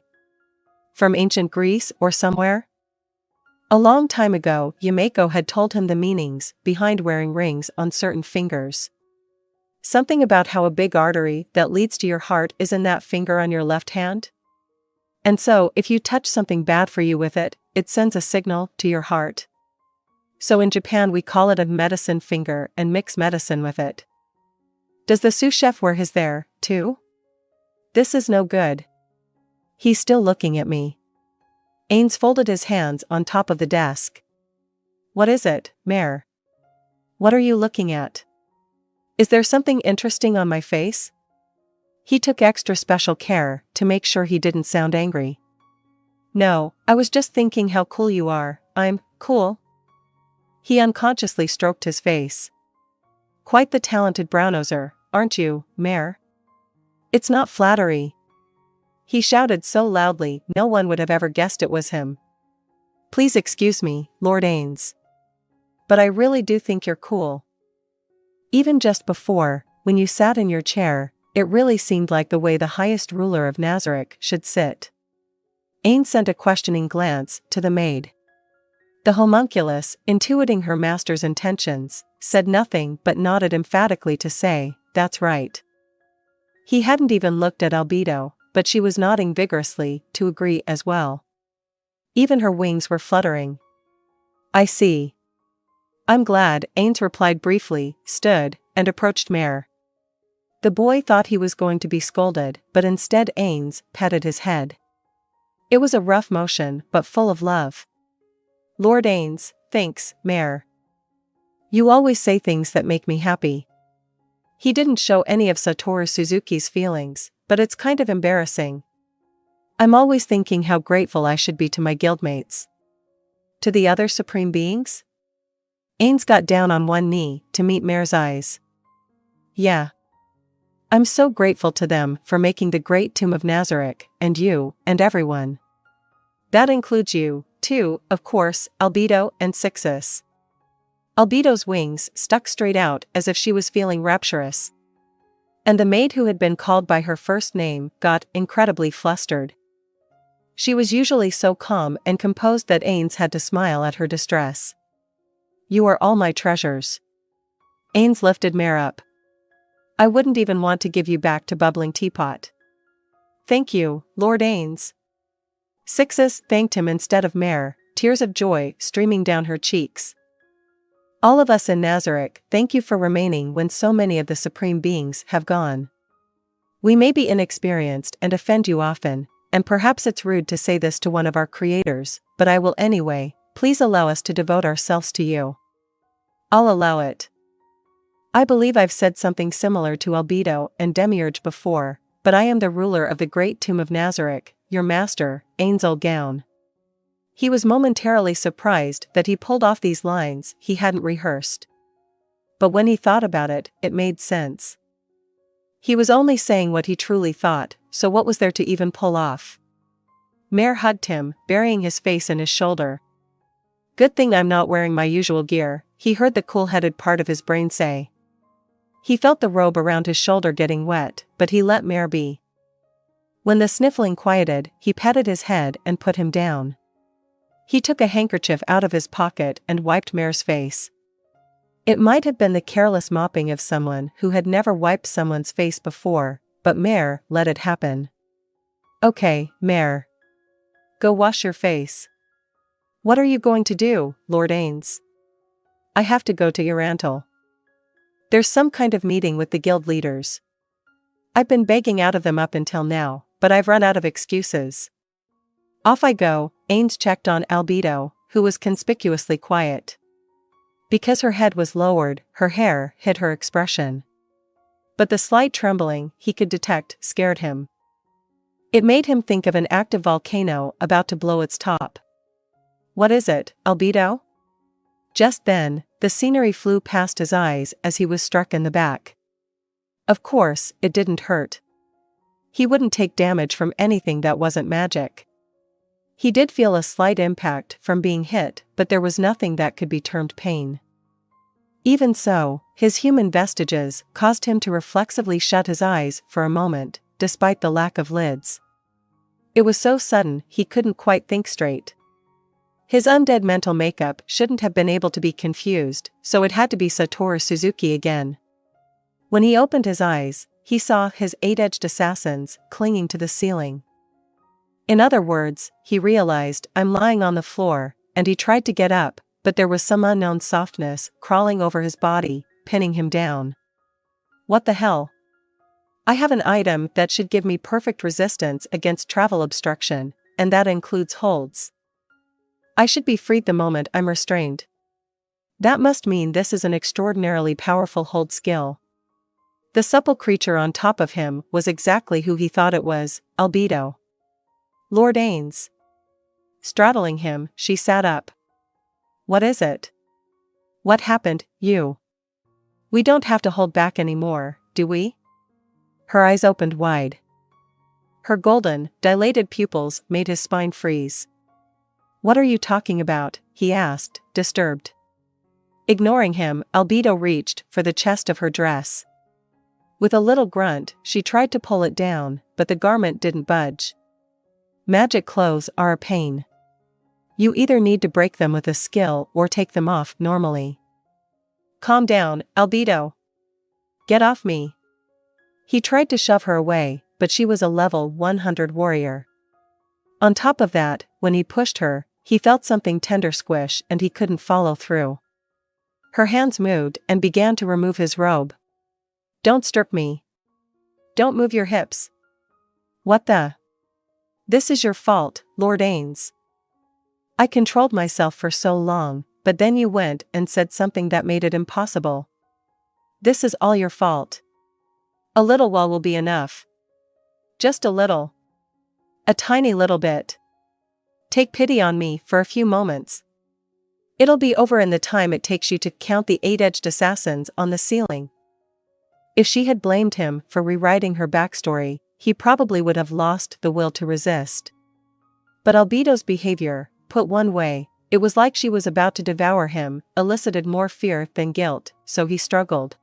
From ancient Greece or somewhere? A long time ago, Yumeko had told him the meanings behind wearing rings on certain fingers. Something about how a big artery that leads to your heart is in that finger on your left hand? And so, if you touch something bad for you with it, it sends a signal to your heart. So in Japan we call it a medicine finger and mix medicine with it. Does the sous chef wear his there, too? This is no good. He's still looking at me. Ainz folded his hands on top of the desk. What is it, Mayor? What are you looking at? Is there something interesting on my face? He took extra special care to make sure he didn't sound angry. No, I was just thinking how cool you are. I'm cool. He unconsciously stroked his face. Quite the talented brownnoser, aren't you, Mayor? It's not flattery. He shouted so loudly no one would have ever guessed it was him. Please excuse me, Lord Ainz. But I really do think you're cool. Even just before, when you sat in your chair, it really seemed like the way the highest ruler of Nazarick should sit. Ainz sent a questioning glance to the maid. The homunculus, intuiting her master's intentions, said nothing but nodded emphatically to say, that's right. He hadn't even looked at Albedo, but she was nodding vigorously to agree as well. Even her wings were fluttering. I see. I'm glad, Ainz replied briefly, stood, and approached Mayor. The boy thought he was going to be scolded, but instead Ainz patted his head. It was a rough motion, but full of love. Lord Ainz, thanks, Mayor. You always say things that make me happy. He didn't show any of Satoru Suzuki's feelings, but it's kind of embarrassing. I'm always thinking how grateful I should be to my guildmates. To the other supreme beings? Ainz got down on one knee to meet Mayor's eyes. Yeah. I'm so grateful to them for making the great tomb of Nazarick, and you, and everyone. That includes you, too, of course, Albedo and Sixus. Albedo's wings stuck straight out as if she was feeling rapturous. And the maid who had been called by her first name got incredibly flustered. She was usually so calm and composed that Ainz had to smile at her distress. You are all my treasures. Ainz lifted Mayor up. I wouldn't even want to give you back to Bubbling Teapot. Thank you, Lord Ainz. Sixus thanked him instead of Mayor, tears of joy streaming down her cheeks. All of us in Nazarick thank you for remaining when so many of the supreme beings have gone. We may be inexperienced and offend you often, and perhaps it's rude to say this to one of our creators, but I will anyway. Please allow us to devote ourselves to you. I'll allow it. I believe I've said something similar to Albedo and Demiurge before, but I am the ruler of the great tomb of Nazarick, your master, Ainz Ooal Gown. He was momentarily surprised that he pulled off these lines he hadn't rehearsed. But when he thought about it, it made sense. He was only saying what he truly thought, so what was there to even pull off? Mare hugged him, burying his face in his shoulder. Good thing I'm not wearing my usual gear, he heard the cool-headed part of his brain say. He felt the robe around his shoulder getting wet, but he let Mare be. When the sniffling quieted, he patted his head and put him down. He took a handkerchief out of his pocket and wiped Mare's face. It might have been the careless mopping of someone who had never wiped someone's face before, but Mare let it happen. Okay, Mare. Go wash your face. What are you going to do, Lord Ainz? I have to go to Irantal. There's some kind of meeting with the guild leaders. I've been begging out of them up until now, but I've run out of excuses. Off I go. Ainz checked on Albedo, who was conspicuously quiet. Because her head was lowered, her hair hid her expression. But the slight trembling he could detect scared him. It made him think of an active volcano about to blow its top. What is it, Albedo? Just then, the scenery flew past his eyes as he was struck in the back. Of course, it didn't hurt. He wouldn't take damage from anything that wasn't magic. He did feel a slight impact from being hit, but there was nothing that could be termed pain. Even so, his human vestiges caused him to reflexively shut his eyes for a moment, despite the lack of lids. It was so sudden he couldn't quite think straight. His undead mental makeup shouldn't have been able to be confused, so it had to be Satoru Suzuki again. When he opened his eyes, he saw his 8-edged assassins clinging to the ceiling. In other words, he realized, I'm lying on the floor, and he tried to get up, but there was some unknown softness crawling over his body, pinning him down. What the hell? I have an item that should give me perfect resistance against travel obstruction, and that includes holds. I should be freed the moment I'm restrained. That must mean this is an extraordinarily powerful hold skill. The supple creature on top of him was exactly who he thought it was, Albedo. Lord Ainz. Straddling him, she sat up. What is it? What happened, you? We don't have to hold back anymore, do we? Her eyes opened wide. Her golden, dilated pupils made his spine freeze. What are you talking about? He asked, disturbed. Ignoring him, Albedo reached for the chest of her dress. With a little grunt, she tried to pull it down, but the garment didn't budge. Magic clothes are a pain. You either need to break them with a skill or take them off normally. Calm down, Albedo. Get off me. He tried to shove her away, but she was a level 100 warrior. On top of that, when he pushed her, he felt something tender squish and he couldn't follow through. Her hands moved and began to remove his robe. Don't strip me. Don't move your hips. What the? This is your fault, Lord Ainz. I controlled myself for so long, but then you went and said something that made it impossible. This is all your fault. A little while will be enough. Just a little. A tiny little bit. Take pity on me for a few moments. It'll be over in the time it takes you to count the 8-edged assassins on the ceiling. If she had blamed him for rewriting her backstory, he probably would have lost the will to resist. But Albedo's behavior, put one way, it was like she was about to devour him, elicited more fear than guilt, so he struggled.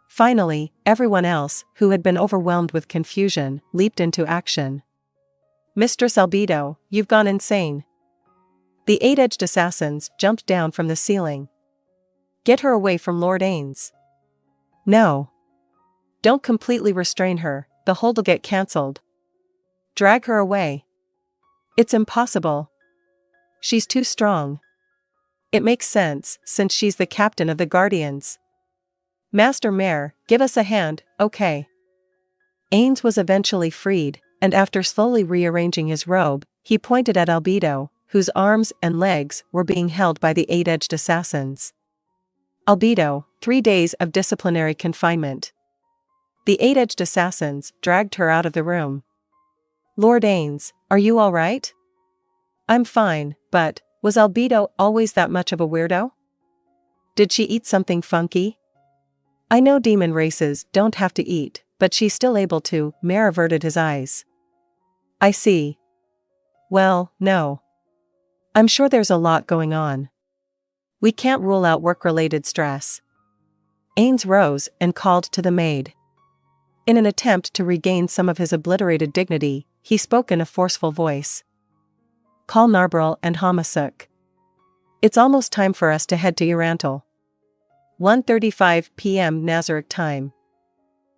Finally, everyone else, who had been overwhelmed with confusion, leaped into action. Mistress Albedo, you've gone insane. The 8-edged assassins jumped down from the ceiling. Get her away from Lord Ainz. No. Don't completely restrain her, the hold'll get cancelled. Drag her away. It's impossible. she's too strong. It makes sense, since she's the captain of the Guardians. Master Mare, give us a hand, okay? Ainz was eventually freed, and after slowly rearranging his robe, he pointed at Albedo, whose arms and legs were being held by the 8-edged assassins. Albedo, 3 days of disciplinary confinement. The 8-edged assassins dragged her out of the room. Lord Ainz, are you all right? I'm fine, but was Albedo always that much of a weirdo? Did she eat something funky? I know demon races don't have to eat, but she's still able to. Mare averted his eyes. I see. Well, no. I'm sure there's a lot going on. We can't rule out work-related stress. Ainz rose and called to the maid. In an attempt to regain some of his obliterated dignity, he spoke in a forceful voice. Call Narbril and Hamasuk. It's almost time for us to head to Urantal. 1:35 p.m. Nazarick time.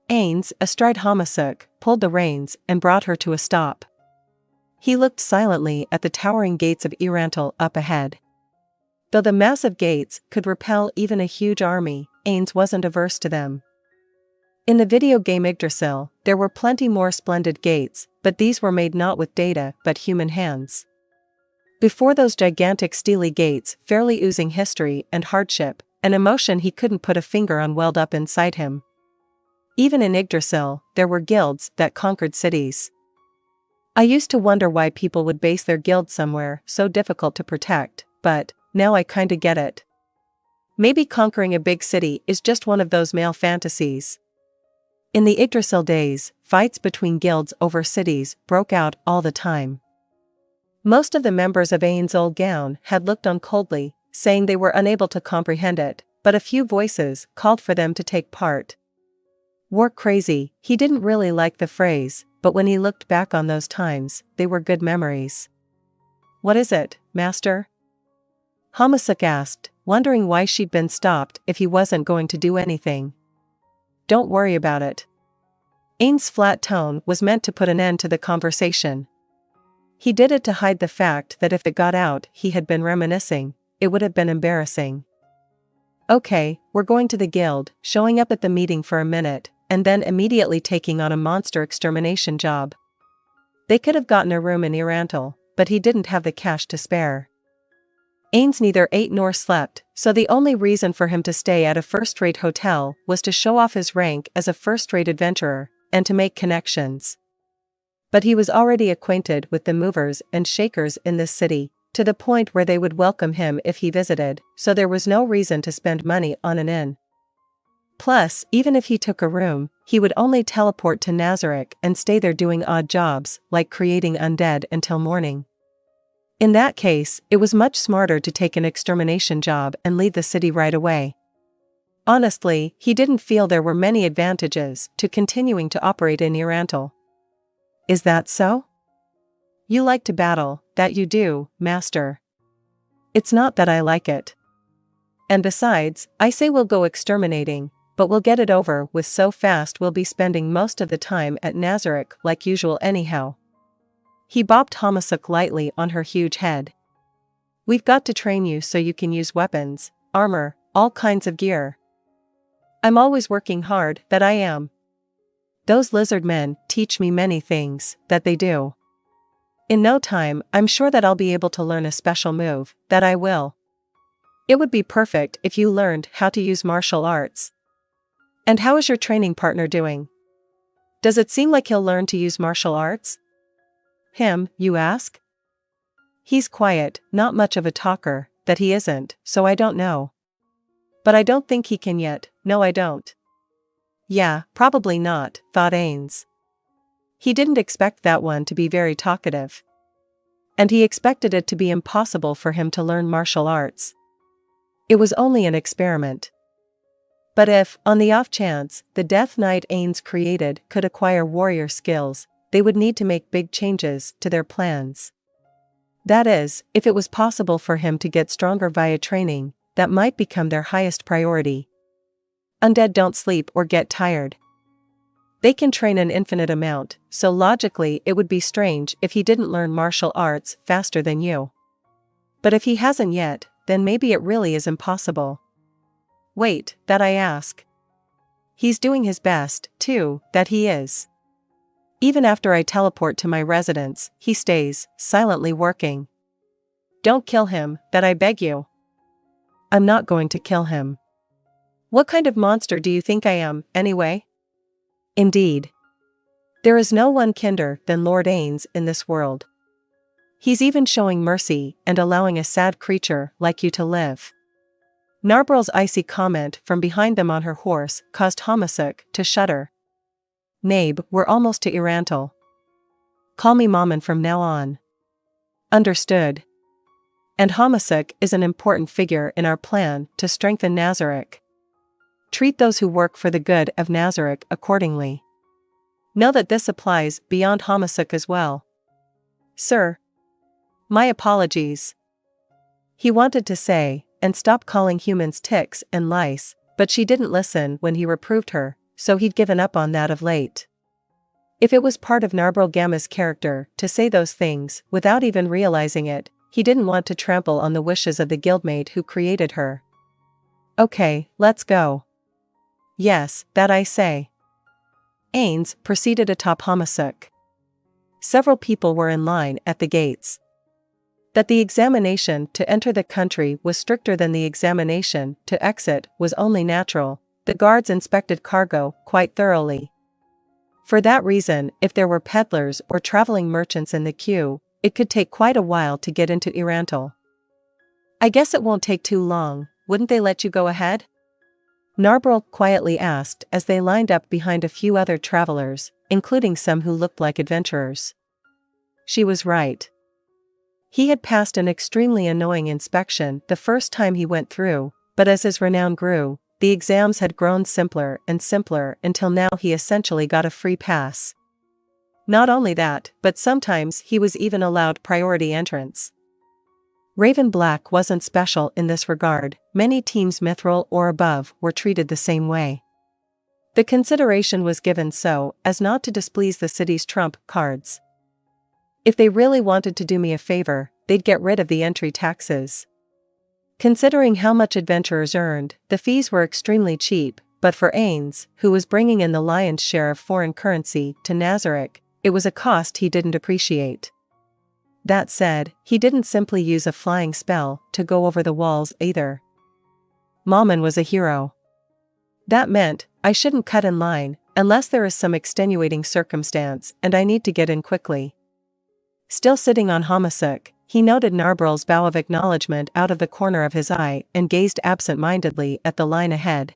Ainz, astride Hamasuk, pulled the reins and brought her to a stop. He looked silently at the towering gates of Urantal up ahead. Though the massive gates could repel even a huge army, Ainz wasn't averse to them. In the video game Yggdrasil, there were plenty more splendid gates, but these were made not with data but human hands. Before those gigantic steely gates, fairly oozing history and hardship, an emotion he couldn't put a finger on welled up inside him. Even in Yggdrasil, there were guilds that conquered cities. I used to wonder why people would base their guild somewhere so difficult to protect, but now I kinda get it. Maybe conquering a big city is just one of those male fantasies. In the Yggdrasil days, fights between guilds over cities broke out all the time. Most of the members of Ainz Ooal Gown had looked on coldly, saying they were unable to comprehend it, but a few voices called for them to take part. War crazy, he didn't really like the phrase, but when he looked back on those times, they were good memories. What is it, Master? Hamasuk asked, wondering why she'd been stopped if he wasn't going to do anything. Don't worry about it. Ainz's flat tone was meant to put an end to the conversation. He did it to hide the fact that if it got out he had been reminiscing, it would have been embarrassing. Okay, we're going to the guild, showing up at the meeting for a minute, and then immediately taking on a monster extermination job. They could have gotten a room in Urantal, but he didn't have the cash to spare. Ainz neither ate nor slept, so the only reason for him to stay at a first-rate hotel was to show off his rank as a first-rate adventurer, and to make connections. But he was already acquainted with the movers and shakers in this city, to the point where they would welcome him if he visited, so there was no reason to spend money on an inn. Plus, even if he took a room, he would only teleport to Nazarick and stay there doing odd jobs, like creating undead until morning. In that case, it was much smarter to take an extermination job and leave the city right away. Honestly, he didn't feel there were many advantages to continuing to operate in Urantal. Is that so? You like to battle, that you do, Master. It's not that I like it. And besides, I say we'll go exterminating, but we'll get it over with so fast we'll be spending most of the time at Nazarick like usual anyhow. He bopped Hamasuk lightly on her huge head. We've got to train you so you can use weapons, armor, all kinds of gear. I'm always working hard, that I am. Those lizard men teach me many things, that they do. In no time, I'm sure that I'll be able to learn a special move, that I will. It would be perfect if you learned how to use martial arts. And how is your training partner doing? Does it seem like he'll learn to use martial arts? Him, you ask? He's quiet, not much of a talker, that he isn't, so I don't know. But I don't think he can yet, no I don't. Yeah, probably not, thought Ainz. He didn't expect that one to be very talkative. And he expected it to be impossible for him to learn martial arts. It was only an experiment. But if, on the off chance, the Death Knight Ainz created could acquire warrior skills, they would need to make big changes to their plans. That is, if it was possible for him to get stronger via training, that might become their highest priority. Undead don't sleep or get tired. They can train an infinite amount, so logically it would be strange if he didn't learn martial arts faster than you. But if he hasn't yet, then maybe it really is impossible. Wait, that I ask. He's doing his best, too, that he is. Even after I teleport to my residence, he stays, silently working. Don't kill him, that I beg you. I'm not going to kill him. What kind of monster do you think I am, anyway? Indeed. There is no one kinder than Lord Ainz in this world. He's even showing mercy and allowing a sad creature like you to live. Narbrel's icy comment from behind them on her horse caused Hamasuk to shudder. Nabe, we're almost to Irantal. Call me Maman from now on. Understood. And Hamasuk is an important figure in our plan to strengthen Nazarick. Treat those who work for the good of Nazarick accordingly. Know that this applies beyond Hamasuk as well. Sir. My apologies. He wanted to say, and stop calling humans ticks and lice, but she didn't listen when he reproved her, so he'd given up on that of late. If it was part of Narbrel Gamma's character to say those things without even realizing it, he didn't want to trample on the wishes of the guildmate who created her. Okay, let's go. Yes, that I say. Ainz proceeded atop Hamasuk. Several people were in line at the gates. That the examination to enter the country was stricter than the examination to exit was only natural. The guards inspected cargo quite thoroughly. For that reason, if there were peddlers or traveling merchants in the queue, it could take quite a while to get into Irantal. I guess it won't take too long, wouldn't they let you go ahead? Narbrel quietly asked as they lined up behind a few other travelers, including some who looked like adventurers. She was right. He had passed an extremely annoying inspection the first time he went through, but as his renown grew, the exams had grown simpler and simpler until now he essentially got a free pass. Not only that, but sometimes he was even allowed priority entrance. Raven Black wasn't special in this regard. Many teams Mithril or above were treated the same way. The consideration was given so as not to displease the city's trump cards. If they really wanted to do me a favor, they'd get rid of the entry taxes. Considering how much adventurers earned, the fees were extremely cheap, but for Ainz, who was bringing in the lion's share of foreign currency to Nazarick, it was a cost he didn't appreciate. That said, he didn't simply use a flying spell to go over the walls either. Maman was a hero. That meant, I shouldn't cut in line, unless there is some extenuating circumstance and I need to get in quickly. Still sitting on Hamasuk, he noted Narbrel's bow of acknowledgement out of the corner of his eye and gazed absent-mindedly at the line ahead.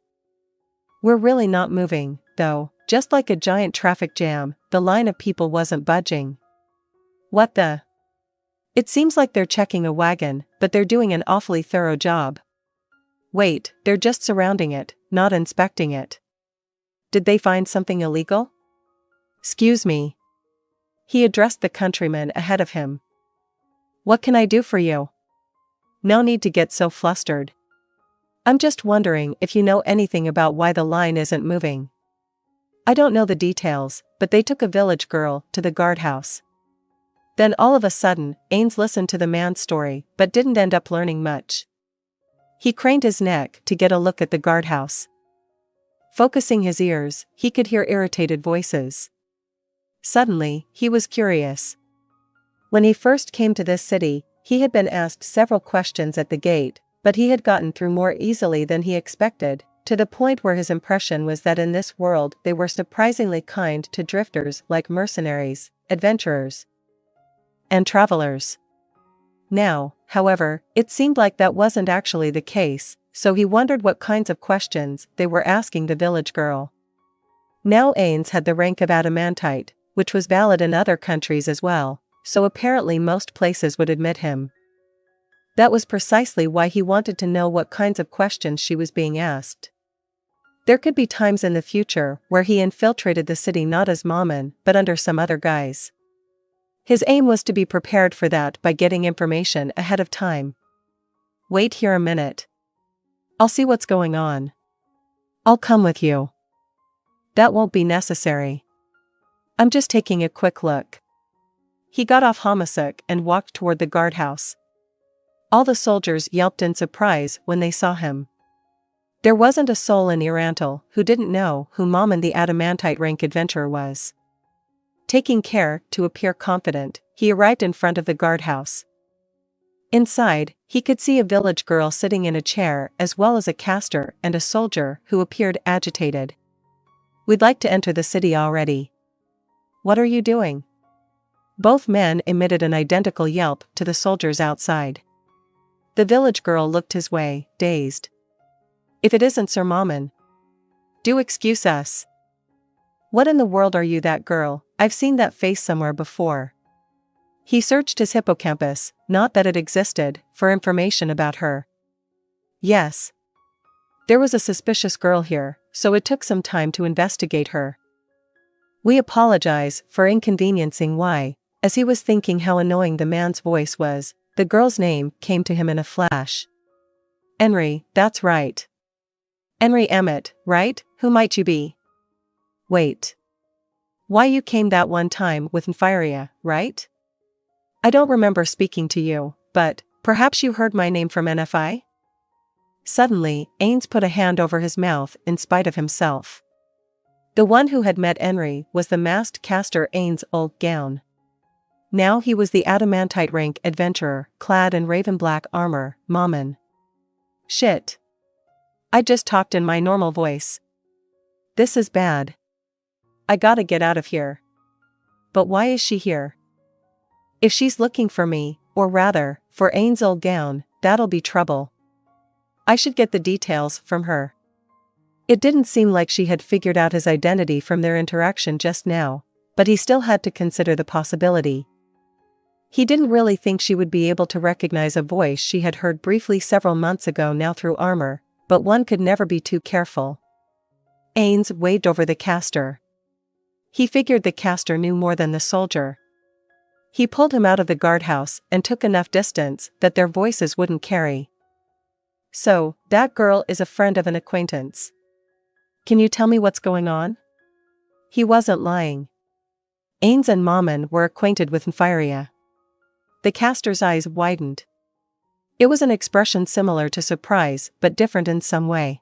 We're really not moving, though, just like a giant traffic jam, the line of people wasn't budging. What the? It seems like they're checking a wagon, but they're doing an awfully thorough job. Wait, they're just surrounding it, not inspecting it. Did they find something illegal? Excuse me. He addressed the countryman ahead of him. What can I do for you? No need to get so flustered. I'm just wondering if you know anything about why the line isn't moving. I don't know the details, but they took a village girl to the guardhouse. Then all of a sudden, Ainz listened to the man's story but didn't end up learning much. He craned his neck to get a look at the guardhouse. Focusing his ears, he could hear irritated voices. Suddenly, he was curious. When he first came to this city, he had been asked several questions at the gate, but he had gotten through more easily than he expected, to the point where his impression was that in this world they were surprisingly kind to drifters like mercenaries, adventurers, and travelers. Now, however, it seemed like that wasn't actually the case, so he wondered what kinds of questions they were asking the village girl. Now Ainz had the rank of adamantite, which was valid in other countries as well, so apparently most places would admit him. That was precisely why he wanted to know what kinds of questions she was being asked. There could be times in the future where he infiltrated the city not as Maman but under some other guise. His aim was to be prepared for that by getting information ahead of time. Wait here a minute. I'll see what's going on. I'll come with you. That won't be necessary. I'm just taking a quick look. He got off Hamasuk and walked toward the guardhouse. All the soldiers yelped in surprise when they saw him. There wasn't a soul in Irantal who didn't know who Mammon the adamantite rank adventurer was. Taking care to appear confident, he arrived in front of the guardhouse. Inside, he could see a village girl sitting in a chair as well as a caster and a soldier who appeared agitated. "We'd like to enter the city already." "What are you doing?" Both men emitted an identical yelp to the soldiers outside. The village girl looked his way, dazed. "If it isn't Sir Mammon. Do excuse us." "What in the world are you, that girl? I've seen that face somewhere before." He searched his hippocampus, not that it existed, for information about her. Yes. There was a suspicious girl here, so it took some time to investigate her. "We apologize for inconveniencing Y." As he was thinking how annoying the man's voice was, the girl's name came to him in a flash. "Henry, that's right. Henry Emmett, right? Who might you be?" "Wait. Why, you came that one time with Nfiria, right? I don't remember speaking to you, but perhaps you heard my name from NFI?" Suddenly, Ainz put a hand over his mouth in spite of himself. The one who had met Henry was the masked caster Ainz Ooal Gown. Now he was the adamantite rank adventurer, clad in raven black armor, Mammon. "Shit. I just talked in my normal voice. This is bad. I gotta get out of here. But why is she here? If she's looking for me, or rather, for Ainz Ooal Gown, that'll be trouble. I should get the details from her." It didn't seem like she had figured out his identity from their interaction just now, but he still had to consider the possibility. He didn't really think she would be able to recognize a voice she had heard briefly several months ago now through armor, but one could never be too careful. Ainz waved over the caster. He figured the caster knew more than the soldier. He pulled him out of the guardhouse and took enough distance that their voices wouldn't carry. "So, that girl is a friend of an acquaintance. Can you tell me what's going on?" He wasn't lying. Ainz and Mammon were acquainted with Nfiria. The caster's eyes widened. It was an expression similar to surprise but different in some way.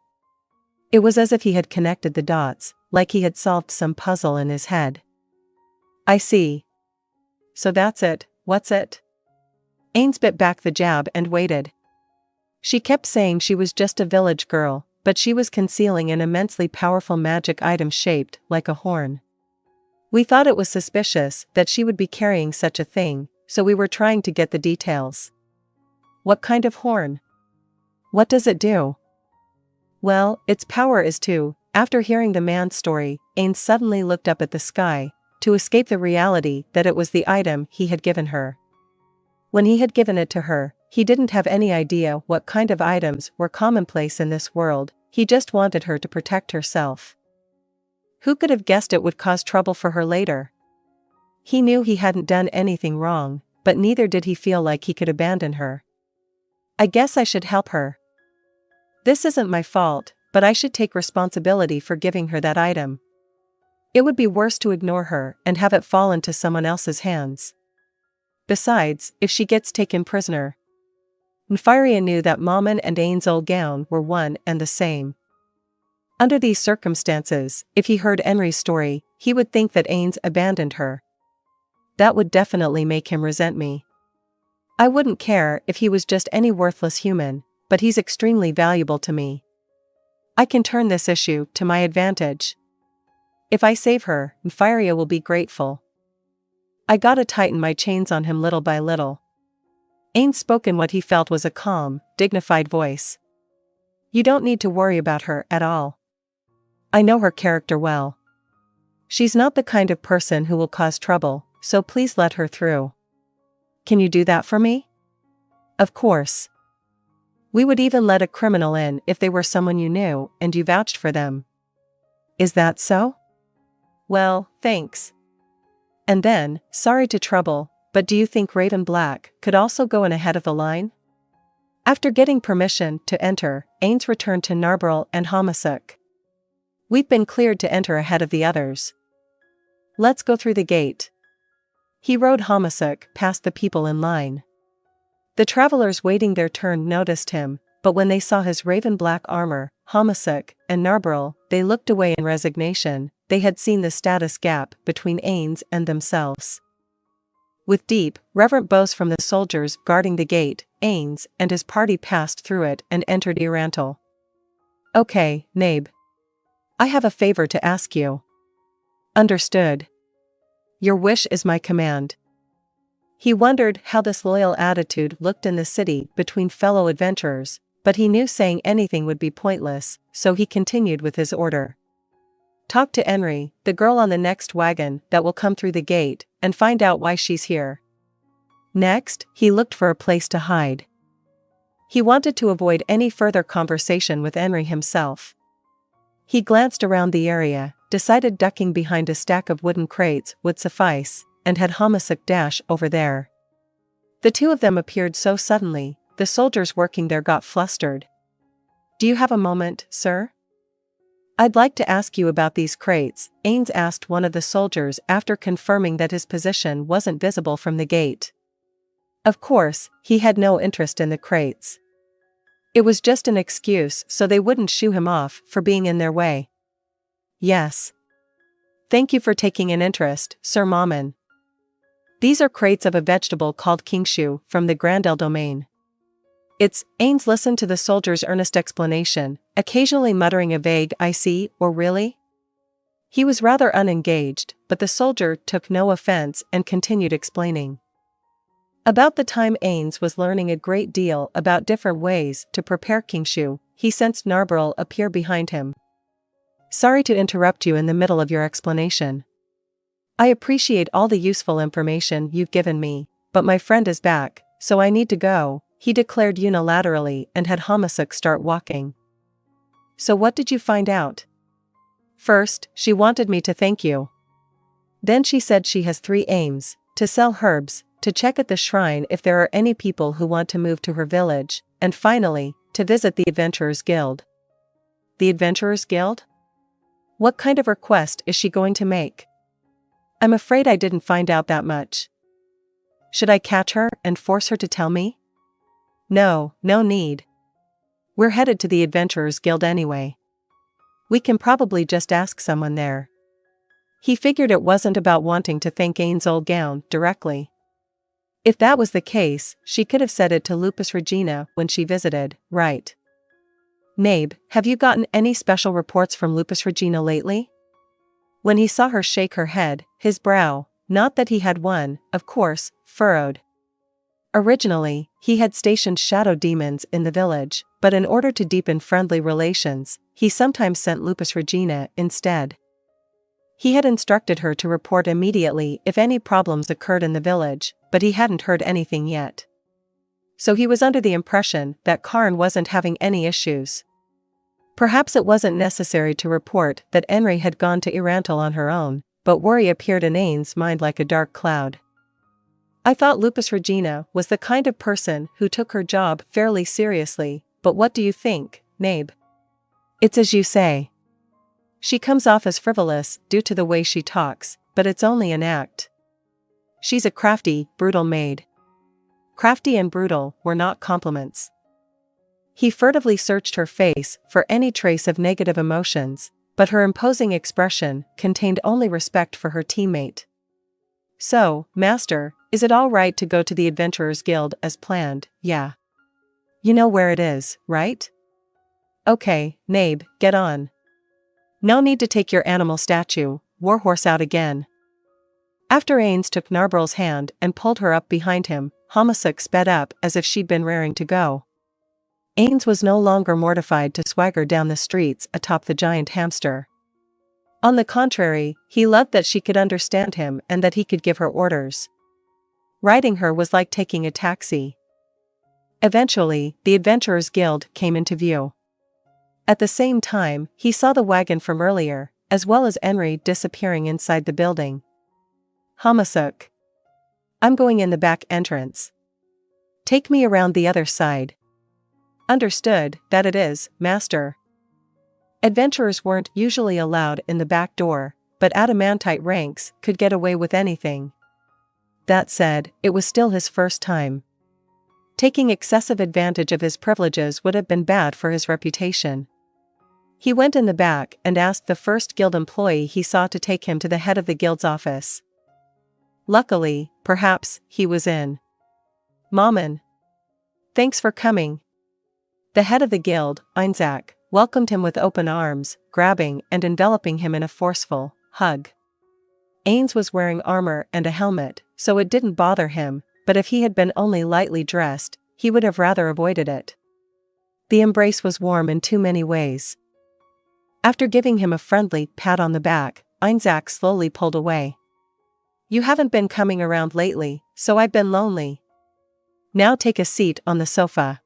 It was as if he had connected the dots, like he had solved some puzzle in his head. "I see. So that's it, what's it?" Ainz bit back the jab and waited. She kept saying she was just a village girl, but she was concealing an immensely powerful magic item shaped like a horn. "We thought it was suspicious that she would be carrying such a thing, so we were trying to get the details." "What kind of horn? What does it do?" "Well, its power is to..." After hearing the man's story, Ainz suddenly looked up at the sky, to escape the reality that it was the item he had given her. When he had given it to her, he didn't have any idea what kind of items were commonplace in this world, he just wanted her to protect herself. Who could have guessed it would cause trouble for her later? He knew he hadn't done anything wrong, but neither did he feel like he could abandon her. "I guess I should help her. This isn't my fault, but I should take responsibility for giving her that item. It would be worse to ignore her and have it fall into someone else's hands. Besides, if she gets taken prisoner..." Nfiria knew that Mammon and Ainz Ooal Gown were one and the same. Under these circumstances, if he heard Henry's story, he would think that Ainz abandoned her. That would definitely make him resent me. I wouldn't care if he was just any worthless human, but he's extremely valuable to me. I can turn this issue to my advantage. If I save her, Nfiria will be grateful. I gotta tighten my chains on him little by little. Ainz spoke in what he felt was a calm, dignified voice. "You don't need to worry about her at all. I know her character well. She's not the kind of person who will cause trouble, so please let her through. Can you do that for me?" "Of course. We would even let a criminal in if they were someone you knew and you vouched for them." "Is that so?" "Well, thanks. And then, sorry to trouble, but do you think Raven Black could also go in ahead of the line?" After getting permission to enter, Ainz returned to Narberl and Hamasuk. "We've been cleared to enter ahead of the others. Let's go through the gate." He rode Hamasuk past the people in line. The travelers waiting their turn noticed him, but when they saw his raven black armor, Hamasuk, and Narberl, they looked away in resignation. They had seen the status gap between Ainz and themselves. With deep, reverent bows from the soldiers guarding the gate, Ainz and his party passed through it and entered Irantal. Okay, Nabe. I have a favor to ask you. Understood. Your wish is my command. He wondered how this loyal attitude looked in the city between fellow adventurers, but he knew saying anything would be pointless, so he continued with his order. Talk to Enri, the girl on the next wagon that will come through the gate, and find out why she's here. Next, he looked for a place to hide. He wanted to avoid any further conversation with Enri himself. He glanced around the area, decided ducking behind a stack of wooden crates would suffice, and had Hamasuk dash over there. The two of them appeared so suddenly, the soldiers working there got flustered. Do you have a moment, sir? I'd like to ask you about these crates, Ainz asked one of the soldiers after confirming that his position wasn't visible from the gate. Of course, he had no interest in the crates. It was just an excuse so they wouldn't shoo him off for being in their way. Yes. Thank you for taking an interest, Sir Mammon. These are crates of a vegetable called kingshu from the Grandel domain. Ainz listened to the soldier's earnest explanation, occasionally muttering a vague "I see" or "really?" He was rather unengaged, but the soldier took no offense and continued explaining. About the time Ainz was learning a great deal about different ways to prepare kingshu, he sensed Narberl appear behind him. Sorry to interrupt you in the middle of your explanation. I appreciate all the useful information you've given me, but my friend is back, so I need to go, he declared unilaterally and had Hamasuk start walking. So what did you find out? First, she wanted me to thank you. Then she said she has 3 aims: to sell herbs, to check at the shrine if there are any people who want to move to her village, and finally, to visit the Adventurers Guild. The Adventurers Guild? What kind of request is she going to make? I'm afraid I didn't find out that much. Should I catch her and force her to tell me? No need. We're headed to the Adventurers Guild anyway. We can probably just ask someone there. He figured it wasn't about wanting to thank Ainz Ooal Gown directly. If that was the case, she could have said it to Lupus Regina when she visited, right? Nabe, have you gotten any special reports from Lupus Regina lately? When he saw her shake her head, his brow, not that he had one, of course, furrowed. Originally, he had stationed shadow demons in the village, but in order to deepen friendly relations, he sometimes sent Lupus Regina instead. He had instructed her to report immediately if any problems occurred in the village, but he hadn't heard anything yet. So he was under the impression that Karn wasn't having any issues. Perhaps it wasn't necessary to report that Enri had gone to Irantal on her own, but worry appeared in Ainz's mind like a dark cloud. I thought Lupus Regina was the kind of person who took her job fairly seriously, but what do you think, Nabe? It's as you say. She comes off as frivolous due to the way she talks, but it's only an act. She's a crafty, brutal maid. Crafty and brutal were not compliments. He furtively searched her face for any trace of negative emotions, but her imposing expression contained only respect for her teammate. So, Master, is it all right to go to the Adventurers Guild as planned? Yeah. You know where it is, right? Okay, Nabe, get on. No need to take your animal statue, Warhorse out again. After Ainz took Narberl's hand and pulled her up behind him, Hamasuk sped up as if she'd been raring to go. Ainz was no longer mortified to swagger down the streets atop the giant hamster. On the contrary, he loved that she could understand him and that he could give her orders. Riding her was like taking a taxi. Eventually, the Adventurers Guild came into view. At the same time, he saw the wagon from earlier, as well as Enri disappearing inside the building. Hamasuk. I'm going in the back entrance. Take me around the other side. Understood, that it is, Master. Adventurers weren't usually allowed in the back door, but adamantite ranks could get away with anything. That said, it was still his first time. Taking excessive advantage of his privileges would have been bad for his reputation. He went in the back and asked the first guild employee he saw to take him to the head of the guild's office. Luckily, perhaps, he was in. "Maman. Thanks for coming." The head of the guild, Ainz welcomed him with open arms, grabbing and enveloping him in a forceful hug. Ainz was wearing armor and a helmet, so it didn't bother him, but if he had been only lightly dressed, he would have rather avoided it. The embrace was warm in too many ways. After giving him a friendly pat on the back, Ainz slowly pulled away. "You haven't been coming around lately, so I've been lonely. Now take a seat on the sofa.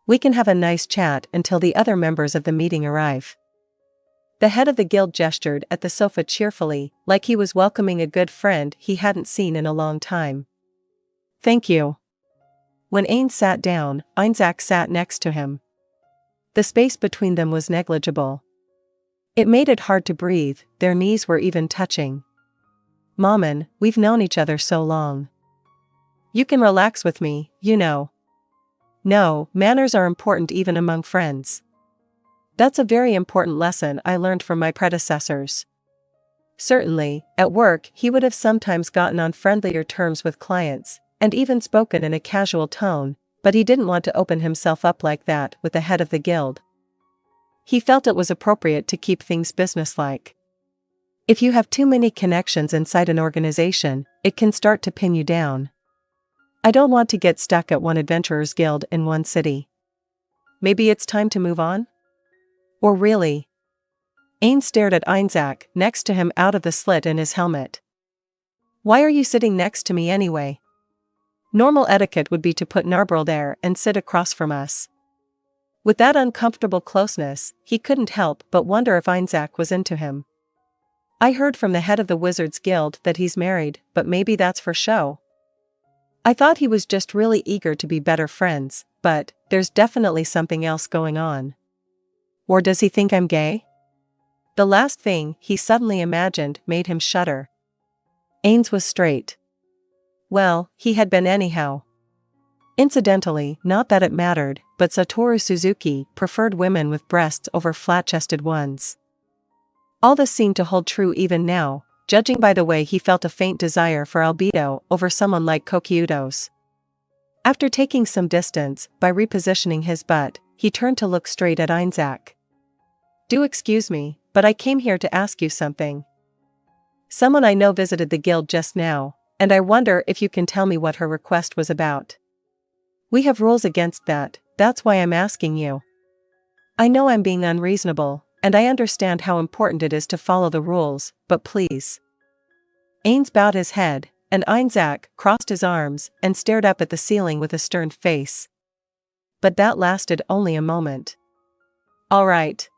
We can have a nice chat until the other members of the meeting arrive." The head of the guild gestured at the sofa cheerfully, like he was welcoming a good friend he hadn't seen in a long time. "Thank you." When Ainz sat down, Ainz sat next to him. The space between them was negligible. It made it hard to breathe, their knees were even touching. "Maman, we've known each other so long. You can relax with me, you know." "No, manners are important even among friends. That's a very important lesson I learned from my predecessors." Certainly, at work he would have sometimes gotten on friendlier terms with clients, and even spoken in a casual tone, but he didn't want to open himself up like that with the head of the guild. He felt it was appropriate to keep things businesslike. If you have too many connections inside an organization, it can start to pin you down. "I don't want to get stuck at one adventurer's guild in one city. Maybe it's time to move on? Or really?" Ainz stared at Ainz next to him out of the slit in his helmet. "Why are you sitting next to me anyway? Normal etiquette would be to put Narbril there and sit across from us." With that uncomfortable closeness, he couldn't help but wonder if Ainz was into him. "I heard from the head of the Wizards Guild that he's married, but maybe that's for show. I thought he was just really eager to be better friends, but there's definitely something else going on. Or does he think I'm gay?" The last thing he suddenly imagined made him shudder. Ainz was straight. Well, he had been anyhow. Incidentally, not that it mattered, but Satoru Suzuki preferred women with breasts over flat-chested ones. All this seemed to hold true even now, judging by the way he felt a faint desire for albedo over someone like Kokyudo's. After taking some distance, by repositioning his butt, he turned to look straight at Ainz. "Do excuse me, but I came here to ask you something. Someone I know visited the guild just now, and I wonder if you can tell me what her request was about. We have rules against that, that's why I'm asking you. I know I'm being unreasonable, and I understand how important it is to follow the rules, but please." Ainz bowed his head, and Ainz crossed his arms and stared up at the ceiling with a stern face. But that lasted only a moment. "All right."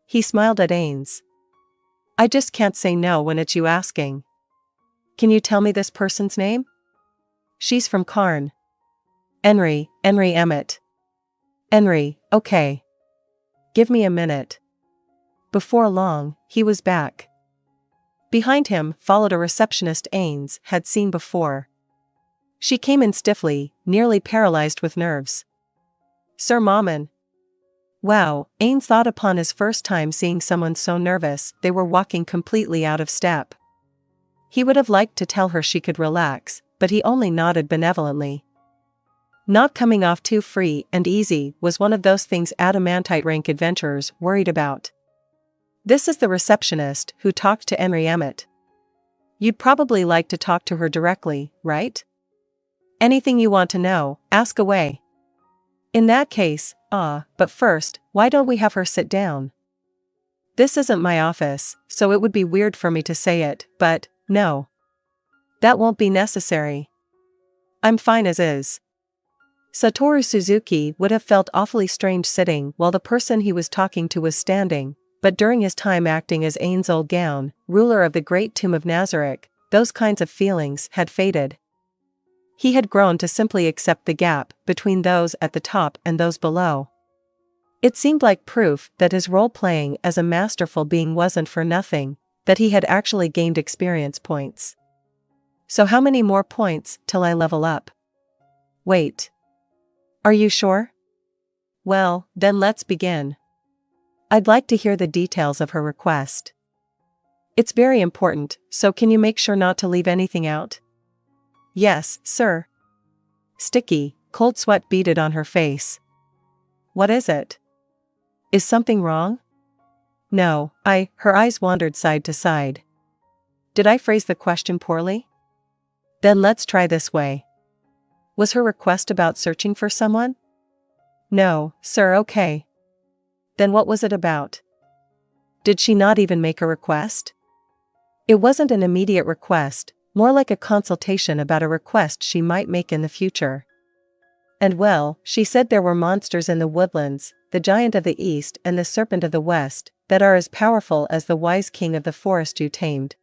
He smiled at Ainz. "I just can't say no when it's you asking. Can you tell me this person's name?" "She's from Karn. Henry Emmett." "Henry, okay. Give me a minute." Before long, he was back. Behind him followed a receptionist Ainz had seen before. She came in stiffly, nearly paralyzed with nerves. "Sir Maman." Wow, Ainz thought upon his first time seeing someone so nervous they were walking completely out of step. He would have liked to tell her she could relax, but he only nodded benevolently. Not coming off too free and easy was one of those things adamantite rank adventurers worried about. "This is the receptionist who talked to Henry Emmett. You'd probably like to talk to her directly, right? Anything you want to know, ask away." "In that case, but first, why don't we have her sit down?" "This isn't my office, so it would be weird for me to say it, but, no. That won't be necessary. I'm fine as is." Satoru Suzuki would have felt awfully strange sitting while the person he was talking to was standing, but during his time acting as Ainz Ooal Gown, ruler of the Great Tomb of Nazarick, those kinds of feelings had faded. He had grown to simply accept the gap between those at the top and those below. It seemed like proof that his role-playing as a masterful being wasn't for nothing, that he had actually gained experience points. "So how many more points till I level up?" "Wait. Are you sure? Well, then let's begin. I'd like to hear the details of her request. It's very important, so can you make sure not to leave anything out? Yes, sir. Sticky, cold sweat beaded on her face. What is it? Is something wrong? No, her eyes wandered side to side. Did I phrase the question poorly? Then let's try this way. Was her request about searching for someone? No, sir, okay. Then what was it about? Did she not even make a request? It wasn't an immediate request, more like a consultation about a request she might make in the future. And well, she said there were monsters in the woodlands, the giant of the east and the serpent of the west, that are as powerful as the wise king of the forest you tamed.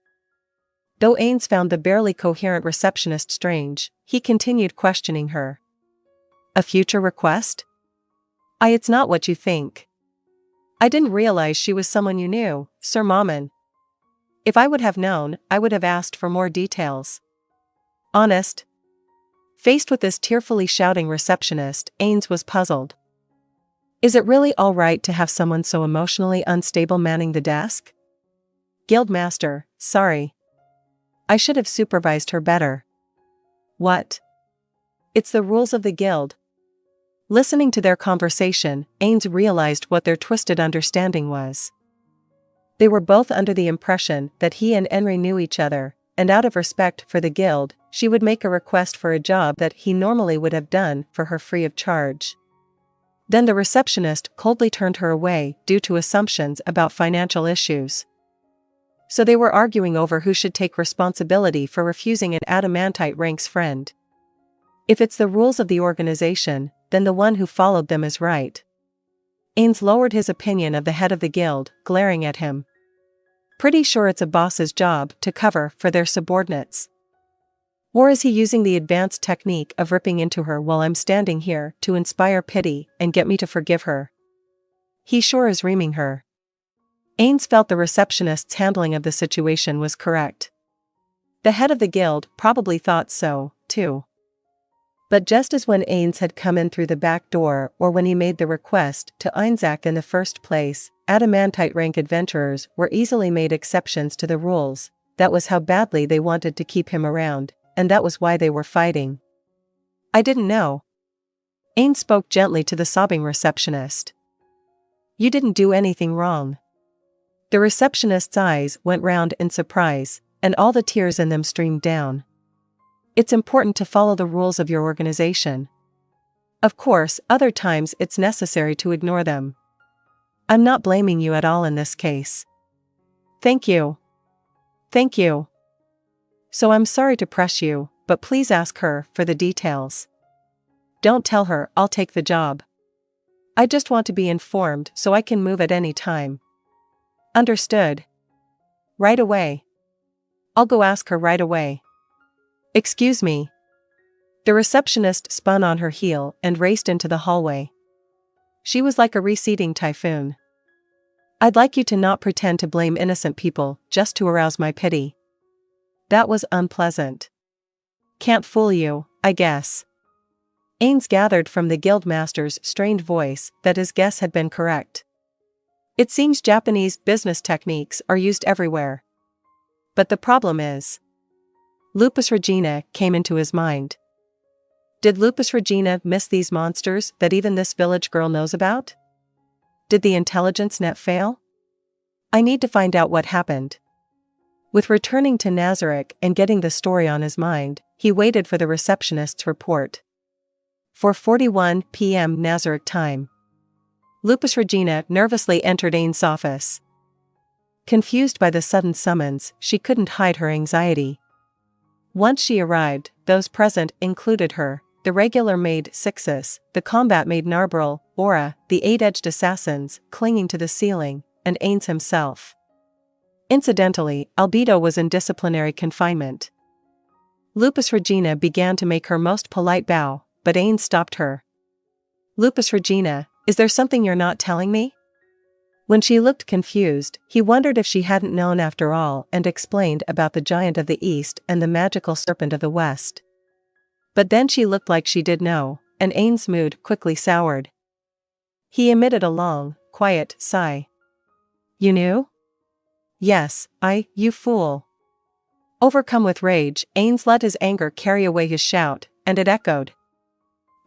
Though Ainz found the barely coherent receptionist strange, he continued questioning her. A future request? It's not what you think. I didn't realize she was someone you knew, Sir Mammon. If I would have known, I would have asked for more details. Honest? Faced with this tearfully shouting receptionist, Ainz was puzzled. Is it really all right to have someone so emotionally unstable manning the desk? Guildmaster, sorry. I should have supervised her better. What? It's the rules of the guild. Listening to their conversation, Ainz realized what their twisted understanding was. They were both under the impression that he and Henry knew each other, and out of respect for the guild, she would make a request for a job that he normally would have done for her free of charge. Then the receptionist coldly turned her away due to assumptions about financial issues. So they were arguing over who should take responsibility for refusing an adamantite rank's friend. If it's the rules of the organization, then the one who followed them is right. Ainz lowered his opinion of the head of the guild, glaring at him. Pretty sure it's a boss's job to cover for their subordinates. Or is he using the advanced technique of ripping into her while I'm standing here to inspire pity and get me to forgive her? He sure is reaming her. Ainz felt the receptionist's handling of the situation was correct. The head of the guild probably thought so, too. But just as when Ainz had come in through the back door or when he made the request to Ainz in the first place, adamantite rank adventurers were easily made exceptions to the rules. That was how badly they wanted to keep him around, and that was why they were fighting. I didn't know. Ainz spoke gently to the sobbing receptionist. You didn't do anything wrong. The receptionist's eyes went round in surprise, and all the tears in them streamed down. It's important to follow the rules of your organization. Of course, other times it's necessary to ignore them. I'm not blaming you at all in this case. Thank you. Thank you. So I'm sorry to press you, but please ask her for the details. Don't tell her I'll take the job. I just want to be informed so I can move at any time. Understood. Right away. I'll go ask her right away. Excuse me. The receptionist spun on her heel and raced into the hallway. She was like a receding typhoon. I'd like you to not pretend to blame innocent people just to arouse my pity. That was unpleasant. Can't fool you, I guess. Ainz gathered from the guildmaster's strained voice that his guess had been correct. It seems Japanese business techniques are used everywhere. But the problem is, Lupus Regina came into his mind. Did Lupus Regina miss these monsters that even this village girl knows about? Did the intelligence net fail? I need to find out what happened. With returning to Nazarick and getting the story on his mind, he waited for the receptionist's report. 4:41 p.m. Nazarick time. Lupus Regina nervously entered Ainz's office. Confused by the sudden summons, she couldn't hide her anxiety. Once she arrived, those present included her, the regular maid Sixus, the combat maid Narbril, Aura, the 8-edged assassins, clinging to the ceiling, and Ainz himself. Incidentally, Albedo was in disciplinary confinement. Lupus Regina began to make her most polite bow, but Ainz stopped her. Lupus Regina, is there something you're not telling me? When she looked confused, he wondered if she hadn't known after all and explained about the giant of the east and the magical serpent of the west. But then she looked like she did know, and Ainz's mood quickly soured. He emitted a long, quiet sigh. You knew? Yes, you fool. Overcome with rage, Ainz let his anger carry away his shout, and it echoed.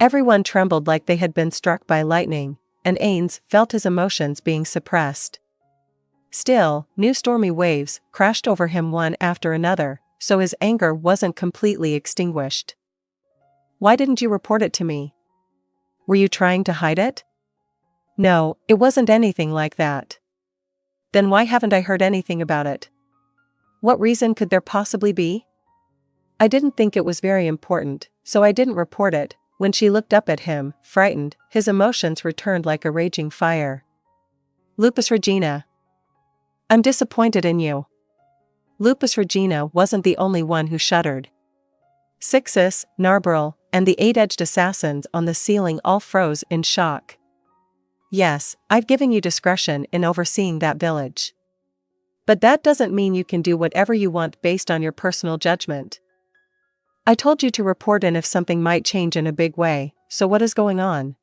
Everyone trembled like they had been struck by lightning, and Ainz felt his emotions being suppressed. Still, new stormy waves crashed over him one after another, so his anger wasn't completely extinguished. Why didn't you report it to me? Were you trying to hide it? No, it wasn't anything like that. Then why haven't I heard anything about it? What reason could there possibly be? I didn't think it was very important, so I didn't report it. When she looked up at him, frightened, his emotions returned like a raging fire. Lupus Regina. I'm disappointed in you. Lupus Regina wasn't the only one who shuddered. Sixus, Narbril, and the 8-edged assassins on the ceiling all froze in shock. Yes, I've given you discretion in overseeing that village. But that doesn't mean you can do whatever you want based on your personal judgment. I told you to report in if something might change in a big way, so what is going on?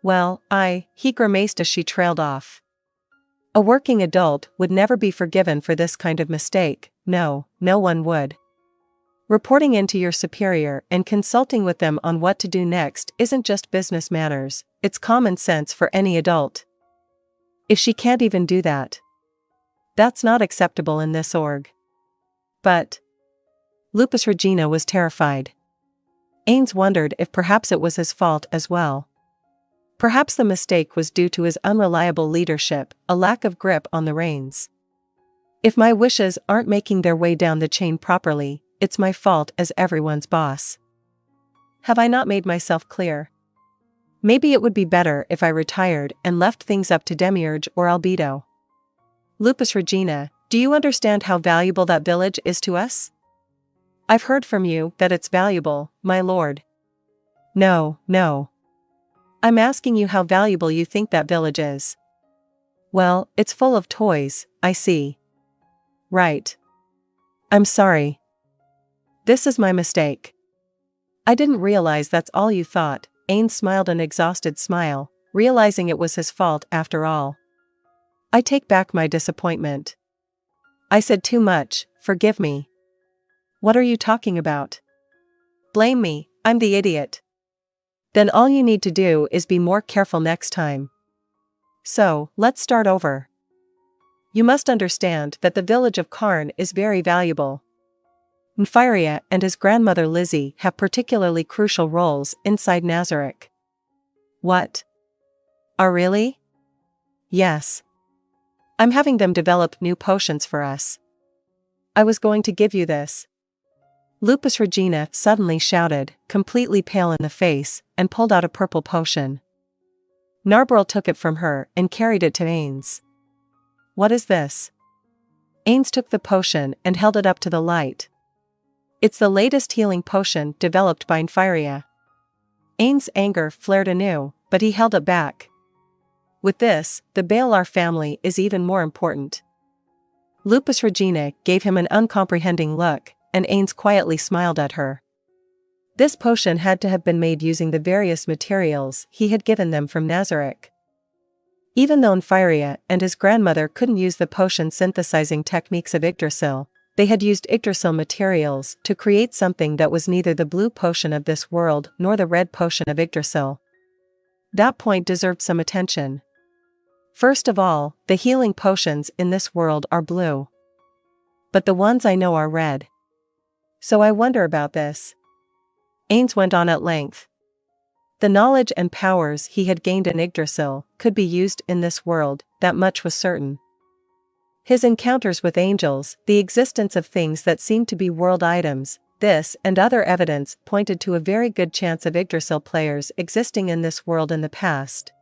Well, he grimaced as she trailed off. A working adult would never be forgiven for this kind of mistake, no one would. Reporting in to your superior and consulting with them on what to do next isn't just business matters, it's common sense for any adult. If she can't even do that, that's not acceptable in this org. But Lupus Regina was terrified. Ainz wondered if perhaps it was his fault as well. Perhaps the mistake was due to his unreliable leadership, a lack of grip on the reins. If my wishes aren't making their way down the chain properly, it's my fault as everyone's boss. Have I not made myself clear? Maybe it would be better if I retired and left things up to Demiurge or Albedo. Lupus Regina, do you understand how valuable that village is to us? I've heard from you that it's valuable, my lord. No. I'm asking you how valuable you think that village is. Well, it's full of toys, I see. Right. I'm sorry. This is my mistake. I didn't realize that's all you thought. Ainz smiled an exhausted smile, realizing it was his fault after all. I take back my disappointment. I said too much, forgive me. What are you talking about? Blame me, I'm the idiot. Then all you need to do is be more careful next time. So, let's start over. You must understand that the village of Karn is very valuable. Nfiria and his grandmother Lizzie have particularly crucial roles inside Nazarick. What? Oh really? Yes. I'm having them develop new potions for us. I was going to give you this. Lupus Regina suddenly shouted, completely pale in the face, and pulled out a purple potion. Narbril took it from her and carried it to Ainz. What is this? Ainz took the potion and held it up to the light. It's the latest healing potion developed by Nfiria. Ainz's anger flared anew, but he held it back. With this, the Baelar family is even more important. Lupus Regina gave him an uncomprehending look, and Ainz quietly smiled at her. This potion had to have been made using the various materials he had given them from Nazarick. Even though Nfiria and his grandmother couldn't use the potion synthesizing techniques of Yggdrasil, they had used Yggdrasil materials to create something that was neither the blue potion of this world nor the red potion of Yggdrasil. That point deserved some attention. First of all, the healing potions in this world are blue. But the ones I know are red. So I wonder about this. Ainz went on at length. The knowledge and powers he had gained in Yggdrasil could be used in this world, that much was certain. His encounters with angels, the existence of things that seemed to be world items, this and other evidence pointed to a very good chance of Yggdrasil players existing in this world in the past.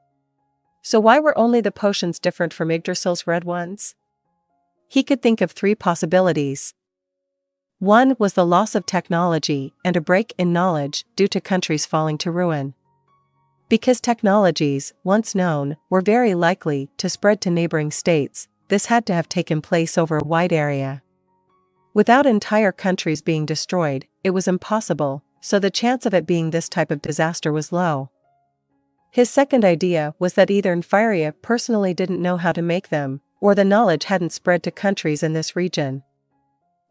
So why were only the potions different from Yggdrasil's red ones? He could think of 3 possibilities. One was the loss of technology and a break in knowledge due to countries falling to ruin. Because technologies, once known, were very likely to spread to neighboring states, this had to have taken place over a wide area. Without entire countries being destroyed, it was impossible so the chance of it being this type of disaster was low. His second idea was that either Nfiria personally didn't know how to make them, or the knowledge hadn't spread to countries in this region.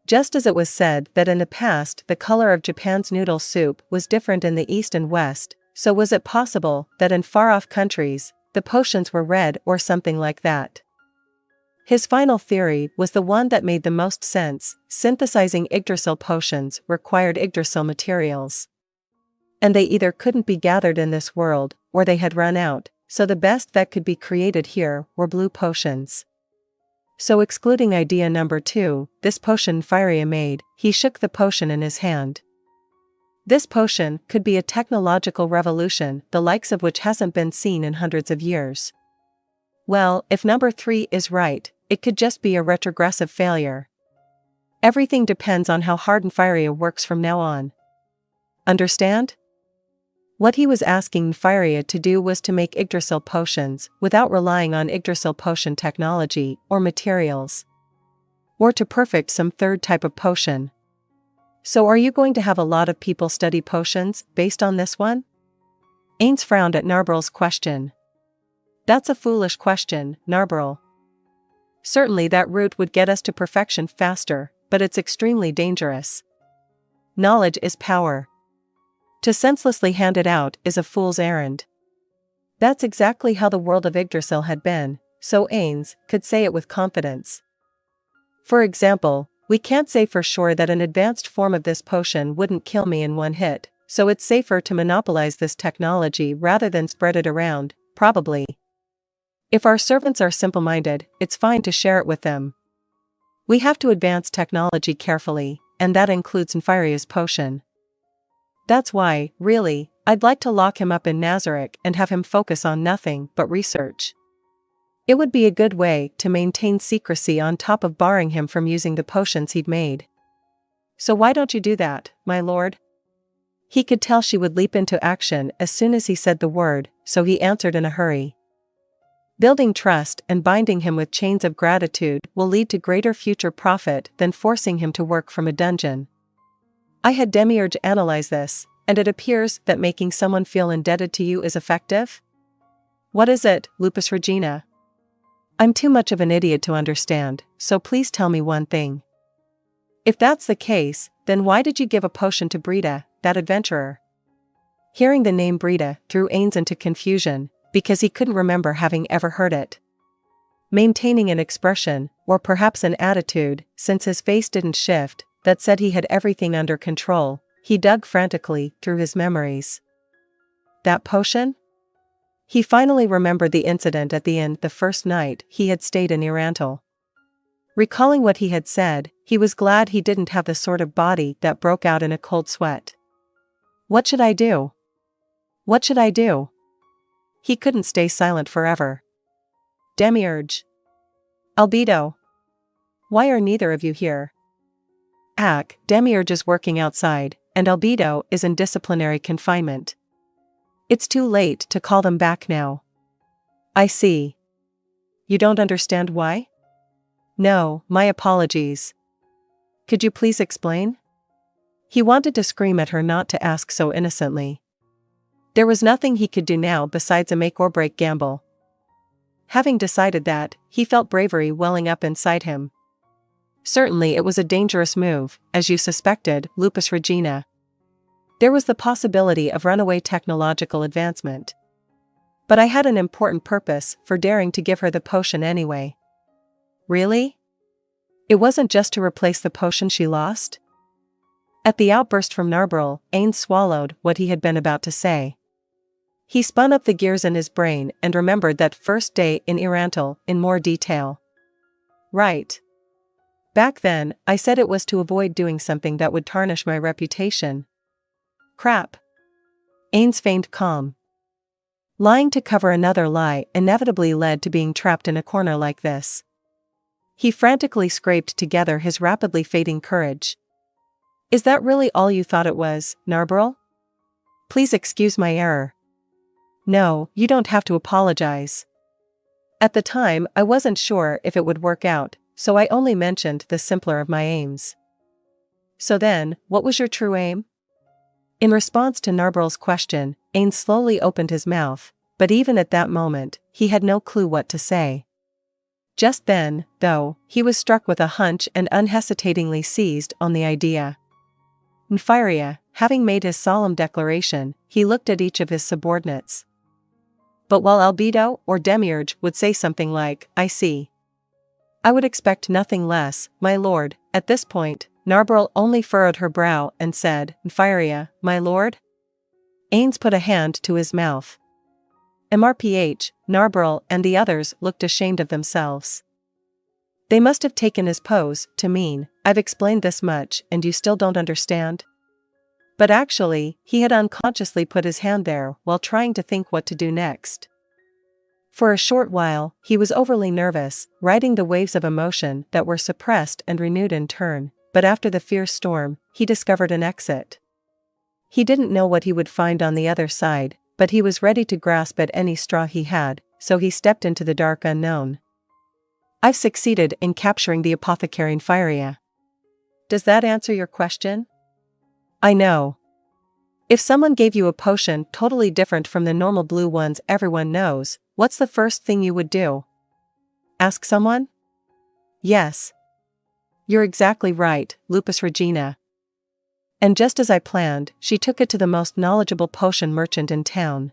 Just as it was said that in the past the color of Japan's noodle soup was different in the East and West, so was it possible that in far-off countries, the potions were red or something like that? His final theory was the one that made the most sense: synthesizing Yggdrasil potions required Yggdrasil materials. And they either couldn't be gathered in this world, or they had run out, so the best that could be created here were blue potions. So excluding idea number 2, this potion Nfiria made, he shook the potion in his hand. This potion could be a technological revolution, the likes of which hasn't been seen in hundreds of years. Well, if number 3 is right, it could just be a retrogressive failure. Everything depends on how hard Nfiria works from now on. Understand? What he was asking Nfiria to do was to make Yggdrasil potions without relying on Yggdrasil potion technology or materials. Or to perfect some third type of potion. So are you going to have a lot of people study potions based on this one? Ainz frowned at Narbral's question. That's a foolish question, Narbrel. Certainly that route would get us to perfection faster, but it's extremely dangerous. Knowledge is power. To senselessly hand it out is a fool's errand. That's exactly how the world of Yggdrasil had been, so Ainz could say it with confidence. For example, we can't say for sure that an advanced form of this potion wouldn't kill me in one hit, so it's safer to monopolize this technology rather than spread it around, probably. If our servants are simple-minded, it's fine to share it with them. We have to advance technology carefully, and that includes Nfiria's potion. That's why, really, I'd like to lock him up in Nazarick and have him focus on nothing but research. It would be a good way to maintain secrecy on top of barring him from using the potions he'd made. So why don't you do that, my lord? He could tell she would leap into action as soon as he said the word, so he answered in a hurry. Building trust and binding him with chains of gratitude will lead to greater future profit than forcing him to work from a dungeon. I had Demiurge analyze this, and it appears that making someone feel indebted to you is effective? What is it, Lupus Regina? I'm too much of an idiot to understand, so please tell me one thing. If that's the case, then why did you give a potion to Brita, that adventurer? Hearing the name Brita threw Ainz into confusion, because he couldn't remember having ever heard it. Maintaining an expression, or perhaps an attitude, since his face didn't shift, that said he had everything under control, he dug frantically through his memories. That potion? He finally remembered the incident at the inn the first night he had stayed in Irantal. Recalling what he had said, he was glad he didn't have the sort of body that broke out in a cold sweat. What should I do? What should I do? He couldn't stay silent forever. Demiurge. Albedo. Why are neither of you here? Demiurge is working outside, and Albedo is in disciplinary confinement. It's too late to call them back now. I see. You don't understand why? No, my apologies. Could you please explain? He wanted to scream at her not to ask so innocently. There was nothing he could do now besides a make-or-break gamble. Having decided that, he felt bravery welling up inside him. Certainly it was a dangerous move, as you suspected, Lupus Regina. There was the possibility of runaway technological advancement. But I had an important purpose for daring to give her the potion anyway. Really? It wasn't just to replace the potion she lost? At the outburst from Narbrel, Ainz swallowed what he had been about to say. He spun up the gears in his brain and remembered that first day in Irantal in more detail. Right. Back then, I said it was to avoid doing something that would tarnish my reputation. Crap. Ainz feigned calm. Lying to cover another lie inevitably led to being trapped in a corner like this. He frantically scraped together his rapidly fading courage. Is that really all you thought it was, Narbrel? Please excuse my error. No, you don't have to apologize. At the time, I wasn't sure if it would work out, so I only mentioned the simpler of my aims. So then, what was your true aim? In response to Narbrel's question, Ainz slowly opened his mouth, but even at that moment, he had no clue what to say. Just then, though, he was struck with a hunch and unhesitatingly seized on the idea. Nfiria, having made his solemn declaration, he looked at each of his subordinates. But while Albedo or Demiurge would say something like, "I see. I would expect nothing less, my lord," at this point, Narbrel only furrowed her brow and said, "Nfiria, my lord?" Ainz put a hand to his mouth. MRPH, Narbrel and the others looked ashamed of themselves. They must have taken his pose to mean, "I've explained this much and you still don't understand?" But actually, he had unconsciously put his hand there while trying to think what to do next. For a short while, he was overly nervous, riding the waves of emotion that were suppressed and renewed in turn, but after the fierce storm, he discovered an exit. He didn't know what he would find on the other side, but he was ready to grasp at any straw he had, so he stepped into the dark unknown. "I've succeeded in capturing the apothecary Nfiria. Does that answer your question?" "I know. If someone gave you a potion totally different from the normal blue ones everyone knows, what's the first thing you would do? Ask someone?" "Yes. You're exactly right, Lupus Regina. And just as I planned, she took it to the most knowledgeable potion merchant in town.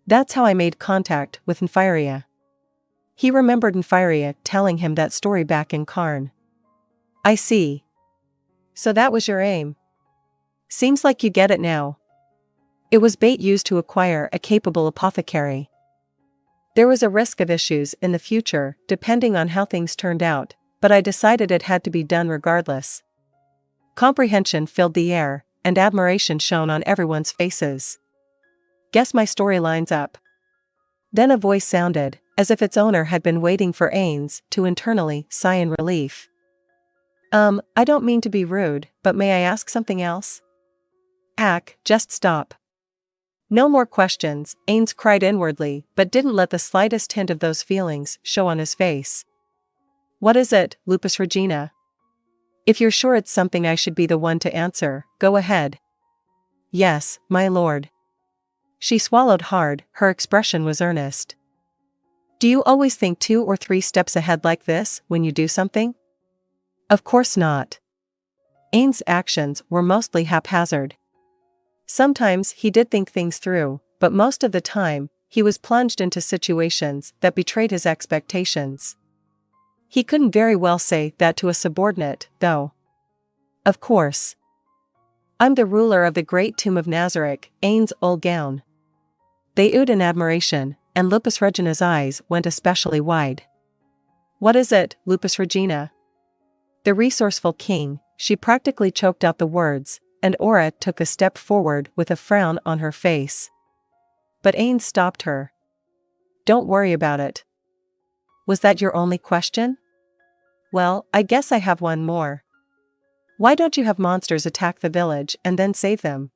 That's how I made contact with Nfiria." He remembered Nfiria telling him that story back in Karn. "I see. So that was your aim. Seems like you get it now. It was bait used to acquire a capable apothecary. There was a risk of issues in the future, depending on how things turned out, but I decided it had to be done regardless." Comprehension filled the air, and admiration shone on everyone's faces. "Guess my story lines up." Then a voice sounded, as if its owner had been waiting for Ainz to internally sigh in relief. I don't mean to be rude, but may I ask something else?" Just stop. "No more questions," Ainz cried inwardly, but didn't let the slightest hint of those feelings show on his face. "What is it, Lupus Regina? If you're sure it's something I should be the one to answer, go ahead." "Yes, my lord." She swallowed hard, her expression was earnest. "Do you always think 2 or 3 steps ahead like this when you do something?" "Of course not." Ainz's actions were mostly haphazard. Sometimes he did think things through, but most of the time, he was plunged into situations that betrayed his expectations. He couldn't very well say that to a subordinate, though. "Of course. I'm the ruler of the great tomb of Nazarick, Ainz Ooal Gown." They oohed in admiration, and Lupus Regina's eyes went especially wide. "What is it, Lupus Regina?" The resourceful king, she practically choked out the words, and Aura took a step forward with a frown on her face. But Ainz stopped her. "Don't worry about it." "Was that your only question?" "Well, I guess I have one more. Why don't you have monsters attack the village and then save them?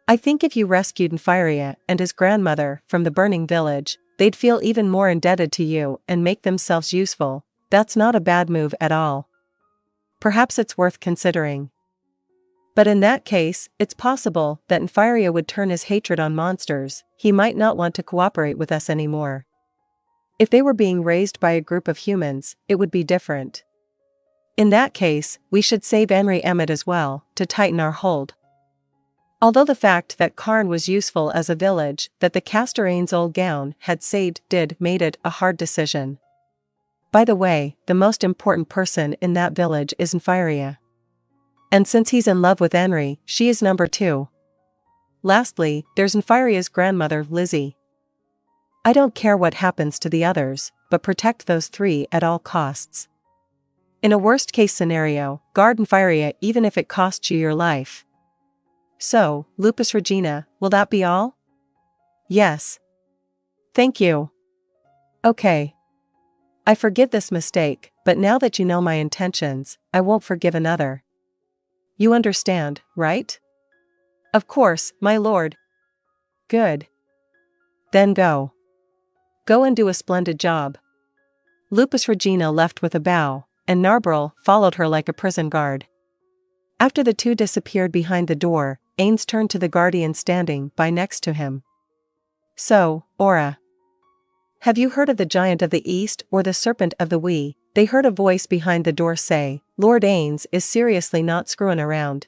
I think if you rescued Nfiria and his grandmother from the burning village, they'd feel even more indebted to you and make themselves useful. That's not a bad move at all. Perhaps it's worth considering. But in that case, it's possible that Nfiria would turn his hatred on monsters. He might not want to cooperate with us anymore. If they were being raised by a group of humans, it would be different. In that case, we should save Henry Emmett as well, to tighten our hold." Although the fact that Karn was useful as a village that the caster Ainz Ooal Gown had saved made it a hard decision. By the way, the most important person in that village is Nfiria. And since he's in love with Henry, she is number 2. Lastly, there's Nfiria's grandmother, Lizzie. I don't care what happens to the others, but protect those 3 at all costs. In a worst-case scenario, guard Nfiria even if it costs you your life. So, Lupus Regina, will that be all? Yes. Thank you. Okay. I forgive this mistake, but now that you know my intentions, I won't forgive another. You understand, right? Of course, my lord. Good. Then go. Go and do a splendid job. Lupus Regina left with a bow, and Narbrel followed her like a prison guard. After the 2 disappeared behind the door, Ainz turned to the guardian standing by next to him. So, Aura. Have you heard of the Giant of the East or the Serpent of the West? They heard a voice behind the door say, Lord Ainz is seriously not screwing around.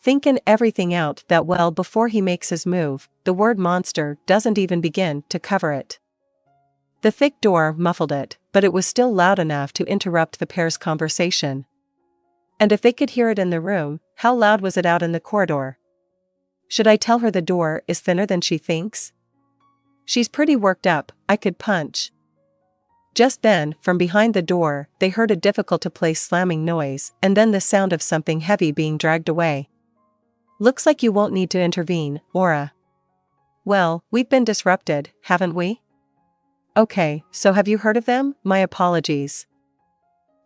Thinking everything out that well before he makes his move, the word monster doesn't even begin to cover it. The thick door muffled it, but it was still loud enough to interrupt the pair's conversation. And if they could hear it in the room, how loud was it out in the corridor? Should I tell her the door is thinner than she thinks? She's pretty worked up, I could punch. Just then, from behind the door, they heard a difficult-to-place slamming noise, and then the sound of something heavy being dragged away. Looks like you won't need to intervene, Aura. Well, we've been disrupted, haven't we? Okay, so have you heard of them? My apologies.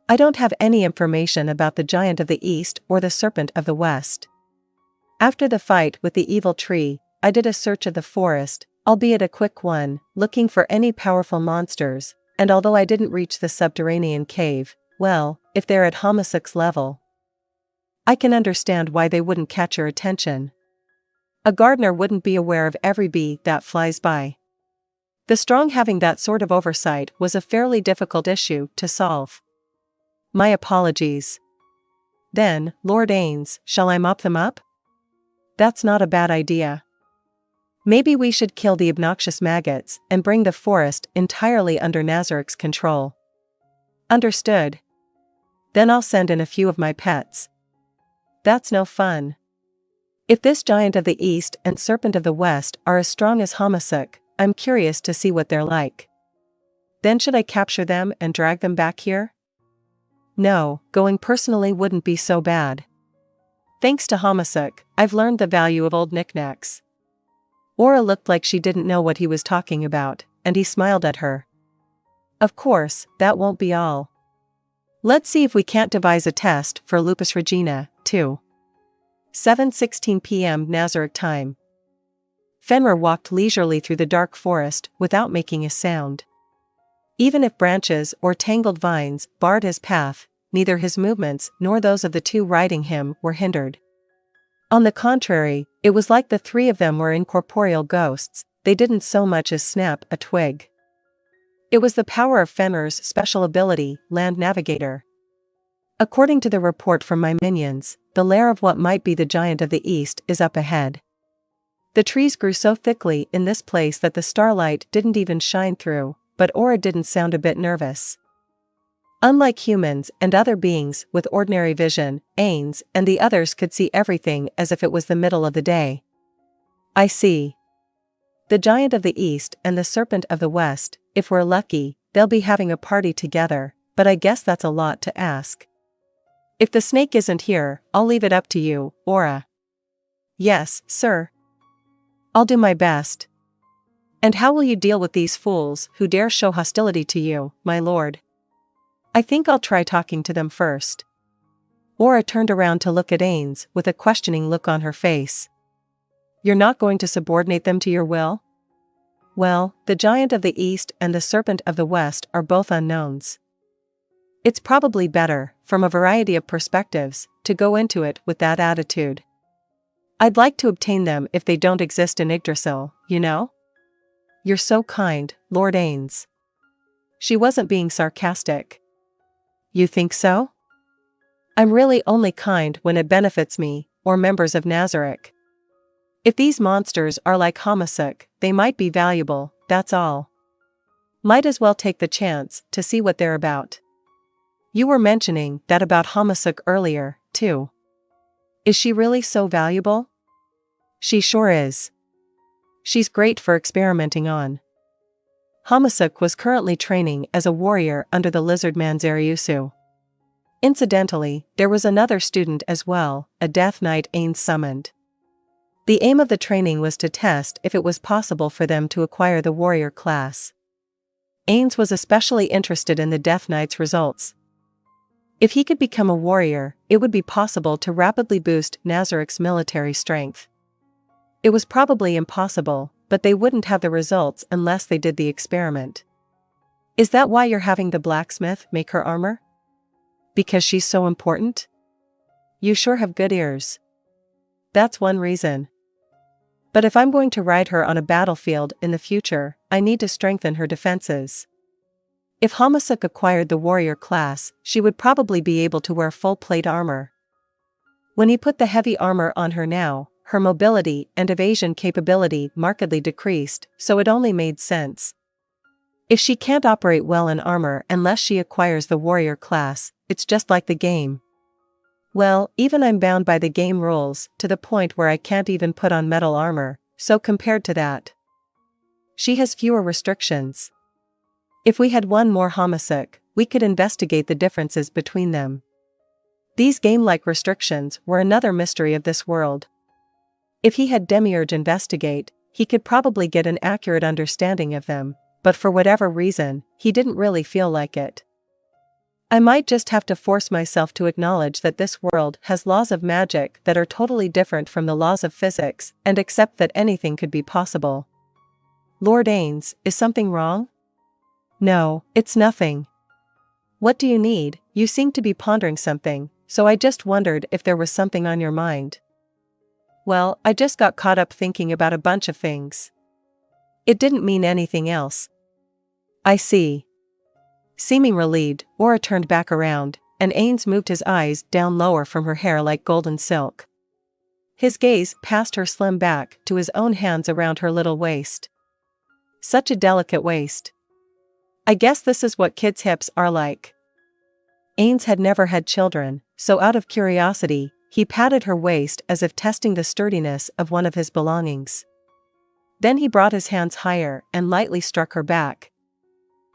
I don't have any information about the Giant of the East or the Serpent of the West. After the fight with the evil tree, I did a search of the forest, albeit a quick one, looking for any powerful monsters. And although I didn't reach the subterranean cave, well, if they're at Homisuk's level, I can understand why they wouldn't catch your attention. A gardener wouldn't be aware of every bee that flies by. The strong having that sort of oversight was a fairly difficult issue to solve. My apologies. Then, Lord Ainz, shall I mop them up? That's not a bad idea. Maybe we should kill the obnoxious maggots and bring the forest entirely under Nazarick's control. Understood. Then I'll send in a few of my pets. That's no fun. If this Giant of the East and Serpent of the West are as strong as Homisuk, I'm curious to see what they're like. Then should I capture them and drag them back here? No, going personally wouldn't be so bad. Thanks to Homisuk, I've learned the value of old knickknacks. Aura looked like she didn't know what he was talking about, and he smiled at her. Of course, that won't be all. Let's see if we can't devise a test for Lupus Regina, too. 7:16 p.m. Nazarick time. Fenrir walked leisurely through the dark forest without making a sound. Even if branches or tangled vines barred his path, neither his movements nor those of the two riding him were hindered. On the contrary, it was like the three of them were incorporeal ghosts, they didn't so much as snap a twig. It was the power of Fenrir's special ability, Land Navigator. According to the report from my minions, the lair of what might be the Giant of the East is up ahead. The trees grew so thickly in this place that the starlight didn't even shine through, but Aura didn't sound a bit nervous. Unlike humans and other beings with ordinary vision, Ainz and the others could see everything as if it was the middle of the day. I see. The Giant of the East and the Serpent of the West, if we're lucky, they'll be having a party together, but I guess that's a lot to ask. If the snake isn't here, I'll leave it up to you, Aura. Yes, sir. I'll do my best. And how will you deal with these fools who dare show hostility to you, my lord? I think I'll try talking to them first. Aura turned around to look at Ainz with a questioning look on her face. You're not going to subordinate them to your will? Well, the Giant of the East and the Serpent of the West are both unknowns. It's probably better, from a variety of perspectives, to go into it with that attitude. I'd like to obtain them if they don't exist in Yggdrasil, you know? You're so kind, Lord Ainz. She wasn't being sarcastic. You think so? I'm really only kind when it benefits me, or members of Nazarick. If these monsters are like Homisuk, they might be valuable, that's all. Might as well take the chance to see what they're about. You were mentioning that about Homisuk earlier, too. Is she really so valuable? She sure is. She's great for experimenting on. Homisuk was currently training as a warrior under the lizard man Zariusu. Incidentally, there was another student as well, a Death Knight Ainz summoned. The aim of the training was to test if it was possible for them to acquire the warrior class. Ainz was especially interested in the Death Knight's results. If he could become a warrior, it would be possible to rapidly boost Nazarick's military strength. It was probably impossible, but they wouldn't have the results unless they did the experiment. Is that why you're having the blacksmith make her armor? Because she's so important? You sure have good ears. That's one reason. But if I'm going to ride her on a battlefield in the future, I need to strengthen her defenses. If Hamasuk acquired the warrior class, she would probably be able to wear full plate armor. When he put the heavy armor on her now, her mobility and evasion capability markedly decreased, so it only made sense. If she can't operate well in armor unless she acquires the warrior class, it's just like the game. Well, even I'm bound by the game rules, to the point where I can't even put on metal armor, so compared to that, she has fewer restrictions. If we had one more Hamasuk, we could investigate the differences between them. These game-like restrictions were another mystery of this world. If he had Demiurge investigate, he could probably get an accurate understanding of them, but for whatever reason, he didn't really feel like it. I might just have to force myself to acknowledge that this world has laws of magic that are totally different from the laws of physics, and accept that anything could be possible. Lord Ainz, is something wrong? No, it's nothing. What do you need? You seem to be pondering something, so I just wondered if there was something on your mind. Well, I just got caught up thinking about a bunch of things. It didn't mean anything else. I see. Seeming relieved, Aura turned back around, and Ainz moved his eyes down lower from her hair like golden silk. His gaze passed her slim back to his own hands around her little waist. Such a delicate waist. I guess this is what kids' hips are like. Ainz had never had children, so out of curiosity, he patted her waist as if testing the sturdiness of one of his belongings. Then he brought his hands higher and lightly struck her back.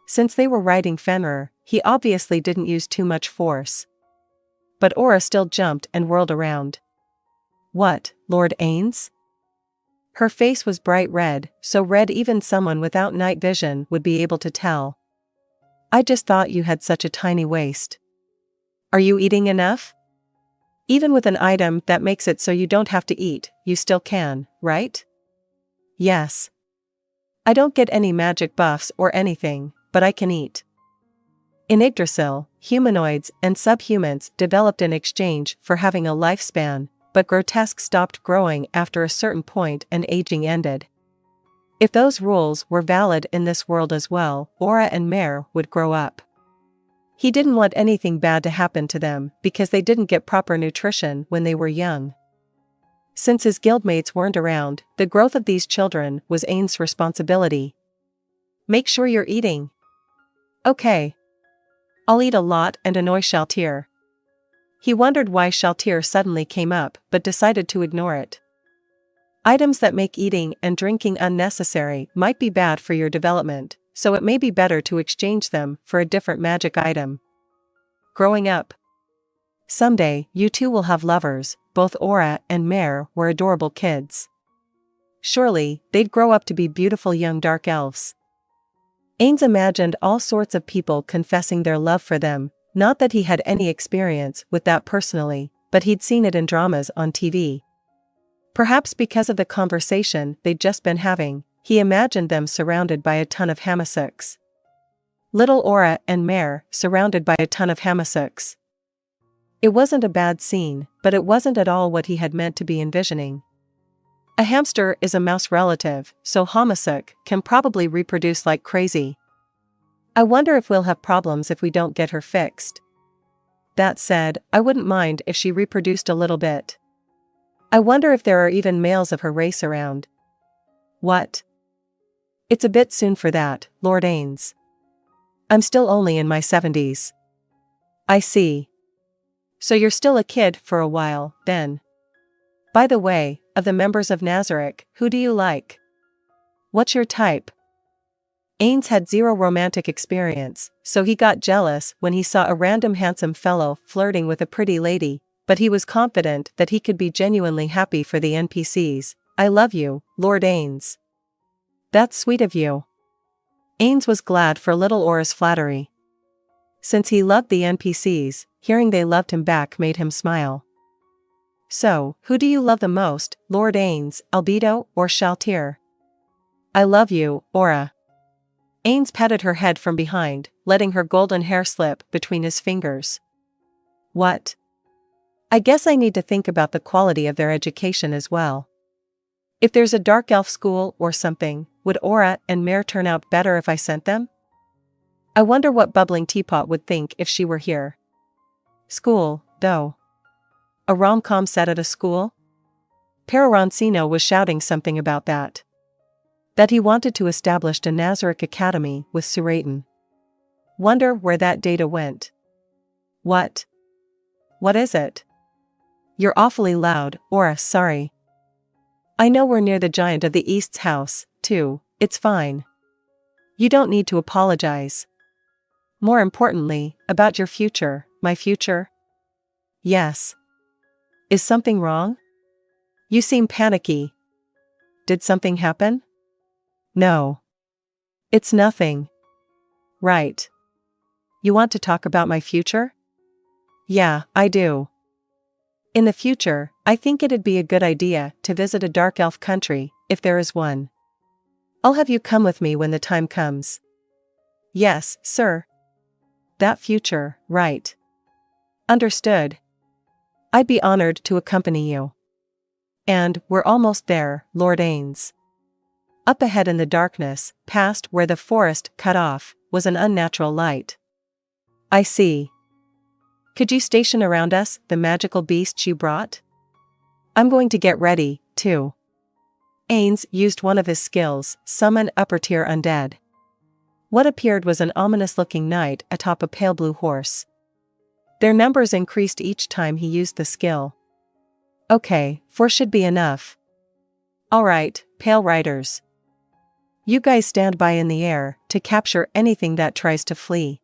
Since they were riding Fenrir, he obviously didn't use too much force. But Aura still jumped and whirled around. What, Lord Ainz? Her face was bright red, so red even someone without night vision would be able to tell. I just thought you had such a tiny waist. Are you eating enough? Even with an item that makes it so you don't have to eat, you still can, right? Yes. I don't get any magic buffs or anything, but I can eat. In Yggdrasil, humanoids and subhumans developed in exchange for having a lifespan, but grotesque stopped growing after a certain point and aging ended. If those rules were valid in this world as well, Aura and Mare would grow up. He didn't want anything bad to happen to them because they didn't get proper nutrition when they were young. Since his guildmates weren't around, the growth of these children was Ainz's responsibility. Make sure you're eating. Okay. I'll eat a lot and annoy Shaltir. He wondered why Shaltir suddenly came up but decided to ignore it. Items that make eating and drinking unnecessary might be bad for your development, so it may be better to exchange them for a different magic item. Growing up. Someday, you two will have lovers. Both Aura and Mare were adorable kids. Surely, they'd grow up to be beautiful young dark elves. Ainz imagined all sorts of people confessing their love for them, not that he had any experience with that personally, but he'd seen it in dramas on TV. Perhaps because of the conversation they'd just been having, he imagined them surrounded by a ton of Hamasuks. Little Aura and Mare surrounded by a ton of Hamasuks. It wasn't a bad scene, but it wasn't at all what he had meant to be envisioning. A hamster is a mouse relative, so Hamasuk can probably reproduce like crazy. I wonder if we'll have problems if we don't get her fixed. That said, I wouldn't mind if she reproduced a little bit. I wonder if there are even males of her race around. What? It's a bit soon for that, Lord Ainz. I'm still only in my 70s. I see. So you're still a kid for a while, then. By the way, of the members of Nazarick, who do you like? What's your type? Ainz had zero romantic experience, so he got jealous when he saw a random handsome fellow flirting with a pretty lady, but he was confident that he could be genuinely happy for the NPCs. I love you, Lord Ainz. That's sweet of you. Ainz was glad for little Aura's flattery. Since he loved the NPCs, hearing they loved him back made him smile. So, who do you love the most, Lord Ainz, Albedo or Shaltir? I love you, Aura. Ainz patted her head from behind, letting her golden hair slip between his fingers. What? I guess I need to think about the quality of their education as well. If there's a dark elf school or something, would Aura and Mare turn out better if I sent them? I wonder what Bubbling Teapot would think if she were here. School, though. A rom-com set at a school? Peroncino was shouting something about that. That he wanted to establish a Nazarick academy with Suratin. Wonder where that data went. What? What is it? You're awfully loud, Aura, sorry. I know we're near the Giant of the East's house, too, it's fine. You don't need to apologize. More importantly, about your future, my future? Yes. Is something wrong? You seem panicky. Did something happen? No. It's nothing. Right. You want to talk about my future? Yeah, I do. In the future, I think it'd be a good idea to visit a dark elf country, if there is one. I'll have you come with me when the time comes. Yes, sir. That future, right. Understood. I'd be honored to accompany you. And we're almost there, Lord Ainz. Up ahead in the darkness, past where the forest cut off, was an unnatural light. I see. Could you station around us the magical beasts you brought? I'm going to get ready, too. Ainz used one of his skills, summon upper-tier undead. What appeared was an ominous-looking knight atop a pale blue horse. Their numbers increased each time he used the skill. Okay, 4 should be enough. Alright, Pale Riders. You guys stand by in the air to capture anything that tries to flee.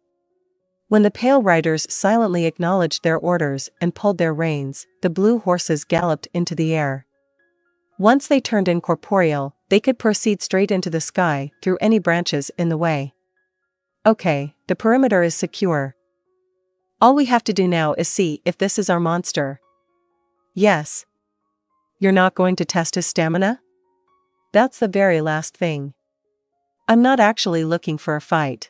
When the Pale Riders silently acknowledged their orders and pulled their reins, the blue horses galloped into the air. Once they turned incorporeal, they could proceed straight into the sky through any branches in the way. Okay, the perimeter is secure. All we have to do now is see if this is our monster. Yes. You're not going to test his stamina? That's the very last thing. I'm not actually looking for a fight.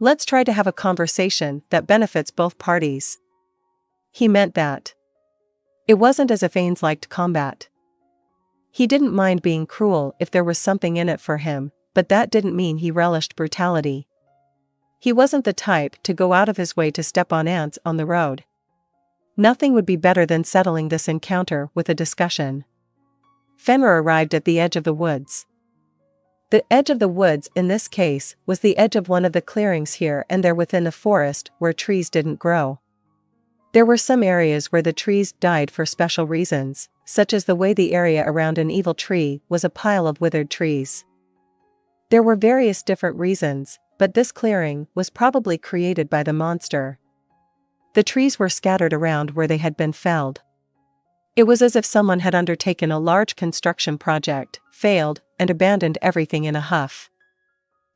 Let's try to have a conversation that benefits both parties. He meant that. It wasn't as if Ainz liked combat. He didn't mind being cruel if there was something in it for him, but that didn't mean he relished brutality. He wasn't the type to go out of his way to step on ants on the road. Nothing would be better than settling this encounter with a discussion. Fenrir arrived at the edge of the woods. The edge of the woods in this case was the edge of one of the clearings here and there within the forest where trees didn't grow. There were some areas where the trees died for special reasons, such as the way the area around an evil tree was a pile of withered trees. There were various different reasons, but this clearing was probably created by the monster. The trees were scattered around where they had been felled. It was as if someone had undertaken a large construction project, failed, and abandoned everything in a huff.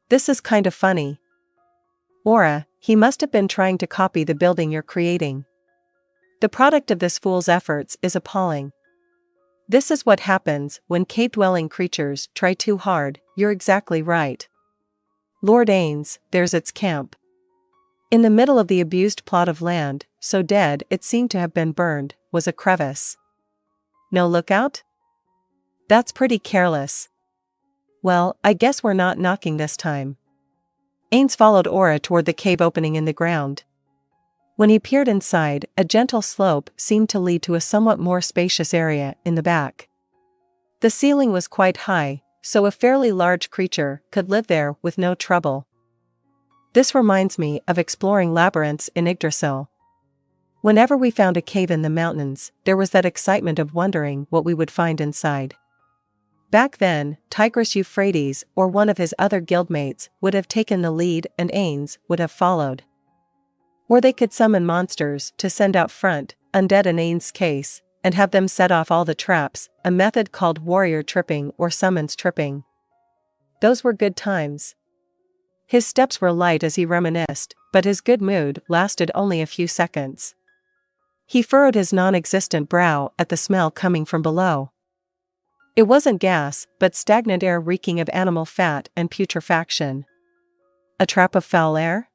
This is kind of funny. Aura, he must have been trying to copy the building you're creating. The product of this fool's efforts is appalling. This is what happens when cave-dwelling creatures try too hard, you're exactly right. Lord Ainz, there's its camp. In the middle of the abused plot of land, so dead it seemed to have been burned, was a crevice. No lookout? That's pretty careless. Well, I guess we're not knocking this time. Ainz followed Aura toward the cave opening in the ground. When he peered inside, a gentle slope seemed to lead to a somewhat more spacious area in the back. The ceiling was quite high, so a fairly large creature could live there with no trouble. This reminds me of exploring labyrinths in Yggdrasil. Whenever we found a cave in the mountains, there was that excitement of wondering what we would find inside. Back then, Tigris Euphrates or one of his other guildmates would have taken the lead and Ainz would have followed. Or they could summon monsters to send out front, undead in Ainz's case, and have them set off all the traps, a method called warrior tripping or summons tripping. Those were good times. His steps were light as he reminisced, but his good mood lasted only a few seconds. He furrowed his non-existent brow at the smell coming from below. It wasn't gas, but stagnant air reeking of animal fat and putrefaction. A trap of foul air?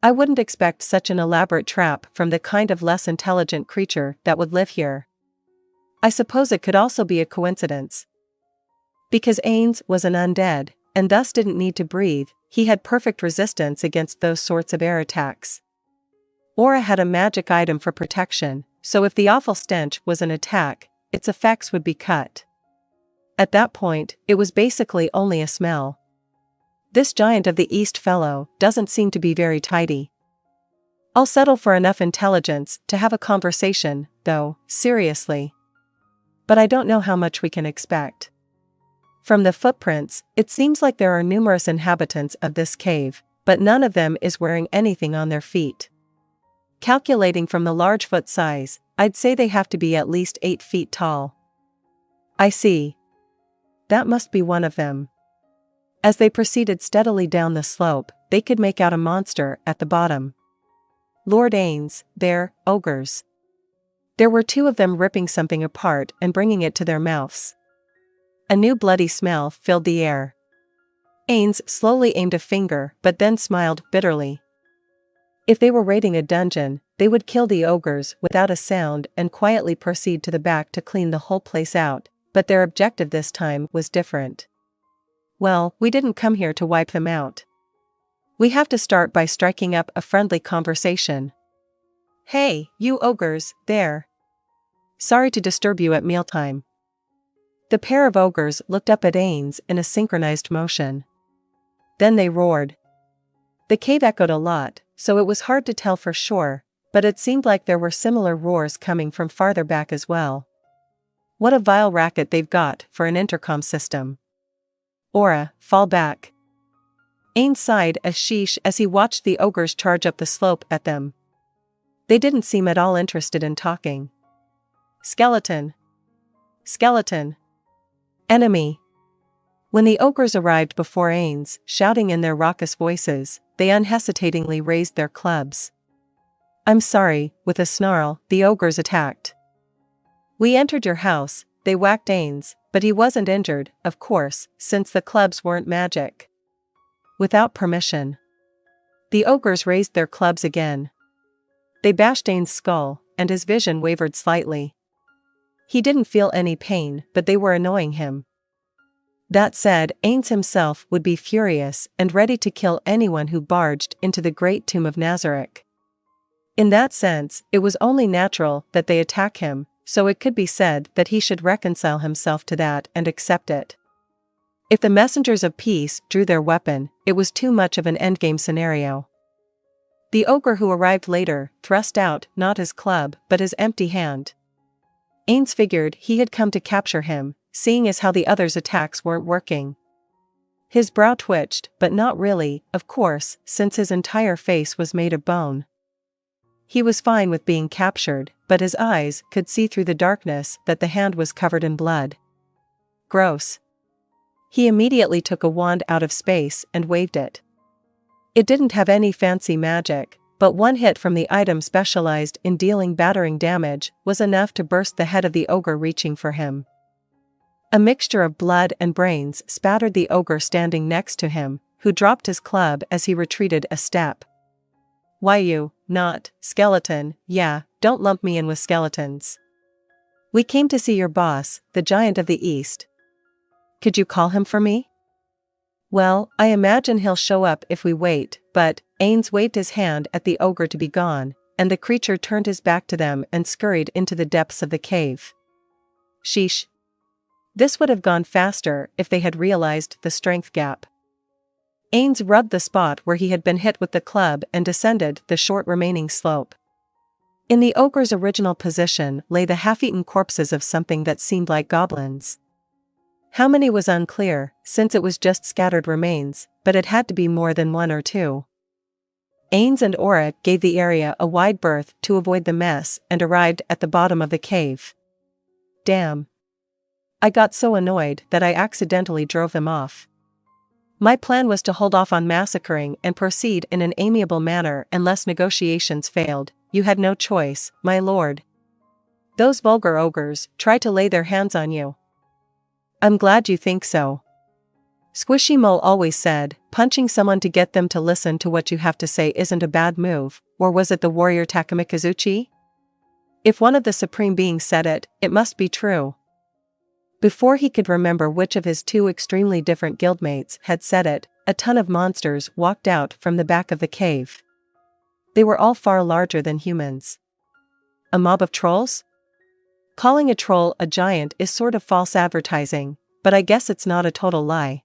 I wouldn't expect such an elaborate trap from the kind of less intelligent creature that would live here. I suppose it could also be a coincidence. Because Ainz was an undead, and thus didn't need to breathe, he had perfect resistance against those sorts of air attacks. Aura had a magic item for protection, so if the awful stench was an attack, its effects would be cut. At that point, it was basically only a smell. This giant of the East fellow doesn't seem to be very tidy. I'll settle for enough intelligence to have a conversation, though, seriously. But I don't know how much we can expect. From the footprints, it seems like there are numerous inhabitants of this cave, but none of them is wearing anything on their feet. Calculating from the large foot size, I'd say they have to be at least 8 feet tall. I see. That must be one of them. As they proceeded steadily down the slope, they could make out a monster at the bottom. Lord Ainz, they're ogres. There were 2 of them ripping something apart and bringing it to their mouths. A new bloody smell filled the air. Ainz slowly aimed a finger but then smiled bitterly. If they were raiding a dungeon, they would kill the ogres without a sound and quietly proceed to the back to clean the whole place out, but their objective this time was different. Well, we didn't come here to wipe them out. We have to start by striking up a friendly conversation. Hey, you ogres, there. Sorry to disturb you at mealtime. The pair of ogres looked up at Ainz in a synchronized motion. Then they roared. The cave echoed a lot, so it was hard to tell for sure, but it seemed like there were similar roars coming from farther back as well. What a vile racket they've got for an intercom system. Aura, fall back. Ainz sighed a sheesh as he watched the ogres charge up the slope at them. They didn't seem at all interested in talking. Skeleton. Skeleton. Enemy. When the ogres arrived before Ainz, shouting in their raucous voices, they unhesitatingly raised their clubs. I'm sorry, with a snarl, the ogres attacked. We entered your house, they whacked Ainz, but he wasn't injured, of course, since the clubs weren't magic. Without permission. The ogres raised their clubs again. They bashed Ainz's skull, and his vision wavered slightly. He didn't feel any pain, but they were annoying him. That said, Ainz himself would be furious and ready to kill anyone who barged into the great tomb of Nazarick. In that sense, it was only natural that they attack him, so it could be said that he should reconcile himself to that and accept it. If the messengers of peace drew their weapon, it was too much of an endgame scenario. The ogre who arrived later thrust out not his club but his empty hand. Ainz figured he had come to capture him, seeing as how the others' attacks weren't working. His brow twitched, but not really, of course, since his entire face was made of bone. He was fine with being captured, but his eyes could see through the darkness that the hand was covered in blood. Gross. He immediately took a wand out of space and waved it. It didn't have any fancy magic, but one hit from the item specialized in dealing battering damage was enough to burst the head of the ogre reaching for him. A mixture of blood and brains spattered the ogre standing next to him, who dropped his club as he retreated a step. Why you, not, skeleton, yeah, don't lump me in with skeletons. We came to see your boss, the giant of the East. Could you call him for me? Well, I imagine he'll show up if we wait, but, Ainz waved his hand at the ogre to be gone, and the creature turned his back to them and scurried into the depths of the cave. Sheesh. This would have gone faster if they had realized the strength gap. Ainz rubbed the spot where he had been hit with the club and descended the short remaining slope. In the ogre's original position lay the half-eaten corpses of something that seemed like goblins. How many was unclear, since it was just scattered remains, but it had to be more than 1 or 2. Ainz and Aura gave the area a wide berth to avoid the mess and arrived at the bottom of the cave. Damn. I got so annoyed that I accidentally drove them off. My plan was to hold off on massacring and proceed in an amiable manner unless negotiations failed. You had no choice, my lord. Those vulgar ogres try to lay their hands on you. I'm glad you think so. Squishy Mole always said, punching someone to get them to listen to what you have to say isn't a bad move, or was it the warrior Takamikazuchi? If one of the supreme beings said it, it must be true. Before he could remember which of his two extremely different guildmates had said it, a ton of monsters walked out from the back of the cave. They were all far larger than humans. A mob of trolls? Calling a troll a giant is sort of false advertising, but I guess it's not a total lie.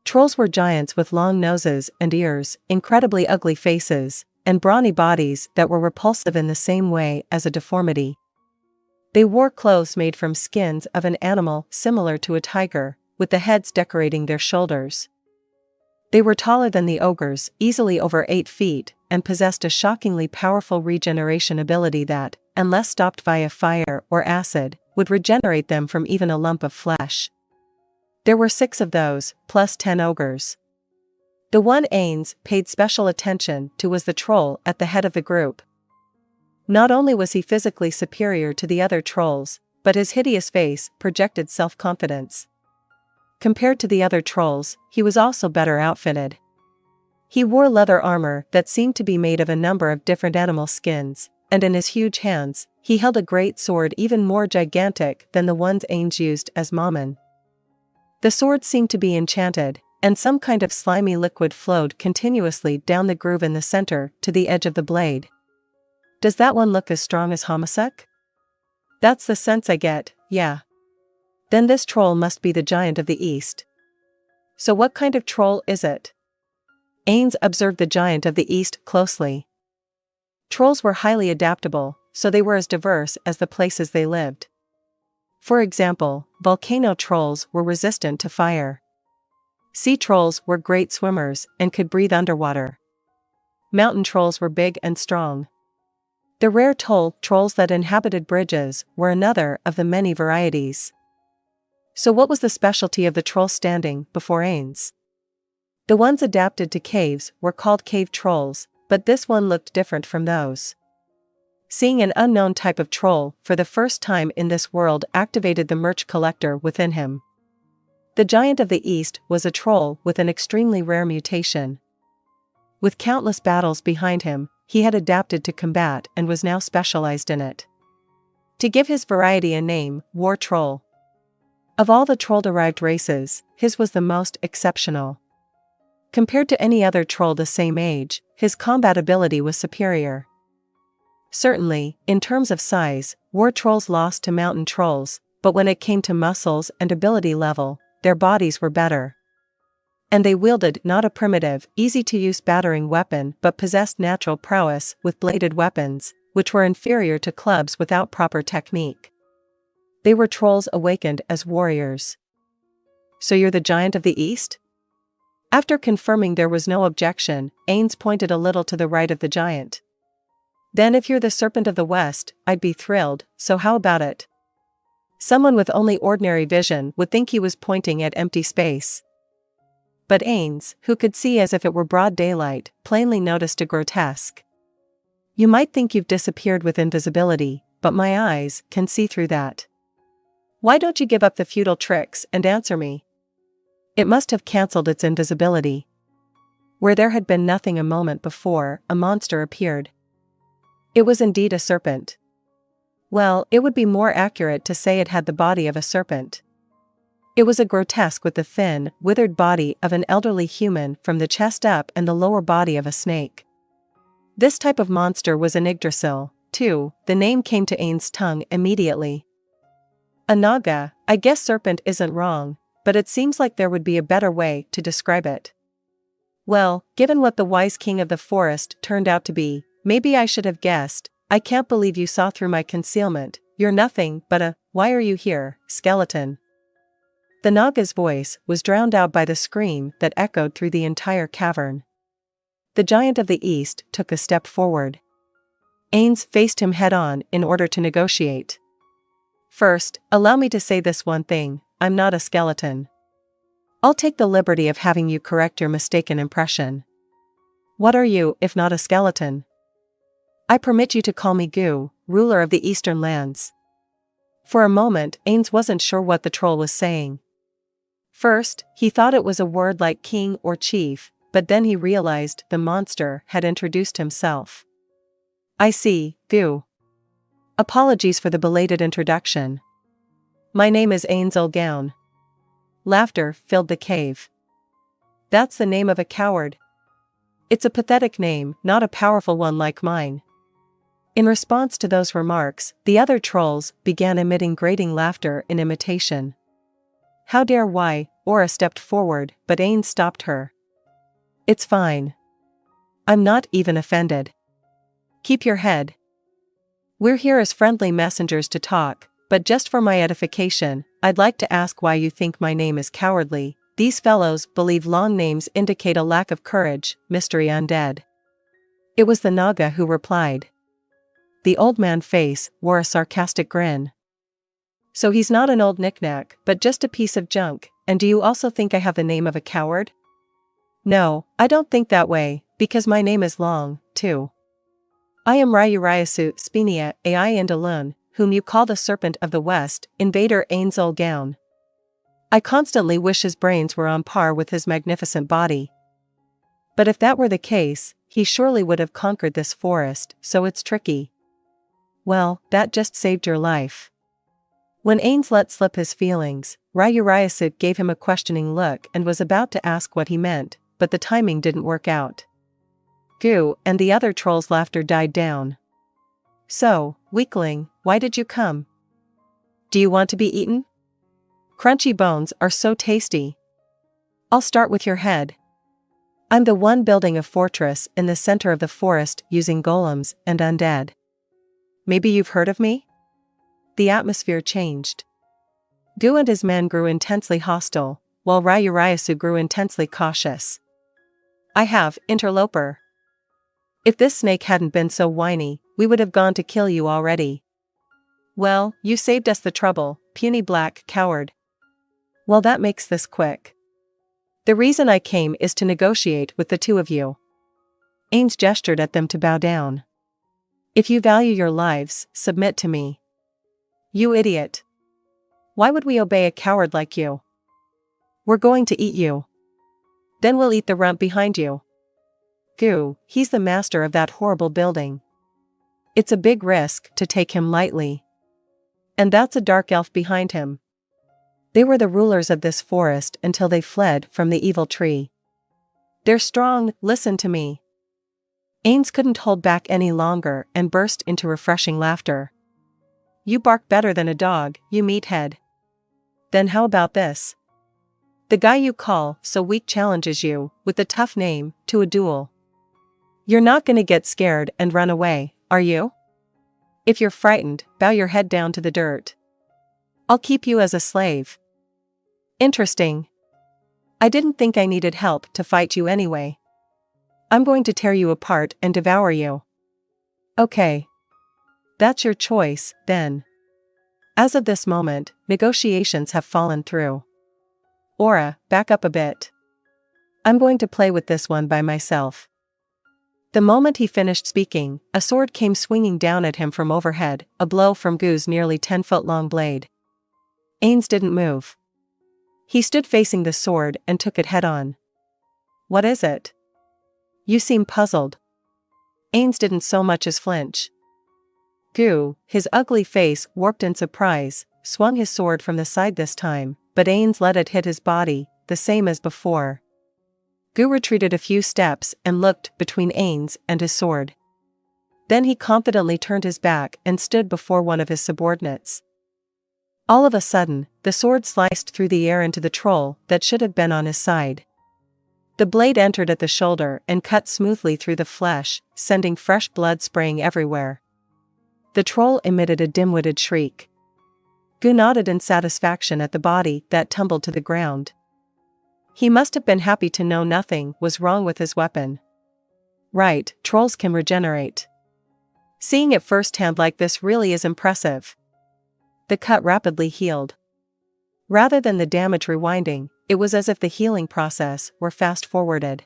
Trolls were giants with long noses and ears, incredibly ugly faces, and brawny bodies that were repulsive in the same way as a deformity. They wore clothes made from skins of an animal similar to a tiger, with the heads decorating their shoulders. They were taller than the ogres, easily over 8 feet, and possessed a shockingly powerful regeneration ability that, unless stopped via fire or acid, would regenerate them from even a lump of flesh. There were 6 of those, plus 10 ogres. The one Ainz paid special attention to was the troll at the head of the group. Not only was he physically superior to the other trolls, but his hideous face projected self-confidence. Compared to the other trolls, he was also better outfitted. He wore leather armor that seemed to be made of a number of different animal skins, and in his huge hands, he held a great sword even more gigantic than the ones Ainz used as Mammon. The sword seemed to be enchanted, and some kind of slimy liquid flowed continuously down the groove in the center to the edge of the blade. Does that one look as strong as Hamasek? That's the sense I get, yeah. Then this troll must be the giant of the east. So what kind of troll is it? Ainz observed the giant of the east closely. Trolls were highly adaptable, so they were as diverse as the places they lived. For example, volcano trolls were resistant to fire. Sea trolls were great swimmers and could breathe underwater. Mountain trolls were big and strong. The rare trolls that inhabited bridges were another of the many varieties. So what was the specialty of the troll standing before Ainz? The ones adapted to caves were called cave trolls, but this one looked different from those. Seeing an unknown type of troll for the first time in this world activated the merch collector within him. The giant of the east was a troll with an extremely rare mutation. With countless battles behind him, he had adapted to combat and was now specialized in it. To give his variety a name, War Troll. Of all the troll-derived races, his was the most exceptional. Compared to any other troll the same age, his combat ability was superior. Certainly, in terms of size, war trolls lost to mountain trolls, but when it came to muscles and ability level, their bodies were better. And they wielded not a primitive, easy-to-use battering weapon but possessed natural prowess with bladed weapons, which were inferior to clubs without proper technique. They were trolls awakened as warriors. So you're the giant of the east? After confirming there was no objection, Ainz pointed a little to the right of the giant. Then if you're the serpent of the west, I'd be thrilled, so how about it? Someone with only ordinary vision would think he was pointing at empty space. But Ainz, who could see as if it were broad daylight, plainly noticed a grotesque. You might think you've disappeared with invisibility, but my eyes can see through that. Why don't you give up the futile tricks and answer me? It must have cancelled its invisibility. Where there had been nothing a moment before, a monster appeared. It was indeed a serpent. Well, it would be more accurate to say it had the body of a serpent. It was a grotesque with the thin, withered body of an elderly human from the chest up and the lower body of a snake. This type of monster was an Yggdrasil, too. The name came to Ainz's tongue immediately. A naga, I guess serpent isn't wrong, but it seems like there would be a better way to describe it. Well, given what the wise king of the forest turned out to be, maybe I should have guessed. I can't believe you saw through my concealment. You're nothing but a, why are you here, skeleton? The Naga's voice was drowned out by the scream that echoed through the entire cavern. The giant of the east took a step forward. Ainz faced him head-on in order to negotiate. First, allow me to say this one thing, I'm not a skeleton. I'll take the liberty of having you correct your mistaken impression. What are you, if not a skeleton? I permit you to call me Gu, ruler of the eastern lands. For a moment, Ainz wasn't sure what the troll was saying. First, he thought it was a word like king or chief, but then he realized the monster had introduced himself. I see, Goo. Apologies for the belated introduction. My name is Ainz Ooal Gown. Laughter filled the cave. That's the name of a coward. It's a pathetic name, not a powerful one like mine. In response to those remarks, the other trolls began emitting grating laughter in imitation. How dare Aura stepped forward, but Ainz stopped her. It's fine. I'm not even offended. Keep your head. We're here as friendly messengers to talk, but just for my edification, I'd like to ask why you think my name is cowardly. These fellows believe long names indicate a lack of courage, mystery undead. It was the Naga who replied. The old man's face wore a sarcastic grin. So he's not an old knickknack, but just a piece of junk, and do you also think I have the name of a coward? No, I don't think that way, because my name is long, too. I am Ryurayasu Spinia Ai Indalun, whom you call the Serpent of the West, Invader Ainz Ooal Gown. I constantly wish his brains were on par with his magnificent body. But if that were the case, he surely would have conquered this forest, so it's tricky. Well, that just saved your life. When Ainz let slip his feelings, Ryurayasu gave him a questioning look and was about to ask what he meant, but the timing didn't work out. Goo and the other trolls' laughter died down. So, weakling, why did you come? Do you want to be eaten? Crunchy bones are so tasty. I'll start with your head. I'm the one building a fortress in the center of the forest using golems and undead. Maybe you've heard of me? The atmosphere changed. Goo and his men grew intensely hostile, while Ryurayasu grew intensely cautious. I have, interloper. If this snake hadn't been so whiny, we would have gone to kill you already. Well, you saved us the trouble, puny black coward. Well, that makes this quick. The reason I came is to negotiate with the two of you. Ainz gestured at them to bow down. If you value your lives, submit to me. You idiot. Why would we obey a coward like you? We're going to eat you. Then we'll eat the rump behind you. Goo, he's the master of that horrible building. It's a big risk to take him lightly. And that's a dark elf behind him. They were the rulers of this forest until they fled from the evil tree. They're strong, listen to me. Ainz couldn't hold back any longer and burst into refreshing laughter. You bark better than a dog, you meathead. Then how about this? The guy you call so weak challenges you, with the tough name, to a duel. You're not gonna get scared and run away, are you? If you're frightened, bow your head down to the dirt. I'll keep you as a slave. Interesting. I didn't think I needed help to fight you anyway. I'm going to tear you apart and devour you. Okay. That's your choice, then. As of this moment, negotiations have fallen through. Aura, back up a bit. I'm going to play with this one by myself. The moment he finished speaking, a sword came swinging down at him from overhead, a blow from Goo's nearly 10-foot-long blade. Ainz didn't move. He stood facing the sword and took it head-on. What is it? You seem puzzled. Ainz didn't so much as flinch. Goo, his ugly face warped in surprise, swung his sword from the side this time, but Ainz let it hit his body, the same as before. Goo retreated a few steps and looked between Ainz and his sword. Then he confidently turned his back and stood before one of his subordinates. All of a sudden, the sword sliced through the air into the troll that should have been on his side. The blade entered at the shoulder and cut smoothly through the flesh, sending fresh blood spraying everywhere. The troll emitted a dim-witted shriek. Goo nodded in satisfaction at the body that tumbled to the ground. He must have been happy to know nothing was wrong with his weapon. Right, trolls can regenerate. Seeing it firsthand like this really is impressive. The cut rapidly healed. Rather than the damage rewinding, it was as if the healing process were fast-forwarded.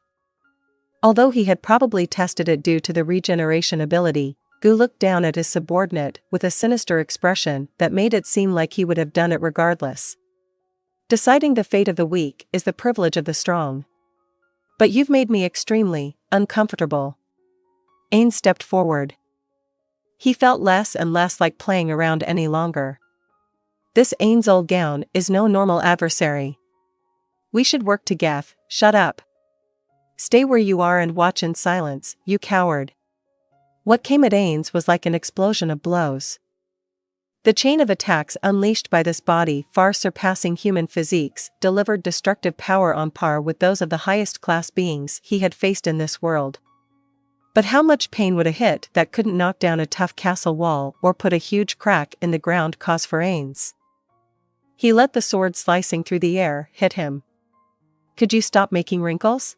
Although he had probably tested it due to the regeneration ability, Goo looked down at his subordinate with a sinister expression that made it seem like he would have done it regardless. Deciding the fate of the weak is the privilege of the strong. But you've made me extremely uncomfortable. Ainz stepped forward. He felt less and less like playing around any longer. This Ainz Ooal Gown is no normal adversary. We should work together. Shut up. Stay where you are and watch in silence, you coward. What came at Ainz was like an explosion of blows. The chain of attacks unleashed by this body, far surpassing human physiques, delivered destructive power on par with those of the highest class beings he had faced in this world. But how much pain would a hit that couldn't knock down a tough castle wall or put a huge crack in the ground cause for Ainz? He let the sword slicing through the air hit him. Could you stop making wrinkles?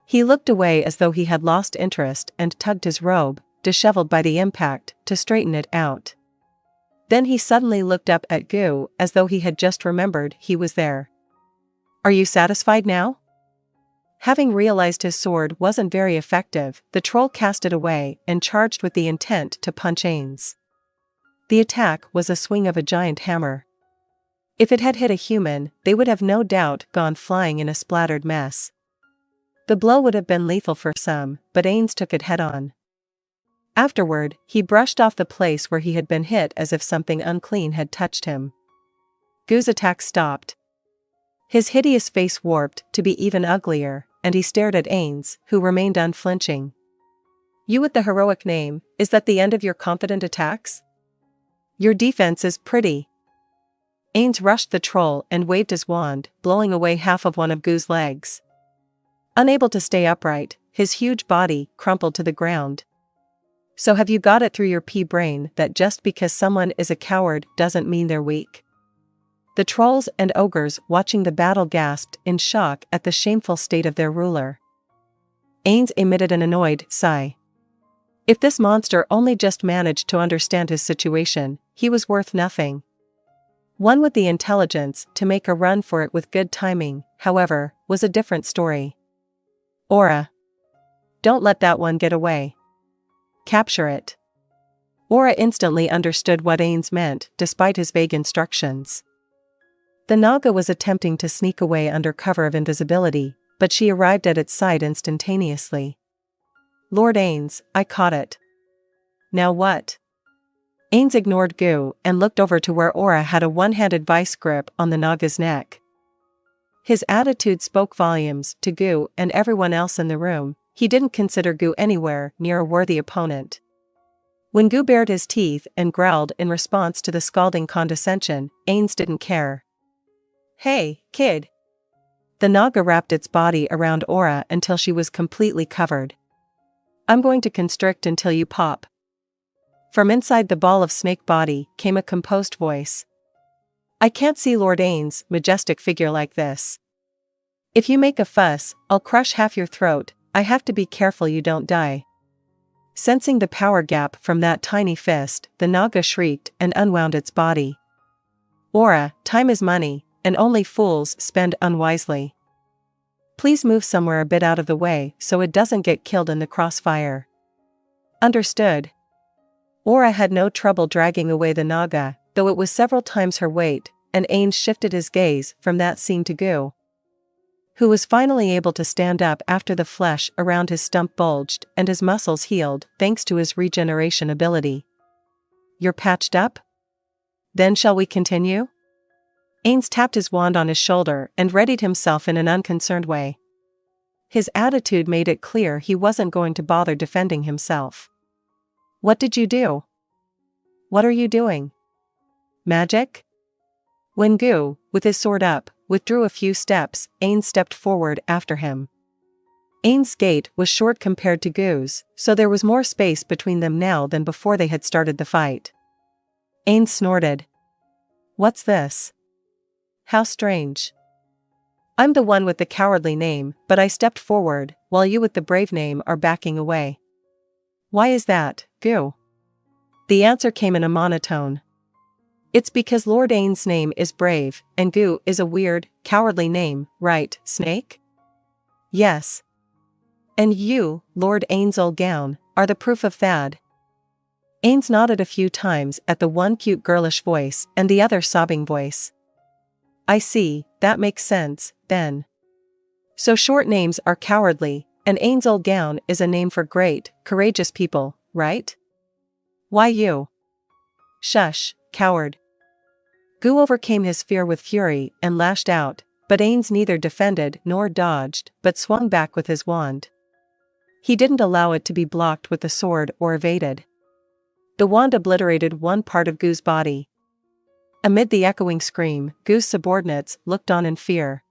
He looked away as though he had lost interest and tugged his robe, disheveled by the impact, to straighten it out. Then he suddenly looked up at Gu as though he had just remembered he was there. Are you satisfied now? Having realized his sword wasn't very effective, the troll cast it away and charged with the intent to punch Ainz. The attack was a swing of a giant hammer. If it had hit a human, they would have no doubt gone flying in a splattered mess. The blow would have been lethal for some, but Ainz took it head-on. Afterward, he brushed off the place where he had been hit as if something unclean had touched him. Gu's attack stopped. His hideous face warped to be even uglier, and he stared at Ainz, who remained unflinching. You with the heroic name, is that the end of your confident attacks? Your defense is pretty. Ainz rushed the troll and waved his wand, blowing away half of one of Gu's legs. Unable to stay upright, his huge body crumpled to the ground. So have you got it through your pea-brain that just because someone is a coward doesn't mean they're weak? The trolls and ogres watching the battle gasped in shock at the shameful state of their ruler. Ainz emitted an annoyed sigh. If this monster only just managed to understand his situation, he was worth nothing. One with the intelligence to make a run for it with good timing, however, was a different story. Aura. Don't let that one get away. Capture it. Aura instantly understood what Ainz meant, despite his vague instructions. The Naga was attempting to sneak away under cover of invisibility, but she arrived at its side instantaneously. Lord Ainz, I caught it. Now what? Ainz ignored Gu and looked over to where Aura had a one-handed vice grip on the Naga's neck. His attitude spoke volumes to Gu and everyone else in the room. He didn't consider Gu anywhere near a worthy opponent. When Gu bared his teeth and growled in response to the scalding condescension, Ainz didn't care. Hey, kid. The Naga wrapped its body around Aura until she was completely covered. I'm going to constrict until you pop. From inside the ball of snake body came a composed voice. I can't see Lord Ainz's majestic figure like this. If you make a fuss, I'll crush half your throat. I have to be careful you don't die. Sensing the power gap from that tiny fist, the Naga shrieked and unwound its body. Aura, time is money, and only fools spend unwisely. Please move somewhere a bit out of the way so it doesn't get killed in the crossfire. Understood. Aura had no trouble dragging away the Naga, though it was several times her weight, and Ainz shifted his gaze from that scene to Gu, who was finally able to stand up after the flesh around his stump bulged and his muscles healed thanks to his regeneration ability. You're patched up? Then shall we continue? Ainz tapped his wand on his shoulder and readied himself in an unconcerned way. His attitude made it clear he wasn't going to bother defending himself. What did you do? What are you doing? Magic? When Gu, with his sword up, withdrew a few steps, Ainz stepped forward after him. Ainz's gait was short compared to Gu's, so there was more space between them now than before they had started the fight. Ainz snorted. What's this? How strange. I'm the one with the cowardly name, but I stepped forward, while you with the brave name are backing away. Why is that, Gu? The answer came in a monotone. It's because Lord Ainz's name is brave, and Gu is a weird, cowardly name, right, Snake? Yes. And you, Lord Ainz Ooal Gown, are the proof of that. Ainz nodded a few times at the one cute girlish voice and the other sobbing voice. I see, that makes sense, then. So short names are cowardly, and Ainz Ooal Gown is a name for great, courageous people, right? Why you? Shush, coward. Gu overcame his fear with fury and lashed out, but Ainz neither defended nor dodged, but swung back with his wand. He didn't allow it to be blocked with the sword or evaded. The wand obliterated one part of Gu's body. Amid the echoing scream, Gu's subordinates looked on in fear.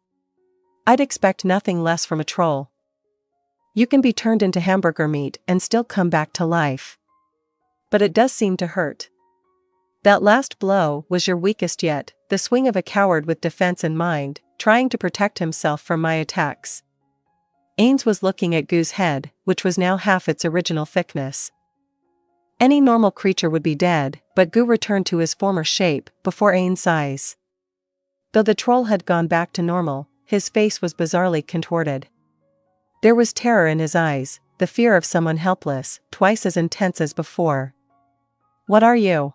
I'd expect nothing less from a troll. You can be turned into hamburger meat and still come back to life. But it does seem to hurt. That last blow was your weakest yet, the swing of a coward with defense in mind, trying to protect himself from my attacks. Ainz was looking at Gu's head, which was now half its original thickness. Any normal creature would be dead, but Gu returned to his former shape before Ainz's eyes. Though the troll had gone back to normal, his face was bizarrely contorted. There was terror in his eyes, the fear of someone helpless, twice as intense as before. What are you?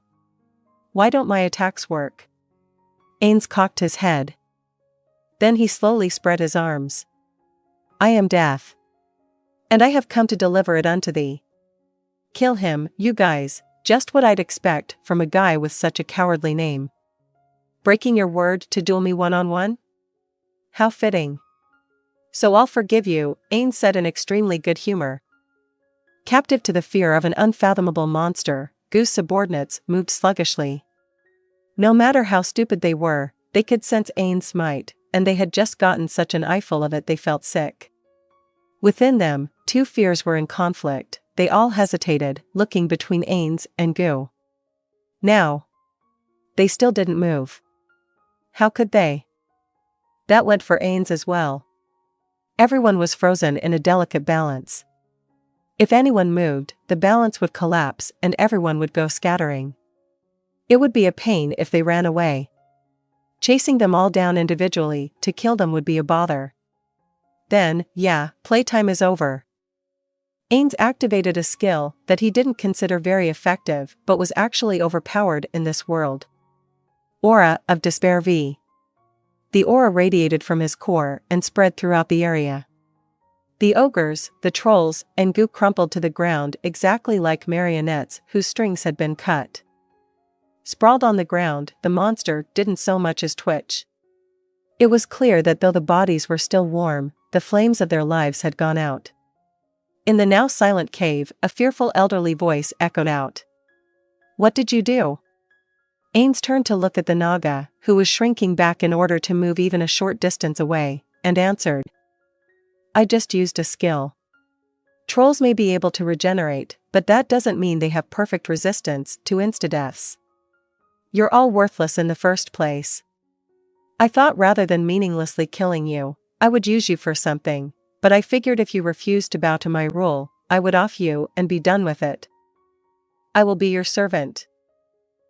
Why don't my attacks work? Ainz cocked his head. Then he slowly spread his arms. I am death. And I have come to deliver it unto thee. Kill him, you guys, just what I'd expect from a guy with such a cowardly name. Breaking your word to duel me one-on-one? How fitting. So I'll forgive you, Ainz said in extremely good humor. Captive to the fear of an unfathomable monster, Gu's subordinates moved sluggishly. No matter how stupid they were, they could sense Ainz's might, and they had just gotten such an eyeful of it they felt sick. Within them, two fears were in conflict. They all hesitated, looking between Ainz and Gu. Now. They still didn't move. How could they? That went for Ainz as well. Everyone was frozen in a delicate balance. If anyone moved, the balance would collapse and everyone would go scattering. It would be a pain if they ran away. Chasing them all down individually to kill them would be a bother. Then, yeah, playtime is over. Ainz activated a skill that he didn't consider very effective but was actually overpowered in this world. Aura of Despair V. The aura radiated from his core and spread throughout the area. The ogres, the trolls, and Gu crumpled to the ground exactly like marionettes whose strings had been cut. Sprawled on the ground, the monster didn't so much as twitch. It was clear that though the bodies were still warm, the flames of their lives had gone out. In the now silent cave, a fearful elderly voice echoed out. What did you do? Ainz turned to look at the Naga, who was shrinking back in order to move even a short distance away, and answered. I just used a skill. Trolls may be able to regenerate, but that doesn't mean they have perfect resistance to insta-deaths. You're all worthless in the first place. I thought rather than meaninglessly killing you, I would use you for something, but I figured if you refused to bow to my rule, I would off you and be done with it. I will be your servant.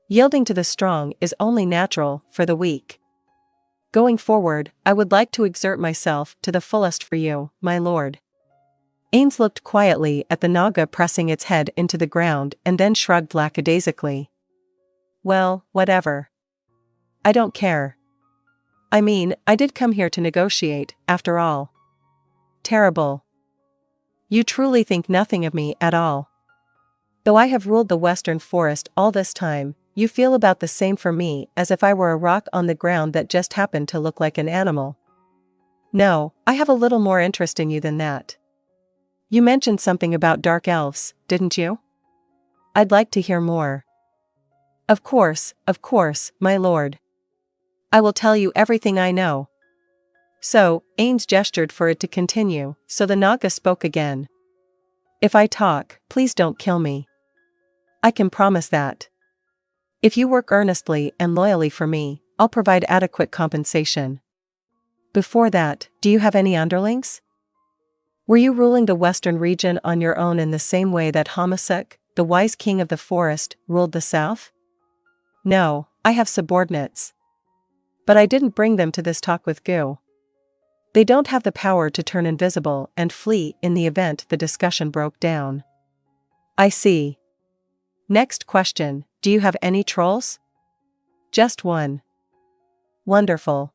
Yielding to the strong is only natural for the weak. Going forward, I would like to exert myself to the fullest for you, my lord. Ainz looked quietly at the Naga pressing its head into the ground and then shrugged lackadaisically. Well, whatever. I don't care. I mean, I did come here to negotiate, after all. Terrible. You truly think nothing of me at all. Though I have ruled the Western Forest all this time, you feel about the same for me as if I were a rock on the ground that just happened to look like an animal. No, I have a little more interest in you than that. You mentioned something about dark elves, didn't you? I'd like to hear more. Of course, my lord. I will tell you everything I know. So, Ainz gestured for it to continue, so the Naga spoke again. If I talk, please don't kill me. I can promise that. If you work earnestly and loyally for me, I'll provide adequate compensation. Before that, do you have any underlings? Were you ruling the western region on your own in the same way that Hamasuk, the wise king of the forest, ruled the south? No, I have subordinates. But I didn't bring them to this talk with Gu. They don't have the power to turn invisible and flee in the event the discussion broke down. I see. Next question, do you have any trolls? Just one. Wonderful.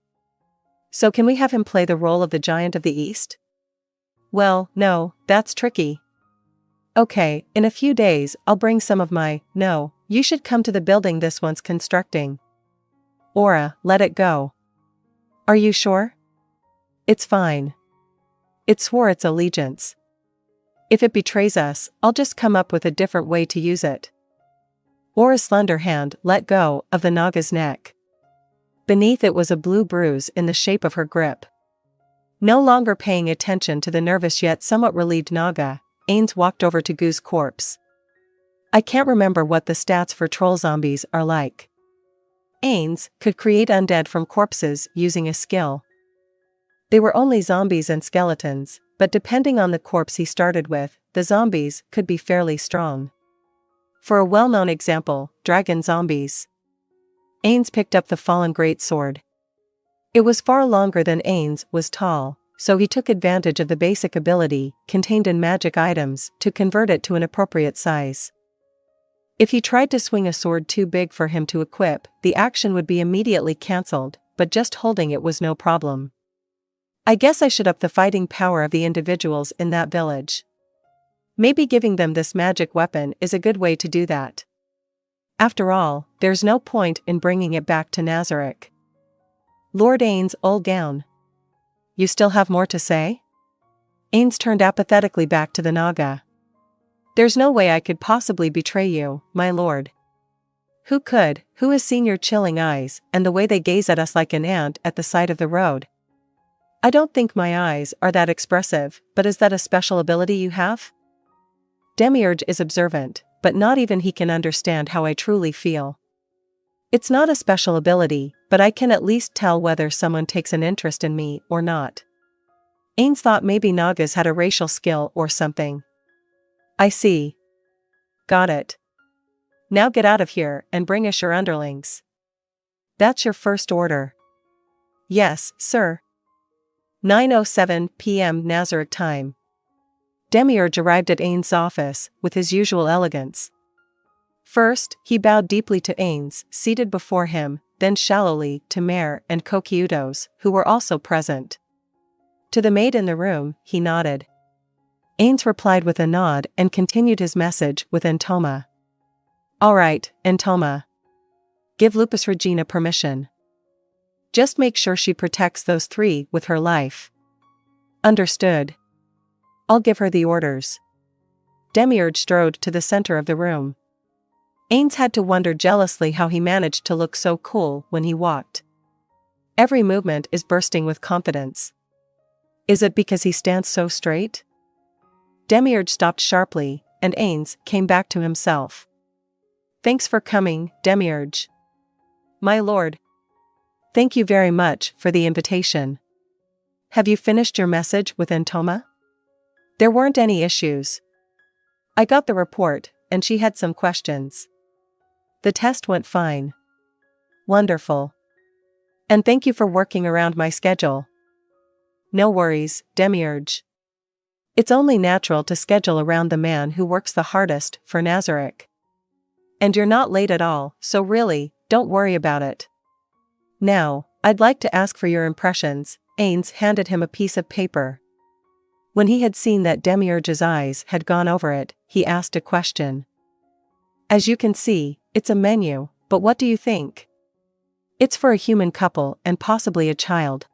So can we have him play the role of the Giant of the East? Well, no, that's tricky. Okay, in a few days I'll bring some of my, no, you should come to the building this one's constructing. Aura, let it go. Are you sure? It's fine. It swore its allegiance. If it betrays us, I'll just come up with a different way to use it. Aura's slender hand let go of the Naga's neck. Beneath it was a blue bruise in the shape of her grip. No longer paying attention to the nervous yet somewhat relieved Naga, Ainz walked over to Goo's corpse. I can't remember what the stats for troll zombies are like. Ainz could create undead from corpses using a skill. They were only zombies and skeletons, but depending on the corpse he started with, the zombies could be fairly strong. For a well-known example, dragon zombies. Ainz picked up the fallen greatsword. It was far longer than Ainz was tall, so he took advantage of the basic ability contained in magic items to convert it to an appropriate size. If he tried to swing a sword too big for him to equip, the action would be immediately cancelled, but just holding it was no problem. I guess I should up the fighting power of the individuals in that village. Maybe giving them this magic weapon is a good way to do that. After all, there's no point in bringing it back to Nazarick. Lord Ainz Ooal Gown. You still have more to say? Ainz turned apathetically back to the Naga. There's no way I could possibly betray you, my lord. Who could? Who has seen your chilling eyes and the way they gaze at us like an ant at the side of the road? I don't think my eyes are that expressive, but is that a special ability you have? Demiurge is observant, but not even he can understand how I truly feel. It's not a special ability, but I can at least tell whether someone takes an interest in me or not. Ainz thought maybe Nagas had a racial skill or something. I see. Got it. Now get out of here and bring us your underlings. That's your first order. Yes, sir. 9:07 p.m. Nazarick time. Demiurge arrived at Ainz's office with his usual elegance. First, he bowed deeply to Ainz, seated before him, then shallowly to Mare and Kokiutos, who were also present. To the maid in the room, he nodded. Ainz replied with a nod and continued his message with Entoma. All right, Entoma. Give Lupus Regina permission. Just make sure she protects those three with her life. Understood. I'll give her the orders. Demiurge strode to the center of the room. Ainz had to wonder jealously how he managed to look so cool when he walked. Every movement is bursting with confidence. Is it because he stands so straight? Demiurge stopped sharply, and Ainz came back to himself. Thanks for coming, Demiurge. My lord. Thank you very much for the invitation. Have you finished your message with Entoma? There weren't any issues. I got the report, and she had some questions. The test went fine. Wonderful. And thank you for working around my schedule. No worries, Demiurge. It's only natural to schedule around the man who works the hardest for Nazarick. And you're not late at all, so really, don't worry about it. Now, I'd like to ask for your impressions. Ainz handed him a piece of paper. When he had seen that Demiurge's eyes had gone over it, he asked a question. As you can see, it's a menu, but what do you think? It's for a human couple and possibly a child.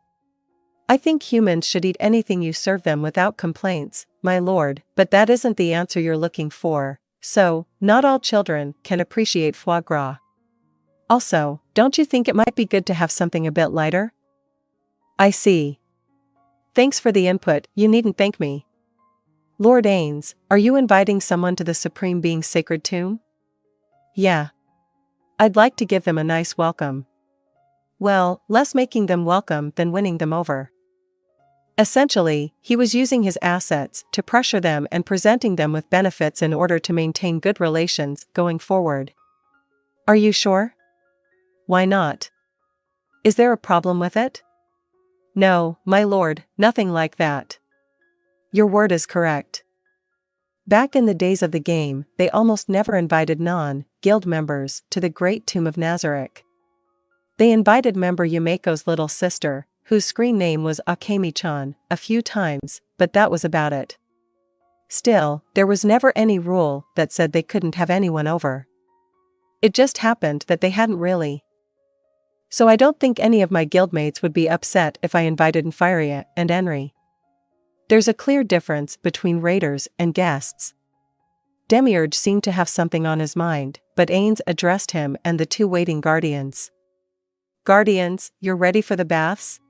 I think humans should eat anything you serve them without complaints, my lord, but that isn't the answer you're looking for, so, not all children can appreciate foie gras. Also, don't you think it might be good to have something a bit lighter? I see. Thanks for the input, you needn't thank me. Lord Ainz, are you inviting someone to the Supreme Being's sacred tomb? Yeah. I'd like to give them a nice welcome. Well, less making them welcome than winning them over. Essentially, he was using his assets to pressure them and presenting them with benefits in order to maintain good relations going forward. Are you sure? Why not? Is there a problem with it? No, my lord, nothing like that. Your word is correct. Back in the days of the game, they almost never invited non-guild members to the Great Tomb of Nazarick. They invited member Yumeko's little sister, whose screen name was Akemi-chan, a few times, but that was about it. Still, there was never any rule that said they couldn't have anyone over. It just happened that they hadn't really. So I don't think any of my guildmates would be upset if I invited Nfiria and Henry. There's a clear difference between raiders and guests. Demiurge seemed to have something on his mind, but Ainz addressed him and the two waiting guardians. Guardians, you're ready for the baths?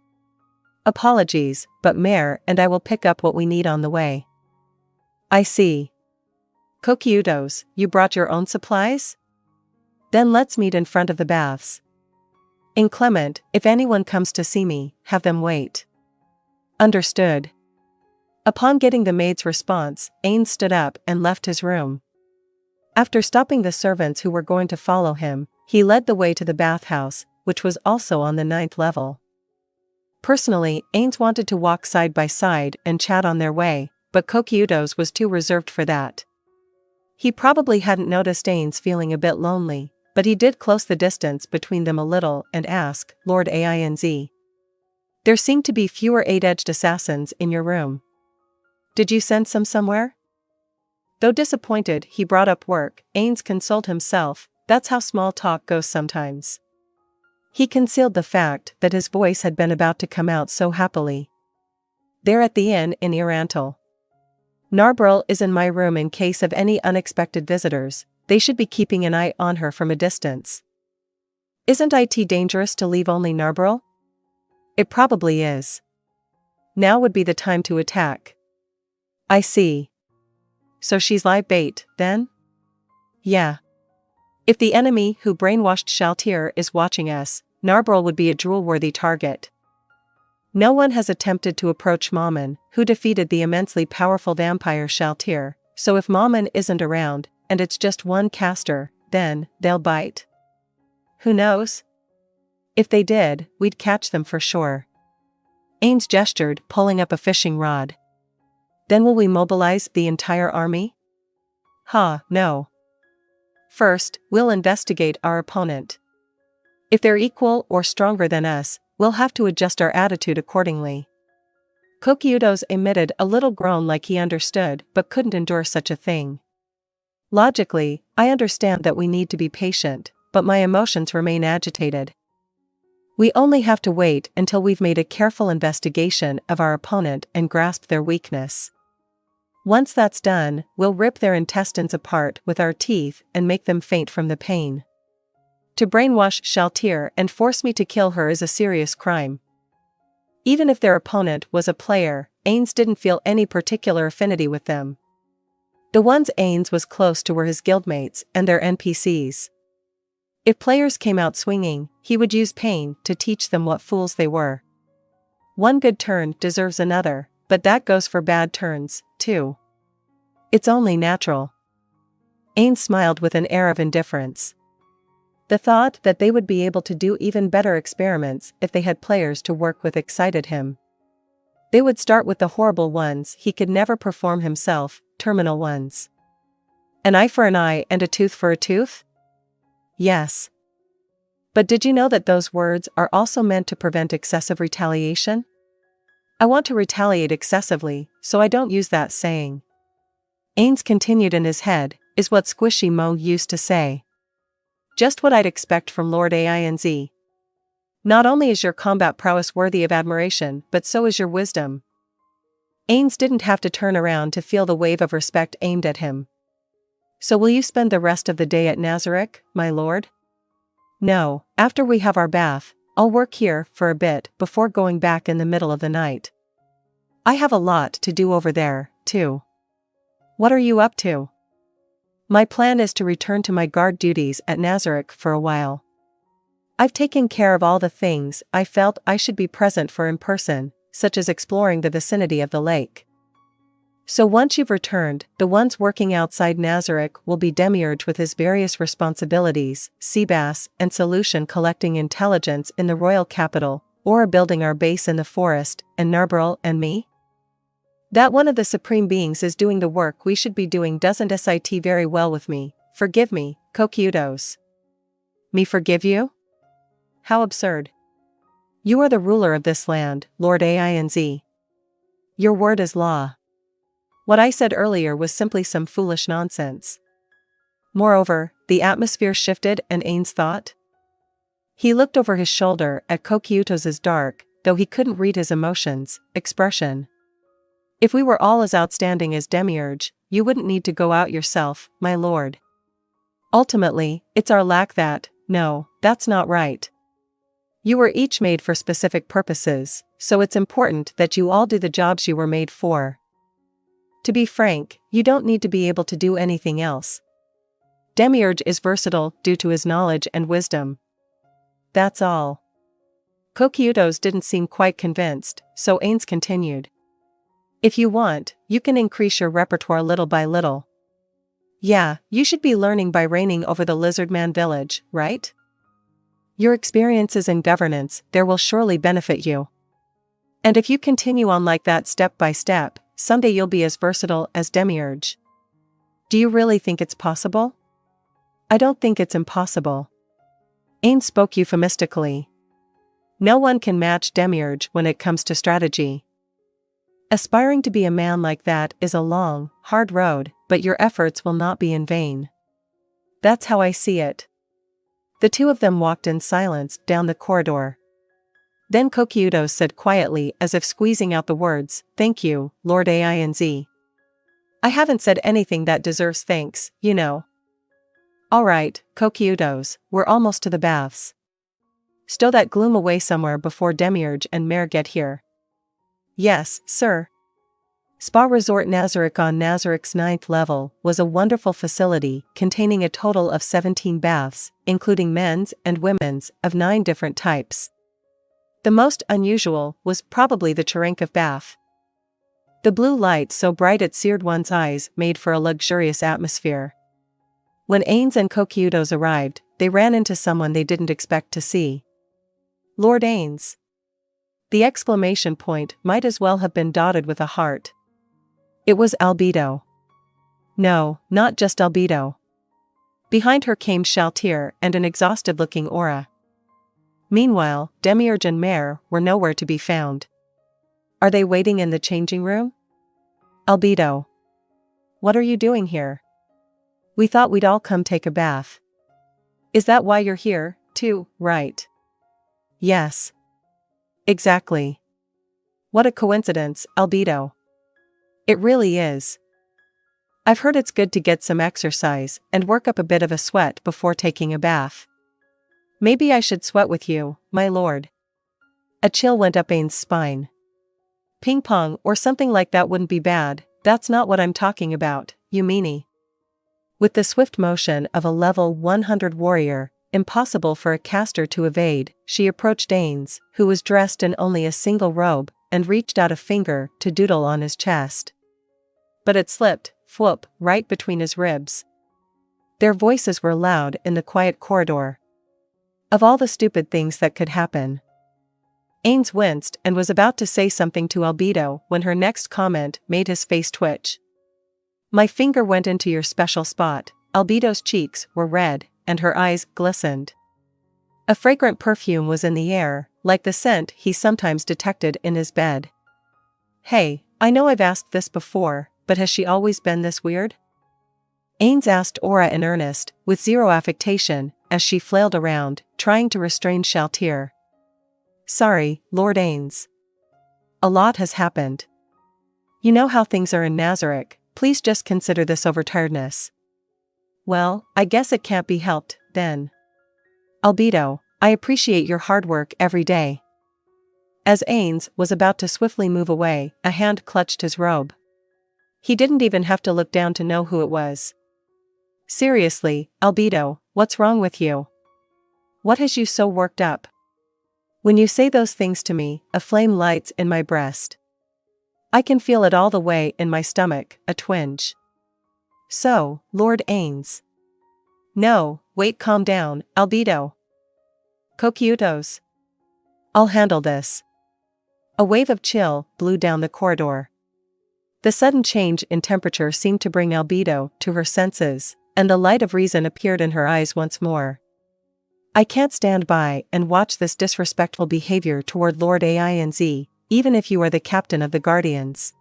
Apologies, but Mare and I will pick up what we need on the way. I see. Kokyudos, you brought your own supplies? Then let's meet in front of the baths. Inclement, if anyone comes to see me, have them wait. Understood. Upon getting the maid's response, Ainz stood up and left his room. After stopping the servants who were going to follow him, he led the way to the bathhouse, which was also on the 9th level. Personally, Ainz wanted to walk side by side and chat on their way, but Kokyudos was too reserved for that. He probably hadn't noticed Ainz feeling a bit lonely, but he did close the distance between them a little and ask, Lord Ainz. There seem to be fewer 8-edged assassins in your room. Did you send some somewhere? Though disappointed he brought up work, Ainz consoled himself, that's how small talk goes sometimes. He concealed the fact that his voice had been about to come out so happily. They're at the inn in Irantal. Narbril is in my room in case of any unexpected visitors, they should be keeping an eye on her from a distance. Isn't it dangerous to leave only Narbril? It probably is. Now would be the time to attack. I see. So she's live bait, then? Yeah. If the enemy who brainwashed Shaltir is watching us, Narbril would be a drool-worthy target. No one has attempted to approach Mammon, who defeated the immensely powerful vampire Shaltir, so if Mammon isn't around, and it's just one caster, then they'll bite. Who knows? If they did, we'd catch them for sure. Ainz gestured, pulling up a fishing rod. Then will we mobilize the entire army? No. First, we'll investigate our opponent. If they're equal or stronger than us, we'll have to adjust our attitude accordingly. Kokyudos emitted a little groan like he understood but couldn't endure such a thing. Logically, I understand that we need to be patient, but my emotions remain agitated. We only have to wait until we've made a careful investigation of our opponent and grasped their weakness. Once that's done, we'll rip their intestines apart with our teeth and make them faint from the pain. To brainwash Shaltir and force me to kill her is a serious crime. Even if their opponent was a player, Ainz didn't feel any particular affinity with them. The ones Ainz was close to were his guildmates and their NPCs. If players came out swinging, he would use pain to teach them what fools they were. One good turn deserves another, but that goes for bad turns, too. It's only natural. Ainz smiled with an air of indifference. The thought that they would be able to do even better experiments if they had players to work with excited him. They would start with the horrible ones he could never perform himself, terminal ones. An eye for an eye and a tooth for a tooth? Yes. But did you know that those words are also meant to prevent excessive retaliation? I want to retaliate excessively, so I don't use that saying. Ainz continued in his head, is what Squishy Mo used to say. Just what I'd expect from Lord Ainz. Not only is your combat prowess worthy of admiration, but so is your wisdom. Ainz didn't have to turn around to feel the wave of respect aimed at him. So will you spend the rest of the day at Nazarick, my lord? No, after we have our bath, I'll work here for a bit before going back in the middle of the night. I have a lot to do over there, too. What are you up to? My plan is to return to my guard duties at Nazarick for a while. I've taken care of all the things I felt I should be present for in person, such as exploring the vicinity of the lake. So once you've returned, the ones working outside Nazarick will be Demiurge with his various responsibilities, Seabass and Solution collecting intelligence in the royal capital, or building our base in the forest, and Narbril and me? That one of the supreme beings is doing the work we should be doing doesn't sit very well with me. Forgive me, Kokyudos. Me forgive you? How absurd. You are the ruler of this land, Lord Ainz. Your word is law. What I said earlier was simply some foolish nonsense. Moreover, the atmosphere shifted and Ainz thought. He looked over his shoulder at Kokyuto's dark, though he couldn't read his emotions, expression. If we were all as outstanding as Demiurge, you wouldn't need to go out yourself, my lord. Ultimately, it's our lack that, no, that's not right. You were each made for specific purposes, so it's important that you all do the jobs you were made for. To be frank, you don't need to be able to do anything else. Demiurge is versatile due to his knowledge and wisdom. That's all. Kokyuto's didn't seem quite convinced, so Ainz continued. If you want, you can increase your repertoire little by little. Yeah, you should be learning by reigning over the Lizardman village, right? Your experiences in governance there will surely benefit you. And if you continue on like that step by step, someday you'll be as versatile as Demiurge. Do you really think it's possible? I don't think it's impossible. Ainz spoke euphemistically. No one can match Demiurge when it comes to strategy. Aspiring to be a man like that is a long, hard road, but your efforts will not be in vain. That's how I see it. The two of them walked in silence down the corridor. Then Kokyuto said quietly, as if squeezing out the words, "Thank you, Lord Ainz. I haven't said anything that deserves thanks, you know." All right, Kokyutos, we're almost to the baths. Stow that gloom away somewhere before Demiurge and Mare get here. Yes, sir. Spa Resort Nazarick on Nazarick's 9th level was a wonderful facility containing a total of 17 baths, including men's and women's, of 9 different types. The most unusual was probably the Cherenkov bath. The blue light so bright it seared one's eyes made for a luxurious atmosphere. When Ainz and Kokyutos arrived, they ran into someone they didn't expect to see. Lord Ainz. The exclamation point might as well have been dotted with a heart. It was Albedo. No, not just Albedo. Behind her came Shaltir and an exhausted-looking Aura. Meanwhile, Demiurge and Mare were nowhere to be found. Are they waiting in the changing room? Albedo. What are you doing here? We thought we'd all come take a bath. Is that why you're here, too, right? Yes. Exactly. What a coincidence, Albedo. It really is. I've heard it's good to get some exercise and work up a bit of a sweat before taking a bath. Maybe I should sweat with you, my lord. A chill went up Ainz's spine. Ping pong or something like that wouldn't be bad, that's not what I'm talking about, you meanie. With the swift motion of a level 100 warrior, impossible for a caster to evade, she approached Ainz, who was dressed in only a single robe, and reached out a finger to doodle on his chest. But it slipped, whoop, right between his ribs. Their voices were loud in the quiet corridor. Of all the stupid things that could happen. Ainz winced and was about to say something to Albedo when her next comment made his face twitch. My finger went into your special spot. Albedo's cheeks were red, and her eyes glistened. A fragrant perfume was in the air, like the scent he sometimes detected in his bed. Hey, I know I've asked this before, but has she always been this weird? Ainz asked Aura in earnest, with zero affectation, as she flailed around, trying to restrain Shaltir. Sorry, Lord Ainz. A lot has happened. You know how things are in Nazarick, please just consider this overtiredness. Well, I guess it can't be helped, then. Albedo, I appreciate your hard work every day. As Ainz was about to swiftly move away, a hand clutched his robe. He didn't even have to look down to know who it was. Seriously, Albedo, what's wrong with you? What has you so worked up? When you say those things to me, a flame lights in my breast. I can feel it all the way in my stomach, a twinge. So, Lord Ainz. No, wait, calm down, Albedo. Kokyutos. I'll handle this. A wave of chill blew down the corridor. The sudden change in temperature seemed to bring Albedo to her senses, and the light of reason appeared in her eyes once more. I can't stand by and watch this disrespectful behavior toward Lord Ainz, even if you are the captain of the Guardians.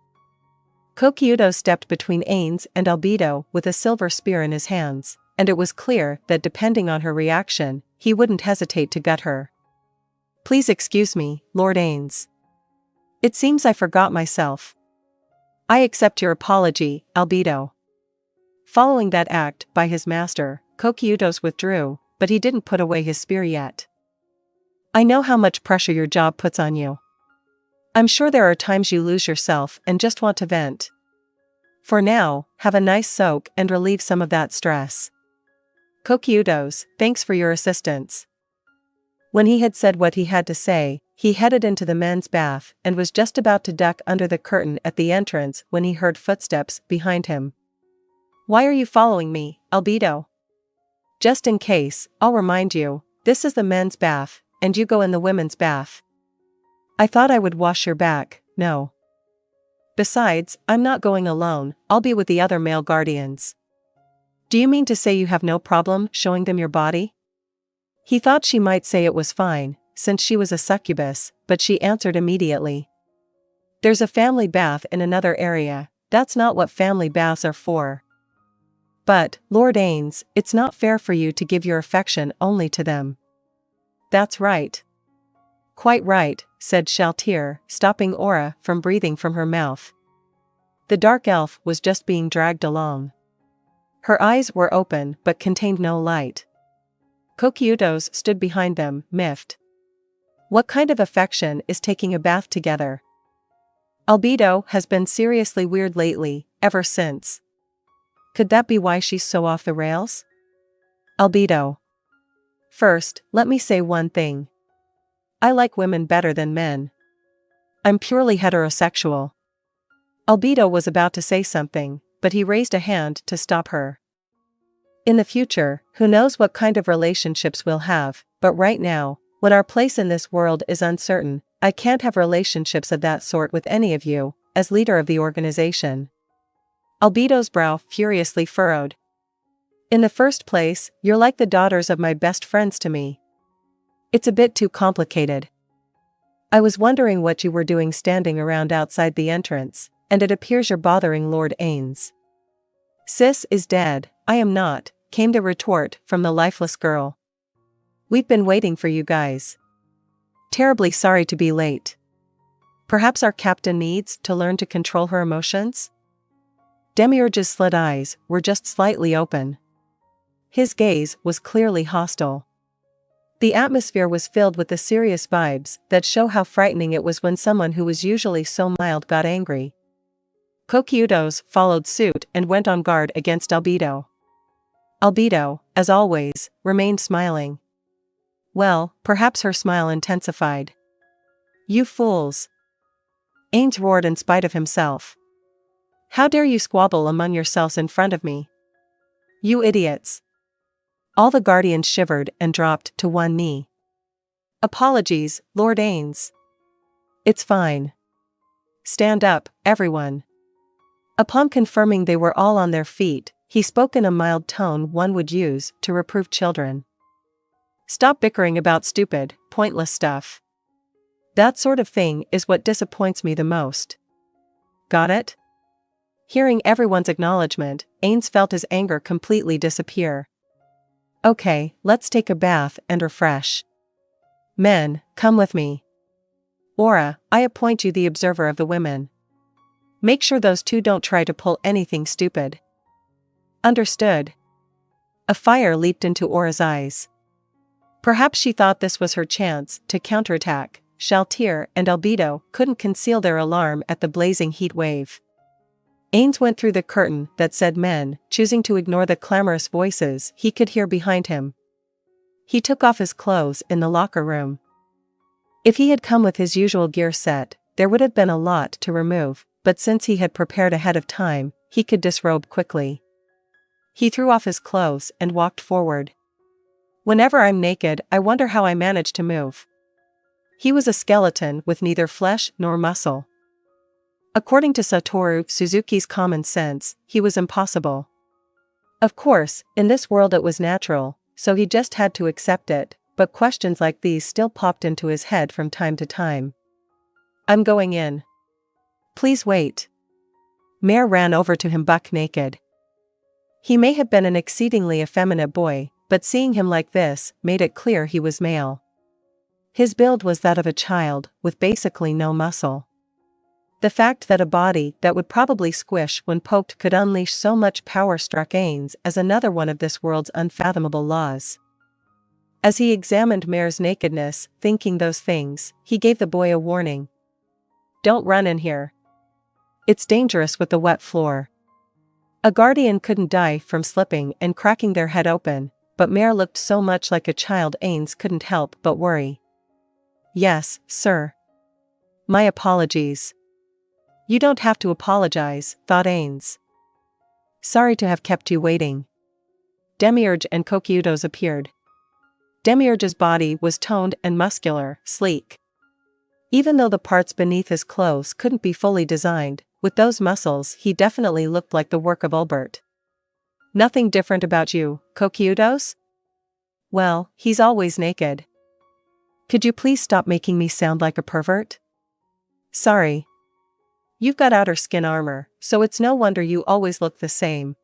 Kokyudo stepped between Ainz and Albedo with a silver spear in his hands, and it was clear that depending on her reaction, he wouldn't hesitate to gut her. Please excuse me, Lord Ainz. It seems I forgot myself. I accept your apology, Albedo. Following that act by his master, Kokyudos withdrew, but he didn't put away his spear yet. I know how much pressure your job puts on you. I'm sure there are times you lose yourself and just want to vent. For now, have a nice soak and relieve some of that stress. Kokyudos, thanks for your assistance. When he had said what he had to say, he headed into the men's bath and was just about to duck under the curtain at the entrance when he heard footsteps behind him. Why are you following me, Albedo? Just in case, I'll remind you, this is the men's bath, and you go in the women's bath. I thought I would wash your back, no. Besides, I'm not going alone, I'll be with the other male guardians. Do you mean to say you have no problem showing them your body? He thought she might say it was fine, since she was a succubus, but she answered immediately. There's a family bath in another area, that's not what family baths are for. But, Lord Ainz, it's not fair for you to give your affection only to them. That's right. Quite right, said Shaltir, stopping Aura from breathing from her mouth. The dark elf was just being dragged along. Her eyes were open but contained no light. Kokyudos stood behind them, miffed. What kind of affection is taking a bath together? Albedo has been seriously weird lately, ever since. Could that be why she's so off the rails? Albedo. First, let me say one thing. I like women better than men. I'm purely heterosexual. Albedo was about to say something, but he raised a hand to stop her. In the future, who knows what kind of relationships we'll have, but right now, when our place in this world is uncertain, I can't have relationships of that sort with any of you, as leader of the organization. Albedo's brow furiously furrowed. In the first place, you're like the daughters of my best friends to me. It's a bit too complicated. I was wondering what you were doing standing around outside the entrance, and it appears you're bothering Lord Ainz. Sis is dead, I am not, came the retort from the lifeless girl. We've been waiting for you guys. Terribly sorry to be late. Perhaps our captain needs to learn to control her emotions? Demiurge's slit eyes were just slightly open. His gaze was clearly hostile. The atmosphere was filled with the serious vibes that show how frightening it was when someone who was usually so mild got angry. Kokyudos followed suit and went on guard against Albedo. Albedo, as always, remained smiling. Well, perhaps her smile intensified. You fools! Ainz roared in spite of himself. How dare you squabble among yourselves in front of me? You idiots! All the guardians shivered and dropped to one knee. Apologies, Lord Ainz. It's fine. Stand up, everyone. Upon confirming they were all on their feet, he spoke in a mild tone one would use to reprove children. Stop bickering about stupid, pointless stuff. That sort of thing is what disappoints me the most. Got it? Hearing everyone's acknowledgement, Ainz felt his anger completely disappear. Okay, let's take a bath and refresh. Men, come with me. Aura, I appoint you the observer of the women. Make sure those two don't try to pull anything stupid. Understood. A fire leaped into Aura's eyes. Perhaps she thought this was her chance to counterattack. Shaltir and Albedo couldn't conceal their alarm at the blazing heat wave. Ainz went through the curtain that said men, choosing to ignore the clamorous voices he could hear behind him. He took off his clothes in the locker room. If he had come with his usual gear set, there would have been a lot to remove, but since he had prepared ahead of time, he could disrobe quickly. He threw off his clothes and walked forward. Whenever I'm naked, I wonder how I manage to move. He was a skeleton with neither flesh nor muscle. According to Satoru Suzuki's common sense, he was impossible. Of course, in this world it was natural, so he just had to accept it, but questions like these still popped into his head from time to time. "I'm going in. Please wait." Mare ran over to him buck naked. He may have been an exceedingly effeminate boy, but seeing him like this made it clear he was male. His build was that of a child, with basically no muscle. The fact that a body that would probably squish when poked could unleash so much power struck Ainz as another one of this world's unfathomable laws. As he examined Mare's nakedness, thinking those things, he gave the boy a warning. "Don't run in here. It's dangerous with the wet floor." A guardian couldn't die from slipping and cracking their head open, but Mare looked so much like a child Ainz couldn't help but worry. "Yes, sir. My apologies." "You don't have to apologize," thought Ainz. "Sorry to have kept you waiting." Demiurge and Kokyudos appeared. Demiurge's body was toned and muscular, sleek. Even though the parts beneath his clothes couldn't be fully designed, with those muscles he definitely looked like the work of Albert. "Nothing different about you, Kokyudos?" "Well, he's always naked." "Could you please stop making me sound like a pervert?" "Sorry. You've got outer skin armor, so it's no wonder you always look the same."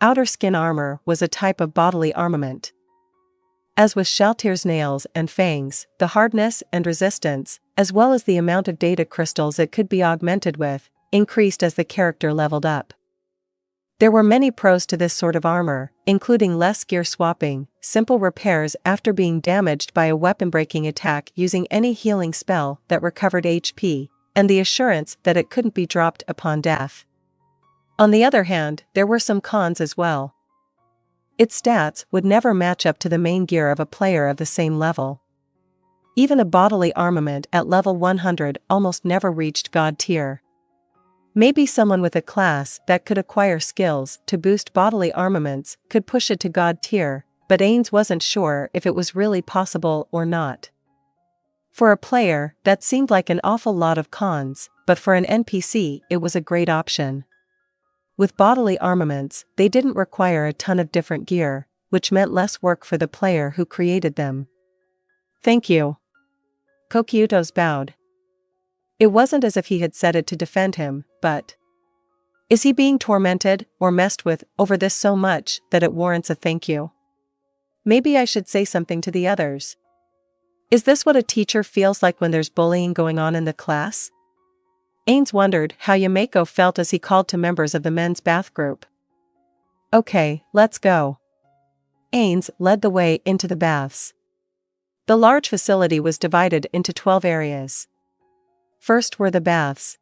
Outer skin armor was a type of bodily armament. As with Shaltyr's nails and fangs, the hardness and resistance, as well as the amount of data crystals it could be augmented with, increased as the character leveled up. There were many pros to this sort of armor, including less gear swapping, simple repairs after being damaged by a weapon-breaking attack using any healing spell that recovered HP, and the assurance that it couldn't be dropped upon death. On the other hand, there were some cons as well. Its stats would never match up to the main gear of a player of the same level. Even a bodily armament at level 100 almost never reached God tier. Maybe someone with a class that could acquire skills to boost bodily armaments could push it to God tier, but Ainz wasn't sure if it was really possible or not. For a player, that seemed like an awful lot of cons, but for an NPC it was a great option. With bodily armaments, they didn't require a ton of different gear, which meant less work for the player who created them. "Thank you." Kokyudos bowed. It wasn't as if he had said it to defend him, but... Is he being tormented or messed with over this so much that it warrants a thank you? Maybe I should say something to the others. Is this what a teacher feels like when there's bullying going on in the class? Ainz wondered how Yameko felt as he called to members of the men's bath group. "Okay, let's go." Ainz led the way into the baths. The large facility was divided into 12 areas. First were the baths.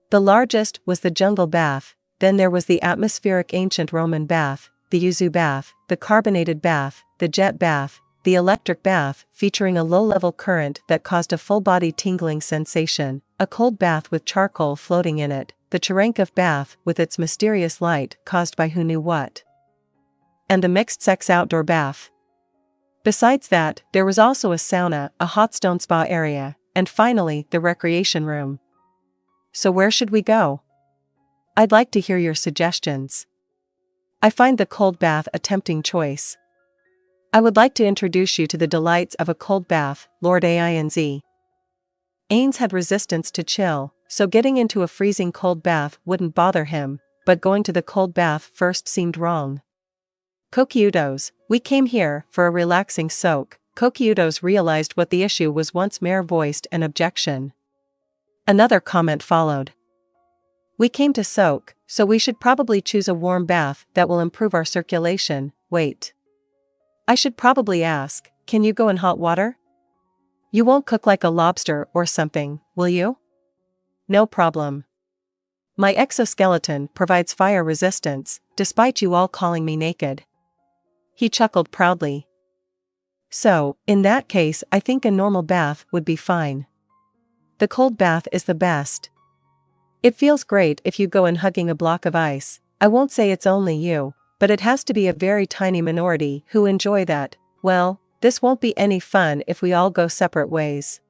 The largest was the jungle bath, then there was the atmospheric ancient Roman bath, the yuzu bath, the carbonated bath, the jet bath, the electric bath featuring a low-level current that caused a full-body tingling sensation, a cold bath with charcoal floating in it, the Cherenkov bath with its mysterious light caused by who knew what, and the mixed-sex outdoor bath. Besides that, there was also a sauna, a hot stone spa area, and finally the recreation room. So where should we go? I'd like to hear your suggestions. I find the cold bath a tempting choice. I would like to introduce you to the delights of a cold bath, Lord Ainz. Ainz had resistance to chill, so getting into a freezing cold bath wouldn't bother him, but going to the cold bath first seemed wrong. Kokyudos, we came here for a relaxing soak. Kokyudos realized what the issue was once Mare voiced an objection. Another comment followed. We came to soak, so we should probably choose a warm bath that will improve our circulation. Wait. I should probably ask, can you go in hot water? You won't cook like a lobster or something, will you? No problem. My exoskeleton provides fire resistance, despite you all calling me naked. He chuckled proudly. So, in that case I think a normal bath would be fine. The cold bath is the best. It feels great if you go in hugging a block of ice. I won't say it's only you, but it has to be a very tiny minority who enjoy that. Well, this won't be any fun if we all go separate ways.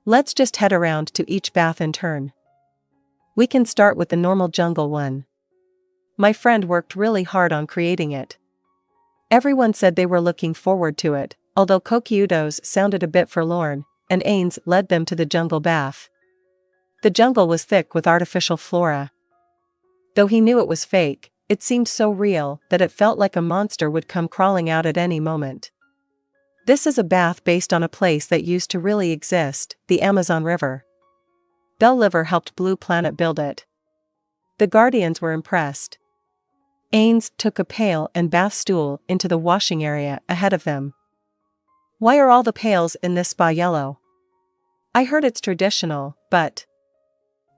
Let's just head around to each bath in turn. We can start with the normal jungle one. My friend worked really hard on creating it. Everyone said they were looking forward to it, although Kokyudo's sounded a bit forlorn, and Ainz led them to the jungle bath. The jungle was thick with artificial flora. Though he knew it was fake, it seemed so real that it felt like a monster would come crawling out at any moment. This is a bath based on a place that used to really exist, the Amazon River. Bell Liver helped Blue Planet build it. The Guardians were impressed. Ainz took a pail and bath stool into the washing area ahead of them. Why are all the pails in this spa yellow? I heard it's traditional, but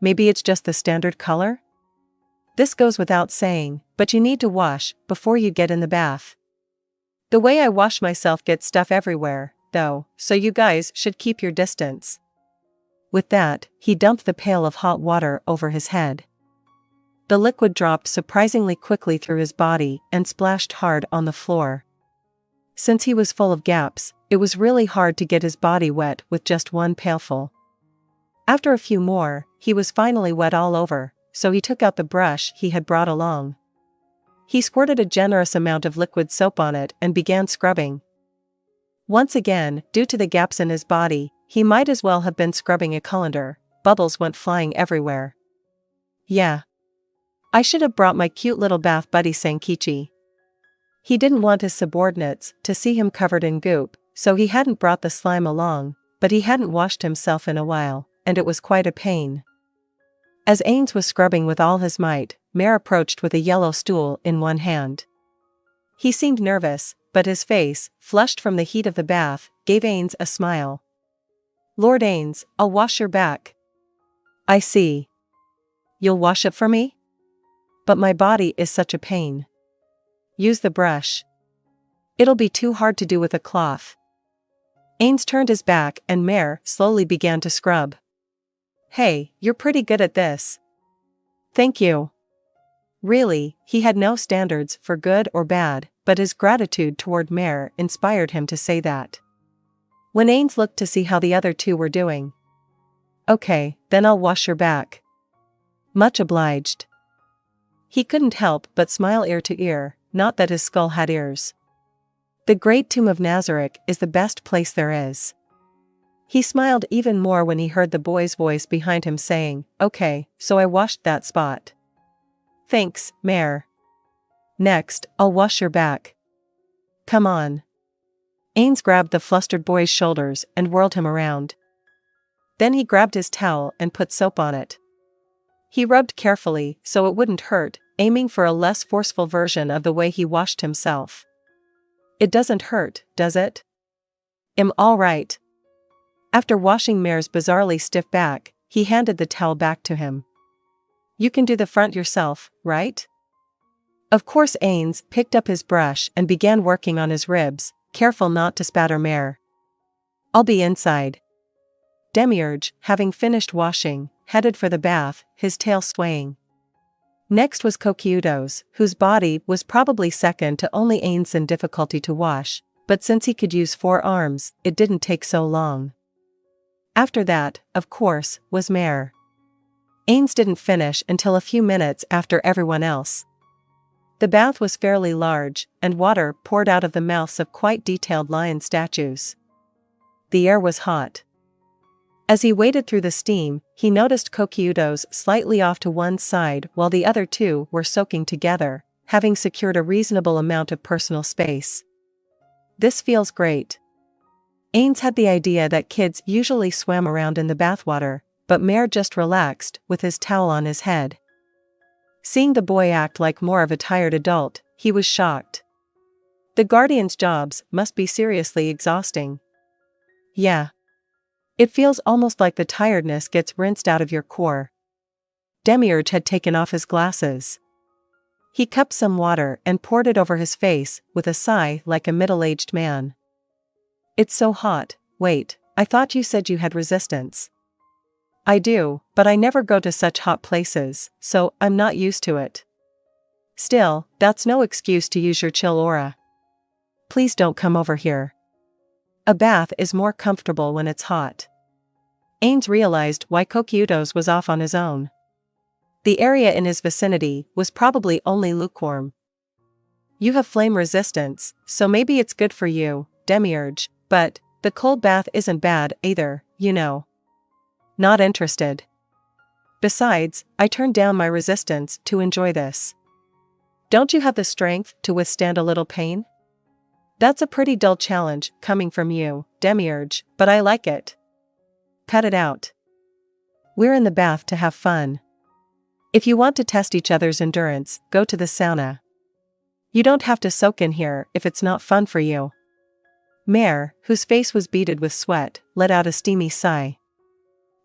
maybe it's just the standard color? This goes without saying, but you need to wash before you get in the bath. The way I wash myself gets stuff everywhere, though, so you guys should keep your distance. With that, he dumped the pail of hot water over his head. The liquid dropped surprisingly quickly through his body and splashed hard on the floor. Since he was full of gaps, it was really hard to get his body wet with just one pailful. After a few more, he was finally wet all over, so he took out the brush he had brought along. He squirted a generous amount of liquid soap on it and began scrubbing. Once again, due to the gaps in his body, he might as well have been scrubbing a colander. Bubbles went flying everywhere. Yeah. I should have brought my cute little bath buddy Sankichi. He didn't want his subordinates to see him covered in goop, so he hadn't brought the slime along, but he hadn't washed himself in a while, and it was quite a pain. As Ainz was scrubbing with all his might, Mare approached with a yellow stool in one hand. He seemed nervous, but his face, flushed from the heat of the bath, gave Ainz a smile. Lord Ainz, I'll wash your back. I see. You'll wash it for me? But my body is such a pain. Use the brush. It'll be too hard to do with a cloth. Ainz turned his back and Mare slowly began to scrub. Hey, you're pretty good at this. Thank you. Really, he had no standards for good or bad, but his gratitude toward Mare inspired him to say that. When Ainz looked to see how the other two were doing. Okay, then I'll wash your back. Much obliged. He couldn't help but smile ear to ear, not that his skull had ears. The Great Tomb of Nazarick is the best place there is. He smiled even more when he heard the boy's voice behind him saying, okay, so I washed that spot. Thanks, Mare. Next, I'll wash your back. Come on. Ainz grabbed the flustered boy's shoulders and whirled him around. Then he grabbed his towel and put soap on it. He rubbed carefully so it wouldn't hurt, aiming for a less forceful version of the way he washed himself. It doesn't hurt, does it? All right. After washing Mare's bizarrely stiff back, he handed the towel back to him. You can do the front yourself, right? Of course. Ainz picked up his brush and began working on his ribs, careful not to spatter Mare. I'll be inside. Demiurge, having finished washing, headed for the bath, his tail swaying. Next was Kokyudo's, whose body was probably second to only Ainz in difficulty to wash, but since he could use 4 arms, it didn't take so long. After that, of course, was Mare. Ainz didn't finish until a few minutes after everyone else. The bath was fairly large, and water poured out of the mouths of quite detailed lion statues. The air was hot. As he waded through the steam, he noticed Kokyudo's slightly off to one side while the other two were soaking together, having secured a reasonable amount of personal space. This feels great. Ainz had the idea that kids usually swam around in the bathwater, but Mare just relaxed with his towel on his head. Seeing the boy act like more of a tired adult, he was shocked. The Guardians' jobs must be seriously exhausting. Yeah. It feels almost like the tiredness gets rinsed out of your core. Demiurge had taken off his glasses. He cupped some water and poured it over his face with a sigh like a middle-aged man. It's so hot. Wait, I thought you said you had resistance. I do, but I never go to such hot places, so I'm not used to it. Still, that's no excuse to use your chill aura. Please don't come over here. A bath is more comfortable when it's hot. Ainz realized why Kokyudo's was off on his own. The area in his vicinity was probably only lukewarm. You have flame resistance, so maybe it's good for you, Demiurge, but the cold bath isn't bad either, you know. Not interested. Besides, I turned down my resistance to enjoy this. Don't you have the strength to withstand a little pain? That's a pretty dull challenge coming from you, Demiurge, but I like it. Cut it out. We're in the bath to have fun. If you want to test each other's endurance, go to the sauna. You don't have to soak in here if it's not fun for you. Mare, whose face was beaded with sweat, let out a steamy sigh.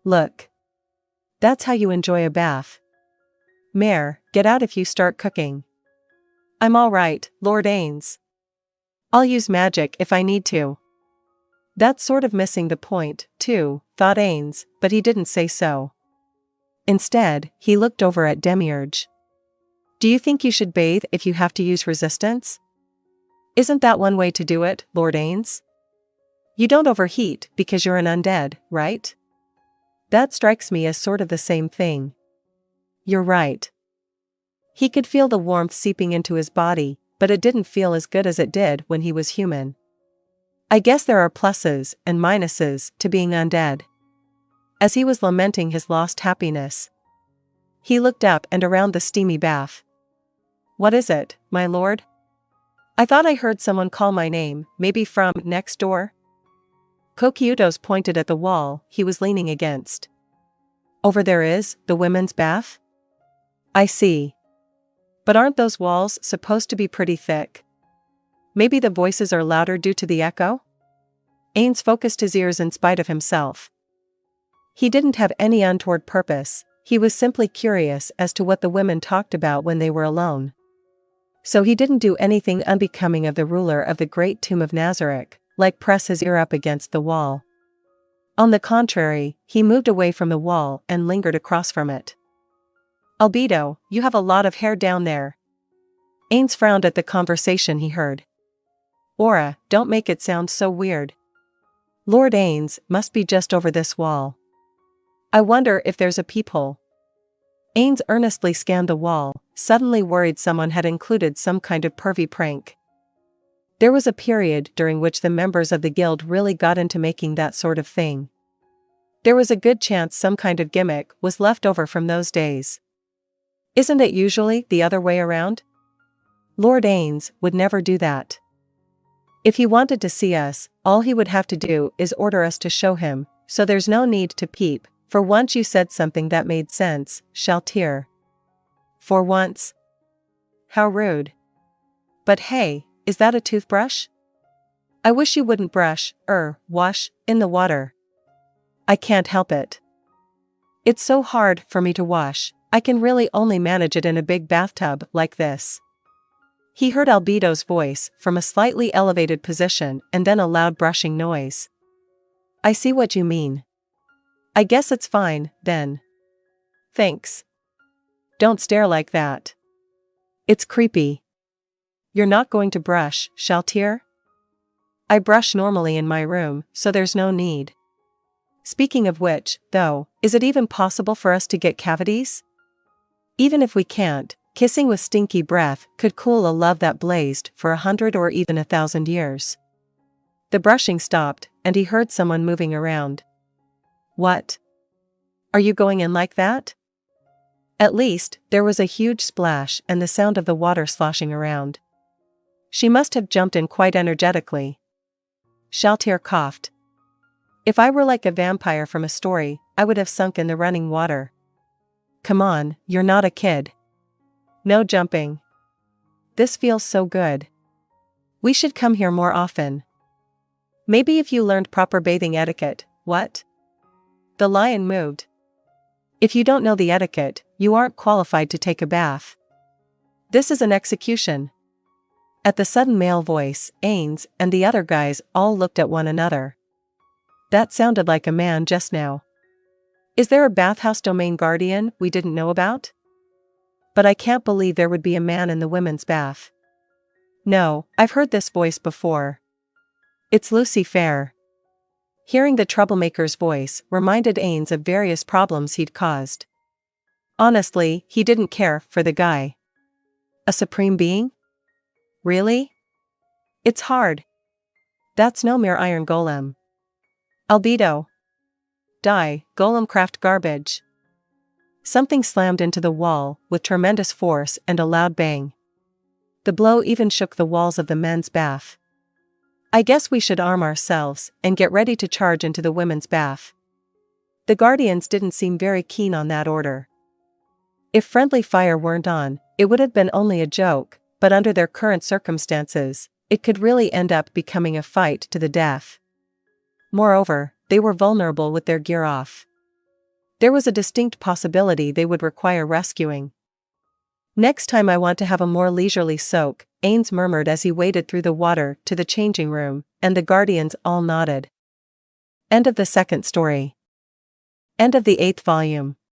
Look. That's how you enjoy a bath. Mare, get out if you start cooking. I'm all right, Lord Ainz. I'll use magic if I need to. That's sort of missing the point, too, thought Ainz, but he didn't say so. Instead, he looked over at Demiurge. Do you think you should bathe if you have to use resistance? Isn't that one way to do it, Lord Ainz? You don't overheat because you're an undead, right? That strikes me as sort of the same thing. You're right. He could feel the warmth seeping into his body, but it didn't feel as good as it did when he was human. I guess there are pluses and minuses to being undead. As he was lamenting his lost happiness, he looked up and around the steamy bath. What is it, my lord? I thought I heard someone call my name, maybe from next door? Kokyutos pointed at the wall he was leaning against. Over there is the women's bath? I see. But aren't those walls supposed to be pretty thick? Maybe the voices are louder due to the echo? Ainz focused his ears in spite of himself. He didn't have any untoward purpose, he was simply curious as to what the women talked about when they were alone. So he didn't do anything unbecoming of the ruler of the great tomb of Nazarick, like press his ear up against the wall. On the contrary, he moved away from the wall and lingered across from it. Albedo, you have a lot of hair down there. Ainz frowned at the conversation he heard. Aura, don't make it sound so weird. Lord Ainz must be just over this wall. I wonder if there's a peephole. Ainz earnestly scanned the wall, suddenly worried someone had included some kind of pervy prank. There was a period during which the members of the guild really got into making that sort of thing. There was a good chance some kind of gimmick was left over from those days. Isn't it usually the other way around? Lord Ainz would never do that. If he wanted to see us, all he would have to do is order us to show him, so there's no need to peep. For once you said something that made sense, Shaltir. For once? How rude. But hey, is that a toothbrush? I wish you wouldn't wash, in the water. I can't help it. It's so hard for me to wash, I can really only manage it in a big bathtub like this. He heard Albedo's voice from a slightly elevated position and then a loud brushing noise. I see what you mean. I guess it's fine, then. Thanks. Don't stare like that. It's creepy. You're not going to brush, Shaltir? I brush normally in my room, so there's no need. Speaking of which, though, is it even possible for us to get cavities? Even if we can't, kissing with stinky breath could cool a love that blazed for 100 or even 1,000 years. The brushing stopped, and he heard someone moving around. What? Are you going in like that? At least, there was a huge splash and the sound of the water sloshing around. She must have jumped in quite energetically. Shaltir coughed. If I were like a vampire from a story, I would have sunk in the running water. Come on, you're not a kid. No jumping. This feels so good. We should come here more often. Maybe if you learned proper bathing etiquette, what? The lion moved. If you don't know the etiquette, you aren't qualified to take a bath. This is an execution. At the sudden male voice, Ainz and the other guys all looked at one another. That sounded like a man just now. Is there a bathhouse domain guardian we didn't know about? But I can't believe there would be a man in the women's bath. No, I've heard this voice before. It's Lucy Fair. Hearing the troublemaker's voice reminded Ainz of various problems he'd caused. Honestly, he didn't care for the guy. A supreme being? Really? It's hard. That's no mere iron golem. Albedo. Die, golem craft garbage. Something slammed into the wall with tremendous force and a loud bang. The blow even shook the walls of the men's bath. I guess we should arm ourselves and get ready to charge into the women's bath. The guardians didn't seem very keen on that order. If friendly fire weren't on, it would have been only a joke, but under their current circumstances, it could really end up becoming a fight to the death. Moreover, they were vulnerable with their gear off. There was a distinct possibility they would require rescuing. Next time I want to have a more leisurely soak, Ainz murmured as he waded through the water to the changing room, and the guardians all nodded. End of the second story. End of the 8th volume.